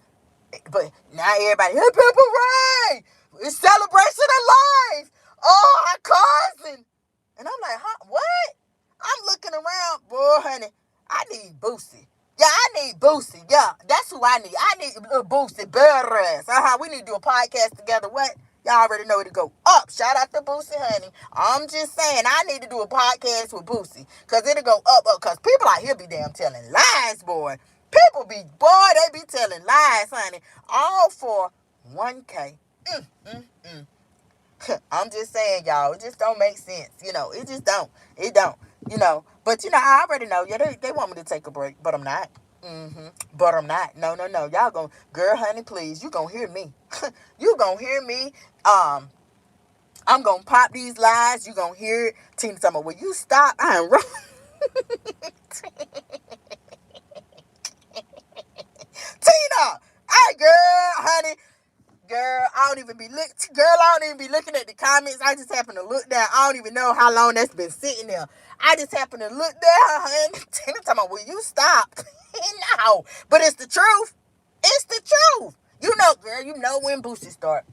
But now everybody, hey, Pepper Ray! It's celebration of life! Oh, our cousin! And I'm like, huh? What? I'm looking around, boy, honey. I need Boosie. Yeah, I need Boosie. Yeah, that's who I need. I need Boosie. Beres. We need to do a podcast together. What? Y'all already know it to go up. Shout out to Boosie, honey. I'm just saying, I need to do a podcast with Boosie. Because it'll go up. Because people out here be damn telling lies, boy. People be, boy, they be telling lies, honey. All for 1K. I'm just saying, y'all, it just don't make sense. You know, it just don't. It don't. You know, but you know, I already know. Yeah, they want me to take a break, but I'm not. But I'm not. No. Y'all gonna, girl, honey, please. You gonna hear me. You gonna hear me. I'm gonna pop these lies. You gonna hear it. Tina talking about, will you stop? I am wrong. Tina, hey, girl, honey. Girl, I don't even be looking at the comments. I just happen to look down. I don't even know how long that's been sitting there. I just happen to look down, honey. Tina talking about, will you stop? No. But it's the truth. It's the truth. You know, girl, you know when Boosie start.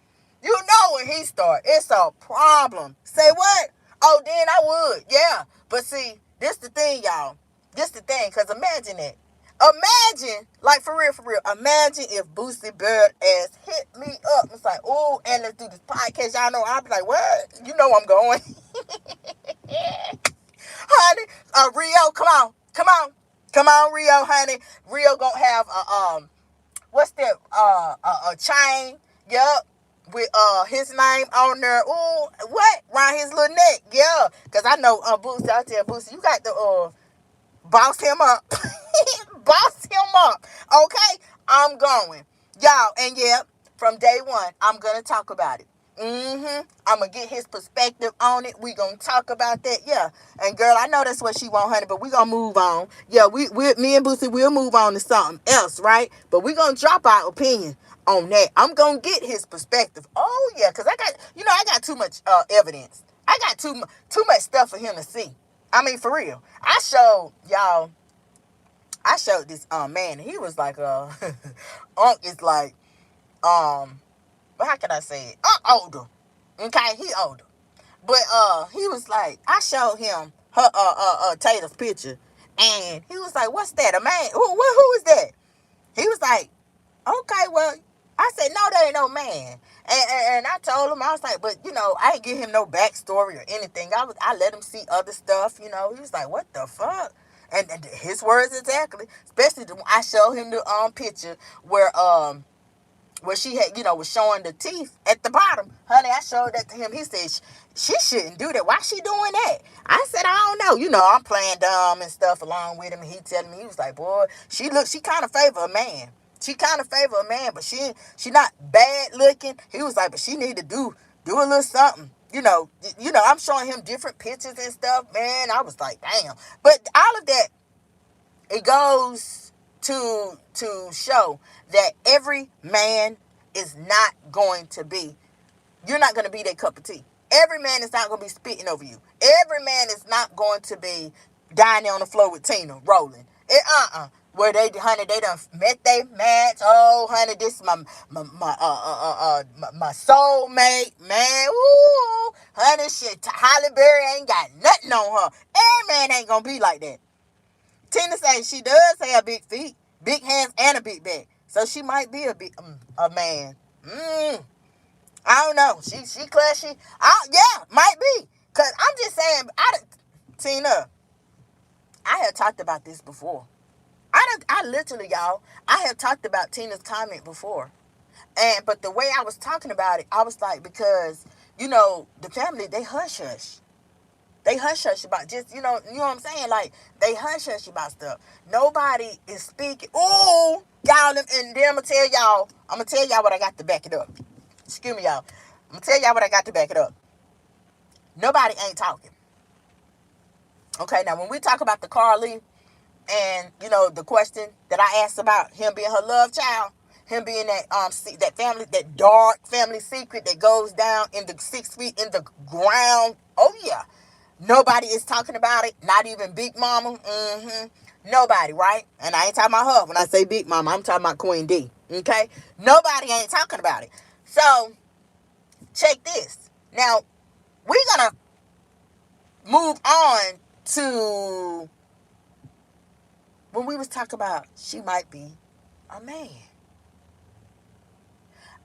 You know when he start. It's a problem. Say what? Oh, then I would. Yeah. But see, this the thing, y'all. This the thing. Because imagine it. Imagine, like for real, imagine if Boosie Bird ass hit me up. It's like, oh, and let's do this podcast. Y'all know, I'll be like, what? You know I'm going. Honey, Rio, come on, Rio, honey. Rio gonna have what's that? A chain, yup, with his name on there. Ooh, what? Around his little neck, yeah. Cause I know Boosie. I tell Boosie, you got to boss him up. Boss him up. Okay? I'm going. Y'all, and yeah, from day one, I'm going to talk about it. I'm going to get his perspective on it. We going to talk about that. Yeah. And girl, I know that's what she want, honey, but we going to move on. Yeah, me and Boosie, we'll move on to something else, right? But we going to drop our opinion on that. I'm going to get his perspective. Oh, yeah, because I got too much evidence. I got too much stuff for him to see. I mean, for real. I showed this man. He was like Unc is like but how can I say it? Older. Okay, he older. But he was like, I showed him her Tater's picture, and he was like, what's that? A man? Who is that? He was like, okay, well, I said, no, that ain't no man. And I told him, I was like, but, you know, I ain't give him no backstory or anything. I let him see other stuff, you know. He was like, what the fuck? And his words exactly. Especially I showed him the picture where she had, you know, was showing the teeth at the bottom. Honey, I showed that to him. He said, she shouldn't do that. Why she doing that? I said, I don't know. You know, I'm playing dumb and stuff along with him. And he telling me, he was like, boy, she kind of favor a man. She kind of favor a man, but she not bad looking. He was like, but she need to do a little something. You know, I'm showing him different pictures and stuff, man. I was like, damn. But all of that, it goes to show that every man is not going to be, you're not going to be their cup of tea. Every man is not going to be spitting over you. Every man is not going to be dying there on the floor with Tina rolling. Where honey, they done met they match. Oh, honey, this is my soulmate, man. Ooh, honey, shit, Halle Berry ain't got nothing on her. Every man ain't gonna be like that. Tina says she does have big feet, big hands, and a big back, so she might be a man. I don't know. She clashy. Yeah, might be. Cause I'm just saying, Tina, I have talked about this before. I literally, y'all, I have talked about Tina's comment before. But the way I was talking about it, I was like, because, the family, they hush hush. They hush hush about just, you know what I'm saying? Like, they hush hush about stuff. Nobody is speaking. Ooh, y'all, and then I'm going to tell y'all what I got to back it up. Excuse me, y'all. I'm going to tell y'all what I got to back it up. Nobody ain't talking. Okay, now when we talk about the Carly, and, the question that I asked about him being her love child, him being that family, that dark family secret that goes down in the 6 feet in the ground. Oh, yeah. Nobody is talking about it. Not even Big Mama. Nobody, right? And I ain't talking about her. When I say Big Mama, I'm talking about Queen D. Okay? Nobody ain't talking about it. So, check this. Now, we're going to move on to when we was talking about she might be a man.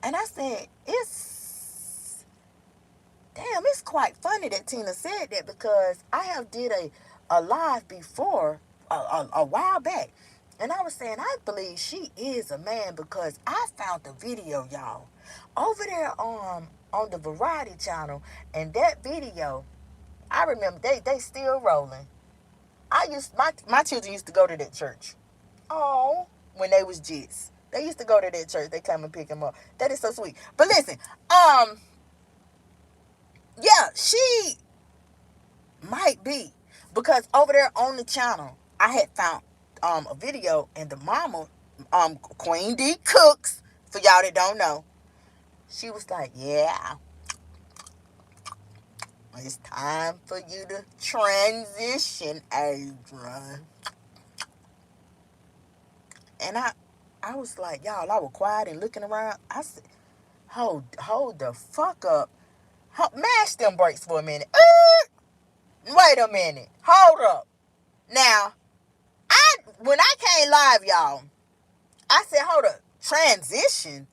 And I said, it's quite funny that Tina said that, because I have did a live before a while back. And I was saying, I believe she is a man, because I found the video, y'all, over there on the Variety channel. And that video, I remember they still rolling. My children used to go to that church. Oh, when they was jits. They used to go to that church. They come and pick them up. That is so sweet. But listen, yeah, she might be, because over there on the channel, I had found a video, and the mama, Queen D Cooks, for y'all that don't know, she was like, yeah, it's time for you to transition, Adrian. And I was like, y'all, I was quiet and looking around. I said, hold the fuck up. Mash them brakes for a minute. Wait a minute. Hold up. Now, when I came live, y'all, I said, hold up. Transition?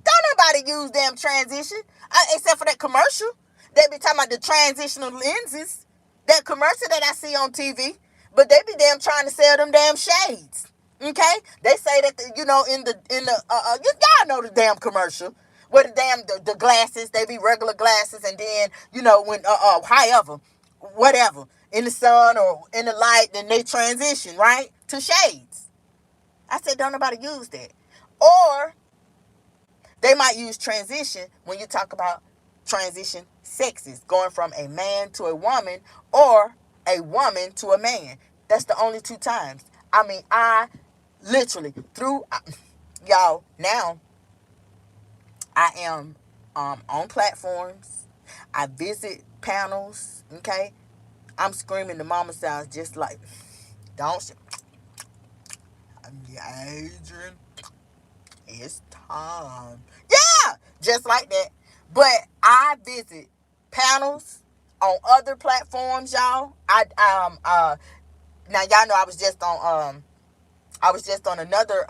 Don't nobody use damn transition. Except for that commercial. They be talking about the transitional lenses. That commercial that I see on TV. But they be damn trying to sell them damn shades. Okay? They say that, y'all know the damn commercial. Where the glasses, they be regular glasses, and then, when, however, whatever, in the sun or in the light, then they transition, right? To shades. I said, don't nobody use that. Or they might use transition when you talk about transition sexes, going from a man to a woman, or a woman to a man. That's the only two times. I mean, I literally y'all, now I am on platforms. I visit panels, okay? I'm screaming the mama sounds just like, don't Adrian, it's time. Yeah, just like that. But I visit panels on other platforms, y'all. Now y'all know I was just on another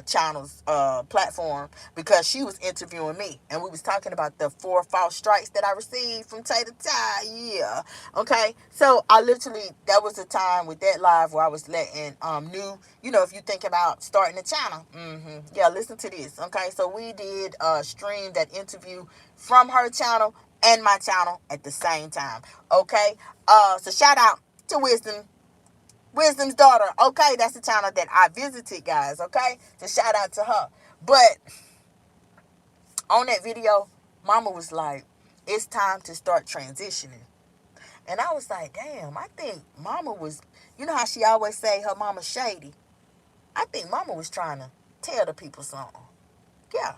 channel's platform, because she was interviewing me, and we was talking about the 4 false strikes that I received from Tater Ty. Yeah. Okay. So I literally, that was the time with that live where I was letting if you think about starting a channel. Yeah, listen to this. Okay. So we did stream that interview from her channel and my channel at the same time. Okay. So shout out to Wisdom's daughter. Okay, that's the channel that I visited, guys. Okay, so shout out to her. But on that video, mama was like, it's time to start transitioning. And I was like, damn, I think mama was, you know how she always say her mama shady. I think mama was trying to tell the people something. Yeah.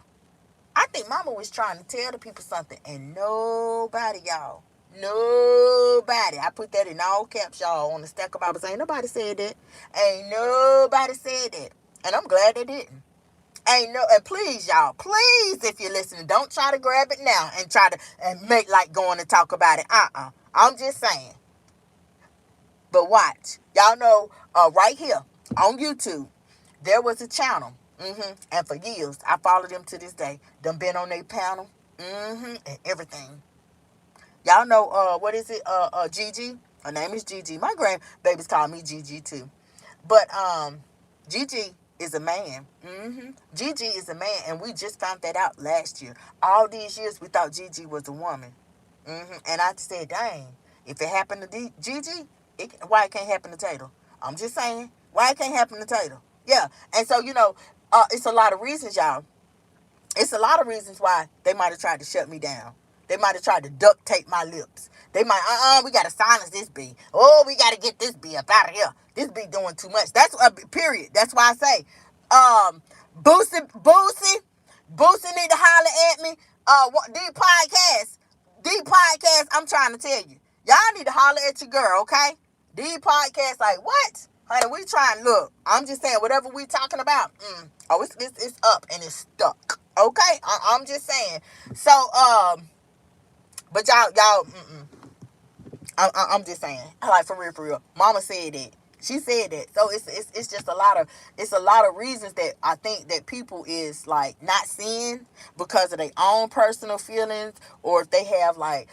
I think mama was trying to tell the people something, and nobody, y'all. Nobody. I put that in all caps, y'all, on the stack of Bibles. Ain't nobody said that. Ain't nobody said that. And I'm glad they didn't. Ain't no, and please, y'all, please, if you're listening, don't try to grab it now and try to and make like going to talk about it. I'm just saying. But watch. Y'all know, right here on YouTube, there was a channel. And for years, I followed them to this day. Them been on their panel. And everything. Y'all know, what is it? Gigi. Her name is Gigi. My grandbabies call me Gigi too. But, Gigi is a man. Gigi is a man, and we just found that out last year. All these years, we thought Gigi was a woman. And I said, dang, if it happened to Gigi, why it can't happen to Taylor? I'm just saying, why it can't happen to Taylor? Yeah, and so, it's a lot of reasons, y'all. It's a lot of reasons why they might have tried to shut me down. They might have tried to duct tape my lips. They might, we got to silence this bee. Oh, we got to get this bee up out of here. This bee doing too much. That's a period. That's why I say, Boosie need to holler at me. D podcast, I'm trying to tell you. Y'all need to holler at your girl, okay? D podcast, like, what? Honey, we trying, look, I'm just saying, whatever we talking about, it's up and it's stuck, okay? I'm just saying. So, but I'm just saying, like, for real. Mama said that. She said that. So it's just a lot of reasons that I think that people is like not seeing because of their own personal feelings, or if they have like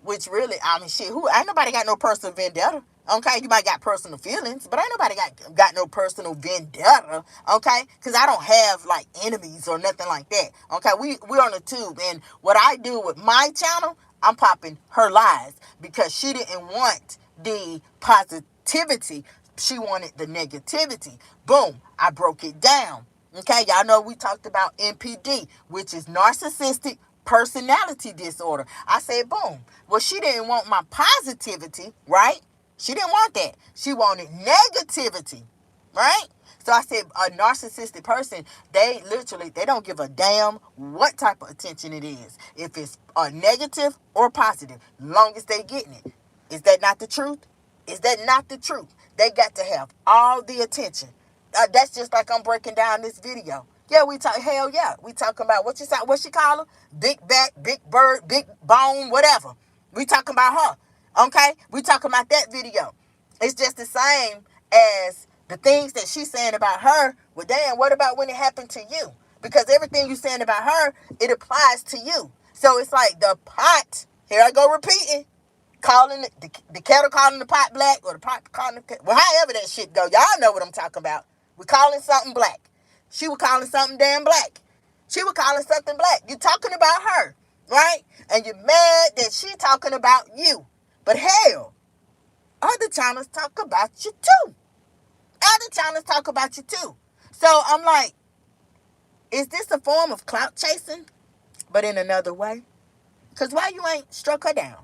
which really, I mean, shit, who, ain't nobody got no personal vendetta. Okay, you might got personal feelings, but ain't nobody got no personal vendetta. Okay, because I don't have like enemies or nothing like that. Okay, we on the tube, and what I do with my channel, I'm popping her lies because she didn't want the positivity. She wanted the negativity. Boom, I broke it down. Okay, y'all know we talked about NPD, which is narcissistic personality disorder. I said, boom. Well, she didn't want my positivity, right? She didn't want that. She wanted negativity, right? So I said a narcissistic person, they don't give a damn what type of attention it is. If it's a negative or positive, long as they getting it. Is that not the truth? Is that not the truth? They got to have all the attention. That's just like I'm breaking down this video. Yeah, hell yeah. We talking about what she call her? Big back, big bird, big bone, whatever. We talking about her. Okay? We talking about that video. It's just the same as the things that she's saying about her. Well, damn, what about when it happened to you? Because everything you're saying about her, it applies to you. So it's like the pot, here I go repeating, calling the kettle calling the pot black, or the pot calling the kettle, well, however that shit go. Y'all know what I'm talking about. We're calling something black. She was calling something damn black. She was calling something black. You're talking about her, right? And you're mad that she talking about you. But hell, other channels talk about you too. Other channels talk about you too. So I'm like, is this a form of clout chasing, but in another way? Because why you ain't struck her down?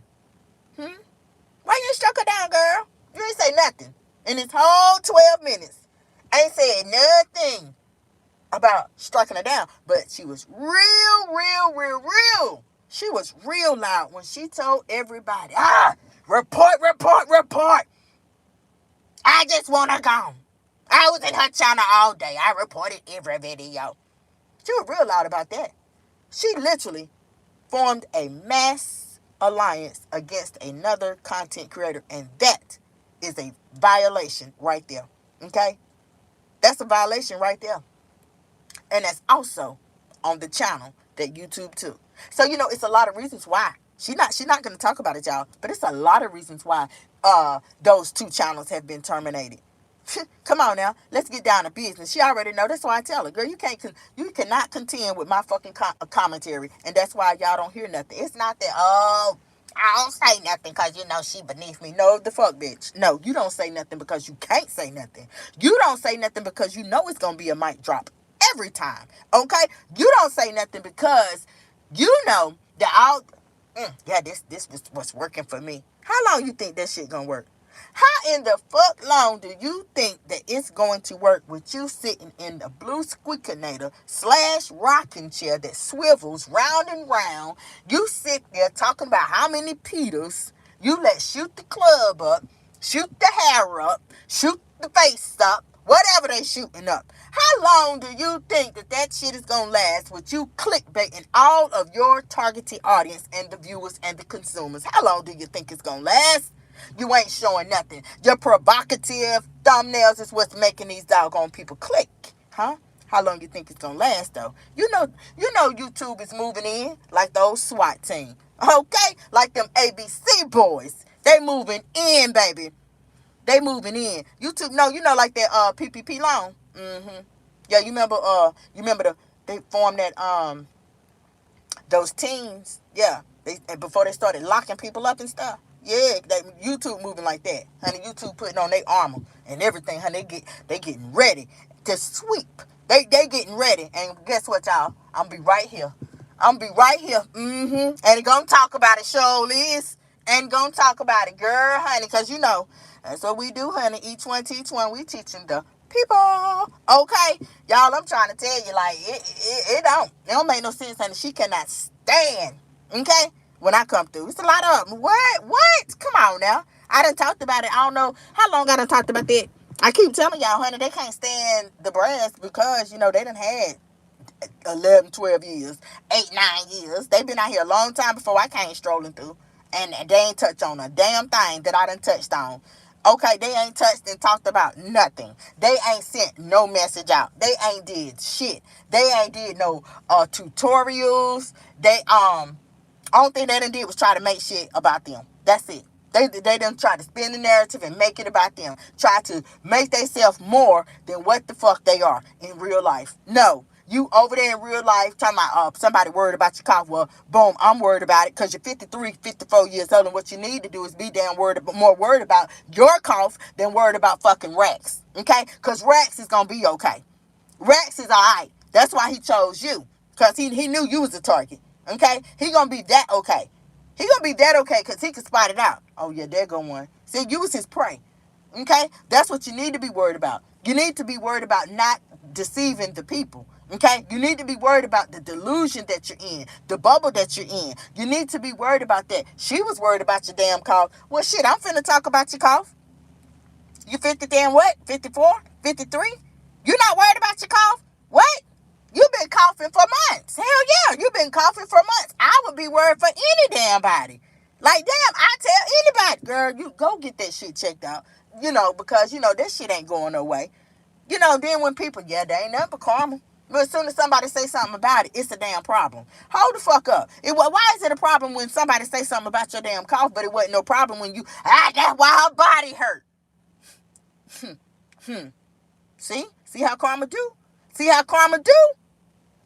Why you ain't struck her down, girl? You ain't say nothing. In this whole 12 minutes, ain't said nothing about striking her down. But she was real. She was real loud when she told everybody, report. I just want her gone. I was in her channel all day. I reported every video. She was real loud about that. She literally formed a mass alliance against another content creator, and that is a violation right there. Okay? That's a violation right there. And that's also on the channel that YouTube took. So, it's a lot of reasons why. She's not going to talk about it, y'all, but it's a lot of reasons why those two channels have been terminated. Come on now, let's get down to business. She already know. That's why I tell her, girl, you cannot contend with my fucking commentary, and that's why y'all don't hear nothing. It's not that, I don't say nothing because she beneath me. No, the fuck, bitch. No, you don't say nothing because you can't say nothing. You don't say nothing because you know it's gonna be a mic drop every time. Okay, you don't say nothing because you know that this was what's working for me. How long you think that shit gonna work? How in the fuck long do you think that it's going to work with you sitting in the blue squeakinator / rocking chair that swivels round and round? You sit there talking about how many Peters you let shoot the club up, shoot the hair up, shoot the face up, whatever they shooting up. How long do you think that shit is going to last with you clickbaiting all of your targeted audience and the viewers and the consumers? How long do you think it's going to last? You ain't showing nothing. Your provocative thumbnails is what's making these doggone people click. Huh? How long you think it's gonna last though? You know YouTube is moving in like those SWAT team. Okay? Like them ABC boys. They moving in, baby. They moving in. YouTube, no, like that PPP loan. Yeah, you remember they formed that those teams, yeah, they before they started locking people up and stuff. Yeah, YouTube moving like that, honey. YouTube putting on their armor and everything, honey. They getting ready to sweep. They getting ready, and guess what, y'all? I'm be right here. I'm be right here. And gonna talk about it, show is, and gonna talk about it, girl, honey, cause that's what we do, honey. Each one teach one. We teaching the people. Okay, y'all, I'm trying to tell you, like, it don't make no sense, honey. She cannot stand, okay, when I come through. It's a lot of them. What? Come on now. I done talked about it. I don't know how long I done talked about that. I keep telling y'all, honey, they can't stand the brands because, they done had 11, 12 years, 8, 9 years. They've been out here a long time before I came strolling through. And they ain't touched on a damn thing that I done touched on. Okay, they ain't touched and talked about nothing. They ain't sent no message out. They ain't did shit. They ain't did no tutorials. They only thing they done did was try to make shit about them. That's it. They done try to spin the narrative and make it about them. Try to make themselves more than what the fuck they are in real life. No. You over there in real life talking about somebody worried about your cough. Well, boom, I'm worried about it because you're 53, 54 years old, and what you need to do is be damn more worried about your cough than worried about fucking Rex. Okay? Because Rex is going to be okay. Rex is all right. That's why he chose you. Because he knew you was a target. Okay? He going to be that okay. He going to be that okay because he can spot it out. Oh, yeah, there go one. See, you was his prey. Okay? That's what you need to be worried about. You need to be worried about not deceiving the people. Okay? You need to be worried about the delusion that you're in, the bubble that you're in. You need to be worried about that. She was worried about your damn cough. Well, shit, I'm finna talk about your cough. You 50 damn what? 54? 53? You not worried about your cough? What? You been coughing for months. Hell yeah, you been coughing for months. I would be worried for any damn body. Like, damn, I tell anybody, girl, you go get that shit checked out. Because, this shit ain't going no way. Then when people, yeah, they ain't nothing but karma. But as soon as somebody say something about it, it's a damn problem. Hold the fuck up. Why is it a problem when somebody say something about your damn cough, but it wasn't no problem when you, that's why her body hurt. See how karma do? See how karma do?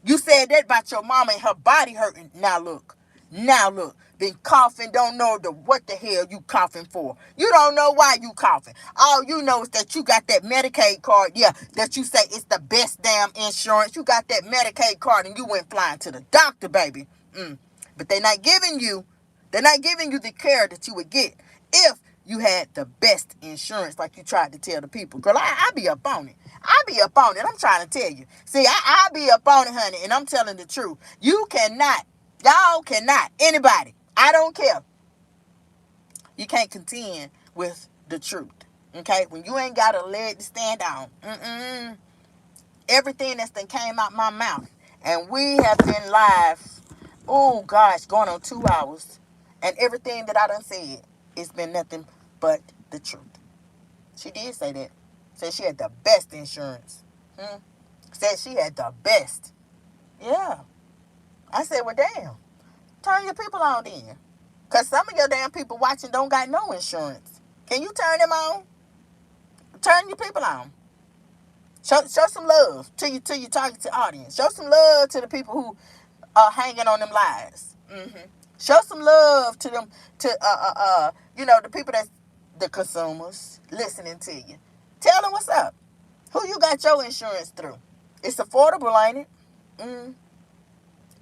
You said that about your mama and her body hurting. Now look. Been coughing, don't know what the hell you coughing for. You don't know why you coughing. All you know is that you got that Medicaid card, yeah, that you say it's the best damn insurance. You got that Medicaid card and you went flying to the doctor, baby. But they're not giving you the care that you would get if you had the best insurance like you tried to tell the people. Girl, I be up on it. I'm trying to tell you. See, I be up on it, honey, and I'm telling the truth. Y'all cannot, anybody, I don't care. You can't contend with the truth, okay? When you ain't got a leg to stand on, everything that's done came out my mouth, and we have been live, oh gosh, going on 2 hours, and everything that I done said, it's been nothing but the truth. She did say that. Said she had the best insurance. Said she had the best. Yeah. I said, well, damn. Turn your people on then. Because some of your damn people watching don't got no insurance. Can you turn them on? Turn your people on. Show some love to your targeted audience. Show some love to the people who are hanging on them lies. Show some love to them, to the people that's the consumers listening to you. Tell them what's up. Who you got your insurance through? It's affordable, ain't it?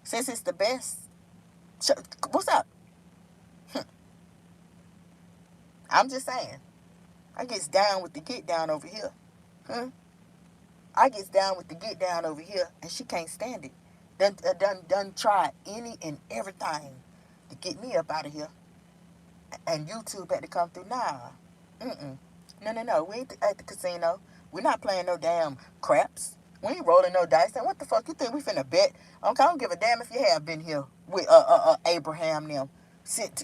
Since it's the best. What's up? I'm just saying. I gets down with the get down over here. Huh? I gets down with the get down over here, and she can't stand it. Done tried any and everything to get me up out of here. And YouTube had to come through. Nah. Mm-mm. No. We ain't at the casino. We're not playing no damn craps. We ain't rolling no dice. And what the fuck you think we finna bet? Okay, I don't give a damn if you have been here with Abraham them.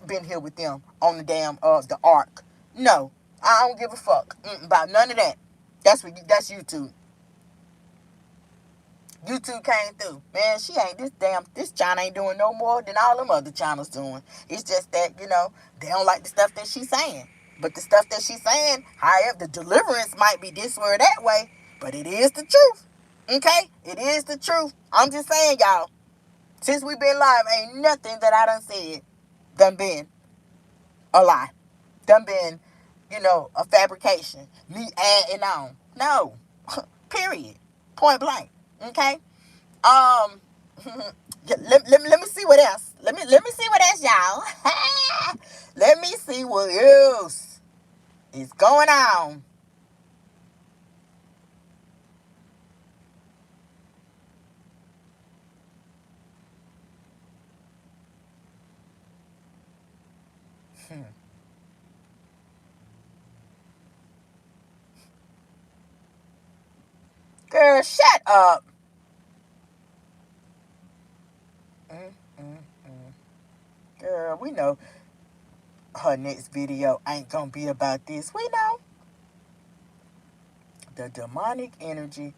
Been here with them on the damn the ark. No. I don't give a fuck about none of that. That's YouTube. YouTube came through. Man, she ain't this China ain't doing no more than all them other channels doing. It's just that, they don't like the stuff that she's saying. But the stuff that she's saying, however, the deliverance might be this way or that way, but it is the truth. Okay? It is the truth. I'm just saying, y'all, since we been live, ain't nothing that I done said done been a lie. Done been, a fabrication. Me adding on. No. Period. Point blank. Okay? Um, let me see what else. Let me see what else, y'all. Let me see what else is going on. Girl, shut up. Mm, mm, mm. Girl, we know her next video ain't gonna be about this. We know the demonic energy.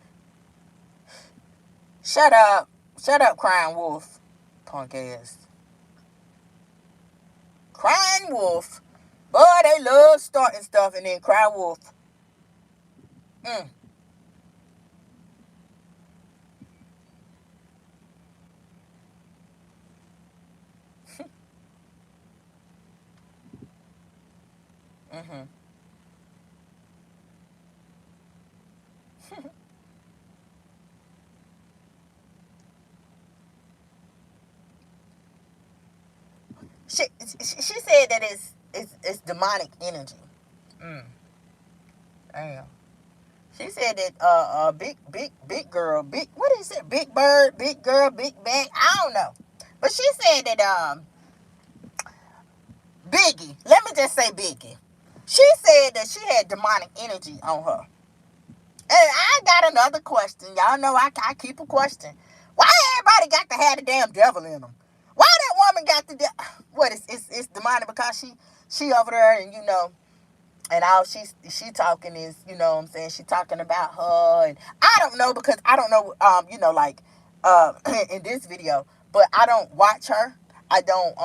Shut up. Shut up, crying wolf. Punk ass. Crying wolf. Boy, they love starting stuff and then cry wolf. Mm. Mm-hmm. She said that it's demonic energy. Mm. Damn. She said that big girl, big what is it? Big bird, big girl, big bang. I don't know. But she said that Biggie, let me just say Biggie. She said that she had demonic energy on her. And I got another question. Y'all know I keep a question. Why everybody got to have the damn devil in them? Why that woman got the what is it's demonic because she over there and and all she talking is, what I'm saying, she talking about her, and I don't know because I don't know, like in this video, but I don't watch her. I don't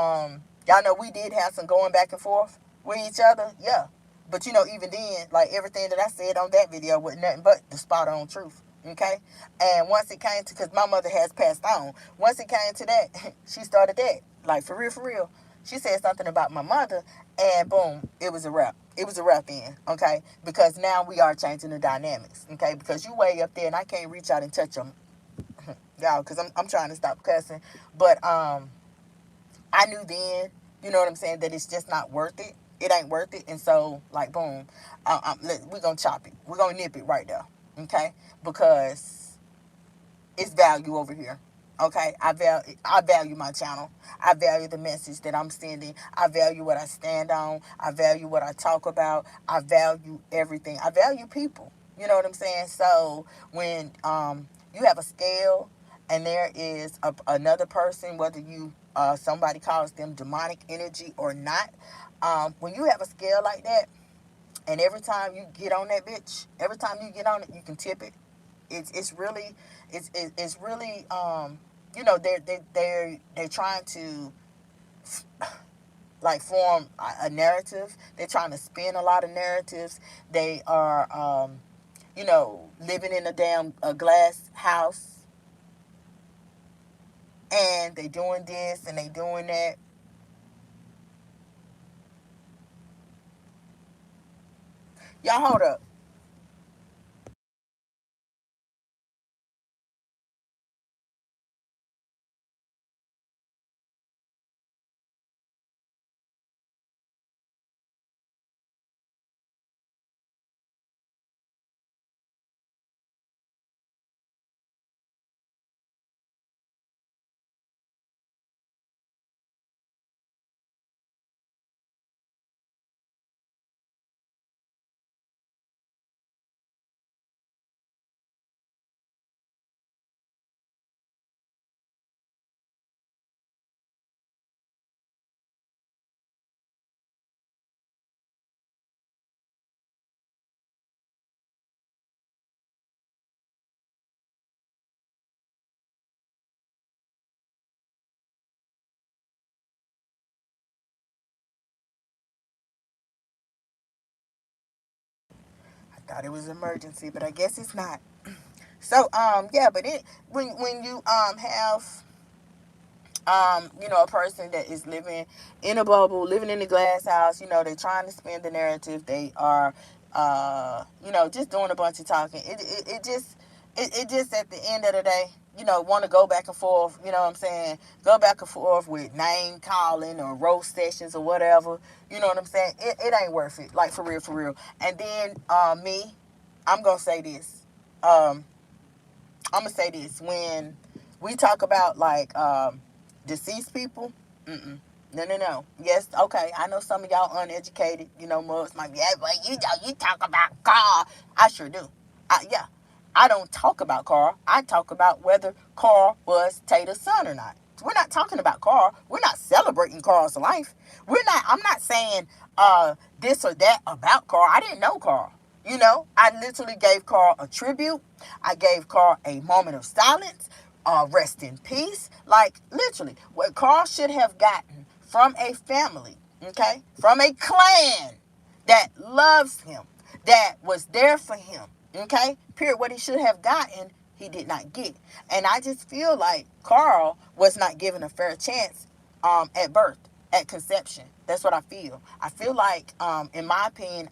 y'all know we did have some going back and forth with each other, yeah. But even then, like everything that I said on that video was nothing but the spot on truth. Okay, and once it came to, because my mother has passed on, once it came to that, she started that, like for real, for real. She said something about my mother, and boom, it was a wrap. It was a wrap then, okay? Because now we are changing the dynamics, okay? Because you way up there, and I can't reach out and touch them, y'all, because I'm trying to stop cussing. But I knew then, you know what I'm saying, that it's just not worth it. It ain't worth it, and so like boom, we're gonna chop it. We're gonna nip it right there, okay? Because it's value over here. Okay, I value my channel. I value the message that I'm sending. I value what I stand on. I value what I talk about. I value everything. I value people. You know what I'm saying? So when you have a scale and there is another person, whether you somebody calls them demonic energy or not, when you have a scale like that, and every time you get on that bitch, every time you get on it, you can tip it. It's really it's really they're trying to like form a narrative. They're trying to spin a lot of narratives. They are living in a damn glass house, and they doing this and they doing that. Y'all hold up. Thought it was an emergency, but I guess it's not. So yeah, but it when you have a person that is living in a bubble, living in a glass house, they're trying to spin the narrative. They are, just doing a bunch of talking. It just at the end of the day, want to go back and forth, you know what I'm saying? Go back and forth with name calling or roast sessions or whatever, you know what I'm saying? It ain't worth it, like for real, for real. And then, I'm going to say this. Um, I'm gonna say this: when we talk about like deceased people, no, no, no. Yes, okay. I know some of y'all uneducated. Mugs might be, hey, but you talk about Carl. I sure do. Yeah, I don't talk about Carl. I talk about whether Carl was Tater's son or not. We're not talking about Carl. We're not celebrating Carl's life. I'm not saying this or that about Carl. I didn't know Carl. I literally gave Carl a tribute. I gave Carl a moment of silence. Rest in peace. Like, literally, what Carl should have gotten from a family, okay, from a clan that loves him, that was there for him, okay, period. What he should have gotten, he did not get. And I just feel like Carl was not given a fair chance at birth, at conception. That's what I feel. I feel like, in my opinion,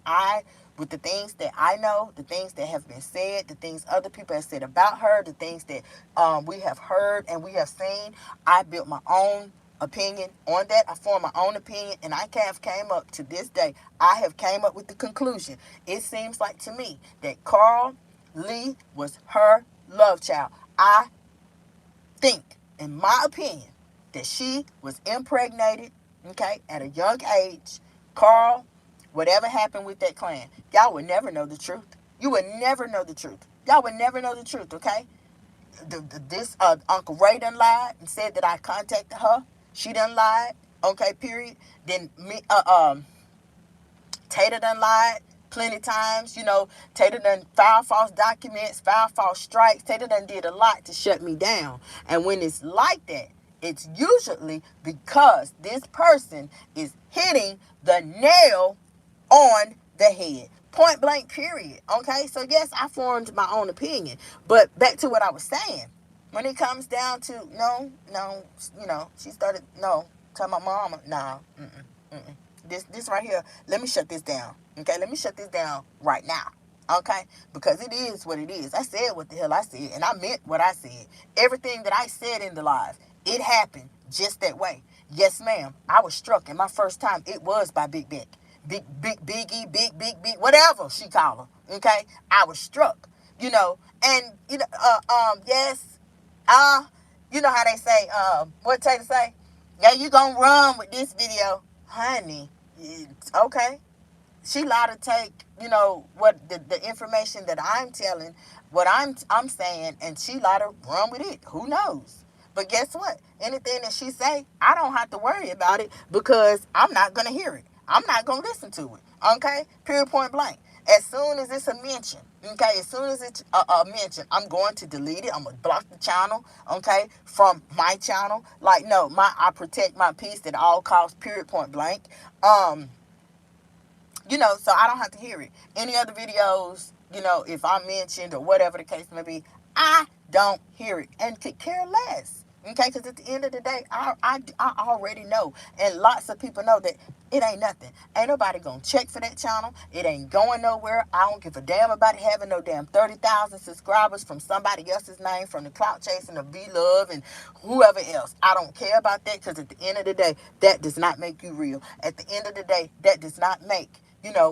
with the things that I know, the things that have been said, the things other people have said about her, the things that we have heard and we have seen, I built my own opinion on that. I formed my own opinion, and I have came up to this day. I have came up with the conclusion. It seems like to me that Carl Lee was her love child. I think, in my opinion, that she was impregnated, okay, at a young age. Carl, whatever happened with that clan, y'all would never know the truth. You would never know the truth. Y'all would never know the truth, okay? This Uncle Ray done lied and said that I contacted her. She done lied, okay, period. Then Tater done lied plenty times. Tater done filed false documents, filed false strikes. Tater done did a lot to shut me down. And when it's like that, it's usually because this person is hitting the nail on the head. Point blank, period. Okay? So, yes, I formed my own opinion. But back to what I was saying. When it comes down to, no, she started, no, tell my mama, nah, this right here, let me shut this down. Okay, let me shut this down right now. Okay, because it is what it is. I said what the hell I said, and I meant what I said. Everything that I said in the live, it happened just that way. Yes, ma'am. I was struck, and my first time it was by Big Beck, Biggie, big, whatever she called her. Okay, I was struck. And yes, you know how they say, what Taylor say? Yeah, you gonna run with this video, honey. Okay. She lied to take, what the information that I'm telling, what I'm saying, and she lied to run with it. Who knows? But guess what? Anything that she say, I don't have to worry about it because I'm not gonna hear it. I'm not gonna listen to it. Okay? Period, point blank. As soon as it's a mention, okay, as soon as it's a mention, I'm going to delete it. I'm going to block the channel, okay, from my channel. Like, no, I protect my peace at all costs, period, point blank. So I don't have to hear it. Any other videos, if I'm mentioned or whatever the case may be, I don't hear it and could care less. Okay, because at the end of the day, I already know, and lots of people know that it ain't nothing. Ain't nobody gonna check for that channel. It ain't going nowhere. I don't give a damn about it having no damn 30,000 subscribers from somebody else's name, from the clout chasing of V-Love and whoever else. I don't care about that because at the end of the day, that does not make you real. At the end of the day, that does not make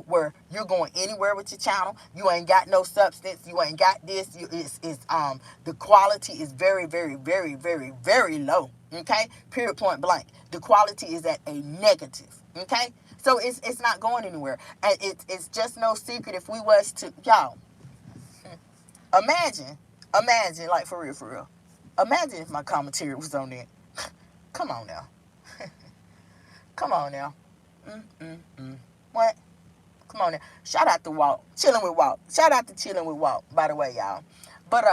where you're going anywhere with your channel. You ain't got no substance. You ain't got this. The quality is very, very, very, very, very low. Okay? Period, point blank. The quality is at a negative. Okay? So it's not going anywhere. And it's just no secret if we was to, y'all, imagine, like for real. Imagine if my commentary was on there. Come on now. Come on now. What? Come on now. Shout out to Walt. Chilling with Walt. Shout out to Chilling with Walt, by the way, y'all. But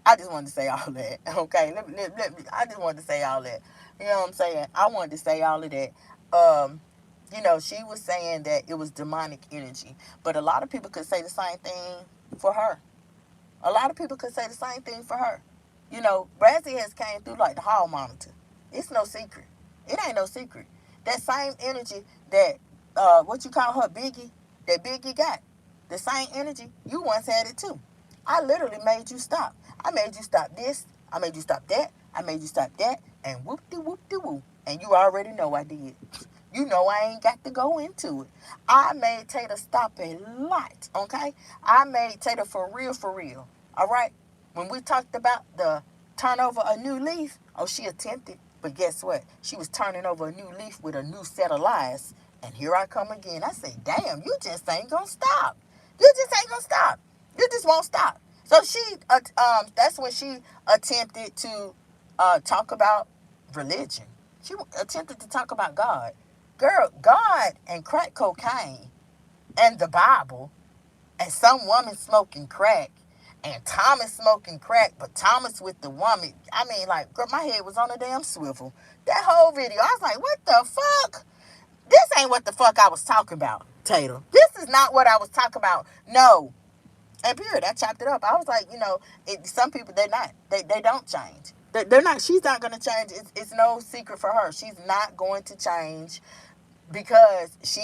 I just wanted to say all that. Okay. I just wanted to say all that. You know what I'm saying? I wanted to say all of that. She was saying that it was demonic energy. But a lot of people could say the same thing for her. A lot of people could say the same thing for her. Brazzy has came through like the hall monitor. It's no secret. It ain't no secret. That same energy that, what you call her, Biggie, that Biggie got, the same energy, you once had it too. I literally made you stop. I made you stop this. I made you stop that. I made you stop that. And whoop-de-whoop-de-whoop. And you already know I did. You know I ain't got to go into it. I made Tater stop a lot, okay? I made Tater for real, for real. All right? When we talked about the turn over a new leaf, oh, she attempted. But guess what? She was turning over a new leaf with a new set of lies. And here I come again. I say, damn, you just ain't going to stop. You just ain't going to stop. You just won't stop. So that's when she attempted to talk about religion. She attempted to talk about God. Girl, God and crack cocaine and the Bible and some woman smoking crack and Thomas smoking crack, but Thomas with the woman. I mean, like, girl, my head was on a damn swivel. That whole video, I was like, what the fuck? This ain't what the fuck I was talking about, Tatum. This is not what I was talking about. No. And period, I chopped it up. I was like, some people, they're not. They don't change. They're not. She's not going to change. It's no secret for her. She's not going to change because she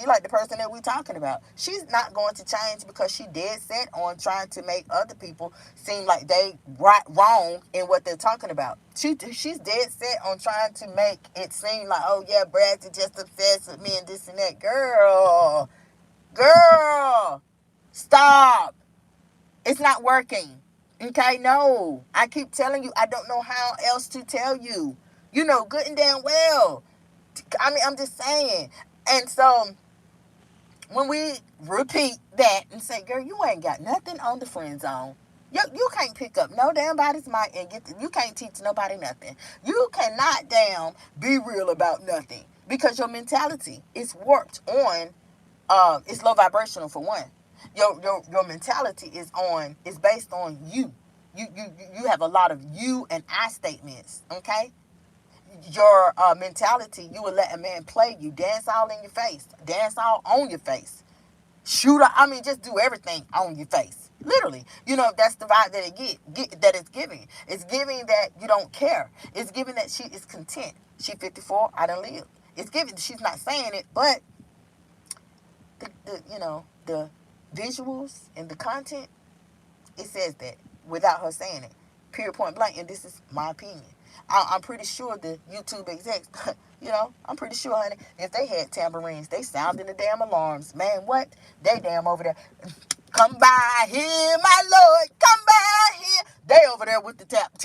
like the person that we're talking about. She's not going to change because she dead set on trying to make other people seem like they wrong in what they're talking about. She's dead set on trying to make it seem like, oh yeah, Brad's just obsessed with me and this and that. Girl, stop. It's not working. Okay, no. I keep telling you, I don't know how else to tell you. You know good and damn well. I mean, I'm just saying. And so when we repeat that and say, girl, you ain't got nothing on the friend zone. You can't pick up no damn body's mic and you can't teach nobody nothing. You cannot damn be real about nothing because your mentality is warped on, it's low vibrational for one. Your mentality is based on you. You have a lot of you and I statements, okay? Your mentality, you would let a man play you, dance all in your face, dance all on your face, just do everything on your face. Literally, that's the vibe that that it's giving. It's giving that you don't care. It's giving that she is content. She 54, I done lived. It's giving, she's not saying it, but the visuals and the content, it says that without her saying it. Period, point blank. And this is my opinion. I'm pretty sure the YouTube execs, I'm pretty sure, honey, if they had tambourines, they sounding the damn alarms. Man, what? They damn over there. Come by here, my Lord. Come by here. They over there with the tap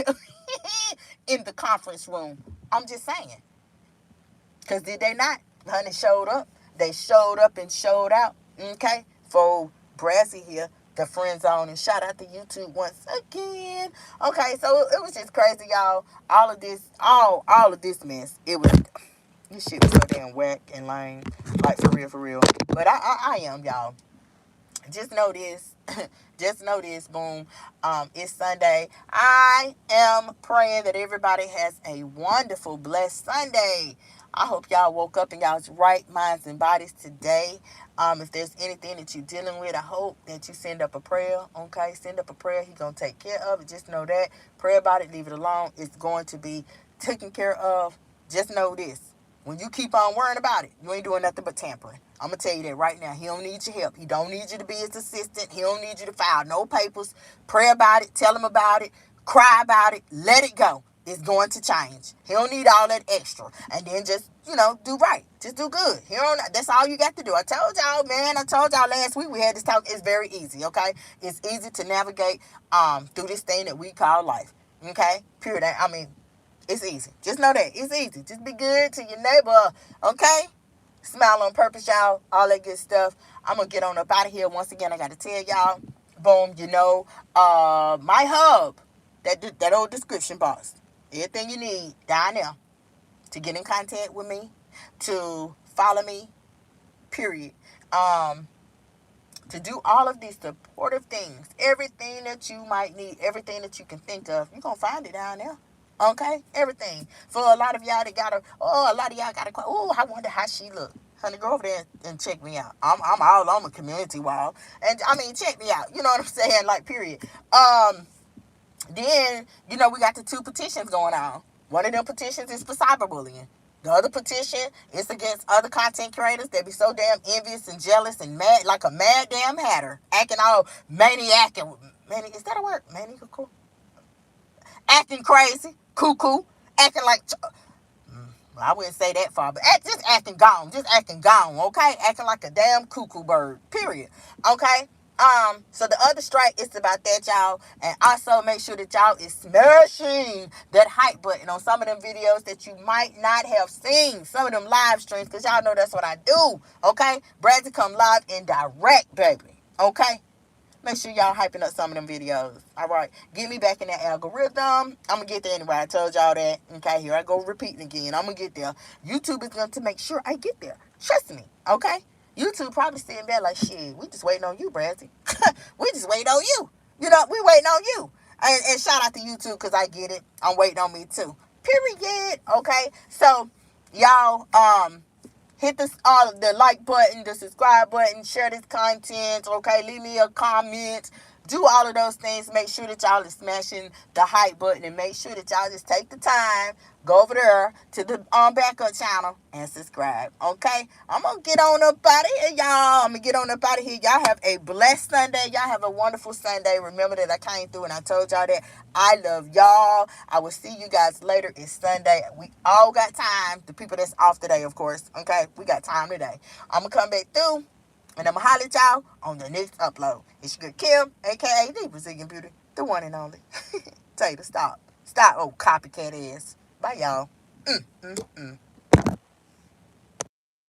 in the conference room. I'm just saying. Because did they not? Honey showed up. They showed up and showed out. Okay? For Brassy here, the friend zone, and shout out to YouTube once again. Okay, so it was just crazy, y'all. All of this mess. This shit was so damn whack and lame. Like, for real. But I am, y'all. Just know this. Just know this. Boom. It's Sunday. I am praying that everybody has a wonderful, blessed Sunday. I hope y'all woke up in y'all's right minds and bodies today. If there's anything that you're dealing with, I hope that you send up a prayer. Okay, send up a prayer. He's going to take care of it. Just know that. Pray about it. Leave it alone. It's going to be taken care of. Just know this. When you keep on worrying about it, you ain't doing nothing but tampering. I'm going to tell you that right now. He don't need your help. He don't need you to be his assistant. He don't need you to file no papers. Pray about it. Tell him about it. Cry about it. Let it go. It's going to change. He don't need all that extra. And then just, do right. Just do good. That's all you got to do. I told y'all, man. I told y'all last week we had this talk. It's very easy, okay? It's easy to navigate through this thing that we call life, okay? Period. It's easy. Just know that. It's easy. Just be good to your neighbor, okay? Smile on purpose, y'all. All that good stuff. I'm going to get on up out of here. Once again, I got to tell y'all, boom, my hub, that old description box. Everything you need down there to get in contact with me, to follow me, period. To do all of these supportive things, everything that you might need, everything that you can think of, you're going to find it down there. Okay? Everything. For a lot of y'all that got a lot of y'all got oh, I wonder how she look. Honey, go over there and check me out. I'm all on my community wall. And, I mean, check me out. You know what I'm saying? Like, period. Then, we got the 2 petitions going on. One of them petitions is for cyberbullying. The other petition is against other content creators that be so damn envious and jealous and mad, like a mad damn hatter, acting all maniac and is that a word? Maniacal? Acting crazy, cuckoo, acting like I wouldn't say that far, but just acting gone, okay? Acting like a damn cuckoo bird, period, okay? So the other strike is about that, y'all, and also make sure that y'all is smashing that hype button on some of them videos that you might not have seen, some of them live streams, because y'all know that's what I do, okay? Bradley come live and direct, baby, okay? Make sure y'all hyping up some of them videos. All right. Get me back in that algorithm. I'm going to get there anyway. I told y'all that. Okay, here I go repeating again. I'm going to get there. YouTube is going to make sure I get there. Trust me. Okay? YouTube probably sitting there like, shit, we just waiting on you, Bradley. We just waiting on you. We waiting on you. And shout out to YouTube because I get it. I'm waiting on me too. Period. Okay? So, y'all, hit the like button, the subscribe button, share this content, okay? Leave me a comment. Do all of those things. Make sure that y'all is smashing the hype button and make sure that y'all just take the time, go over there to the backup channel and subscribe, okay? I'm going to get on up out of here, y'all. I'm going to get on up out of here. Y'all have a blessed Sunday. Y'all have a wonderful Sunday. Remember that I came through and I told y'all that I love y'all. I will see you guys later. It's Sunday. We all got time. The people that's off today, of course, okay? We got time today. I'm going to come back through. And I'm going to holler at y'all on the next upload. It's your girl Kim, a.k.a. The Brazilian Beauty, the one and only. Tater, stop. Stop, oh, copycat ass. Bye, y'all.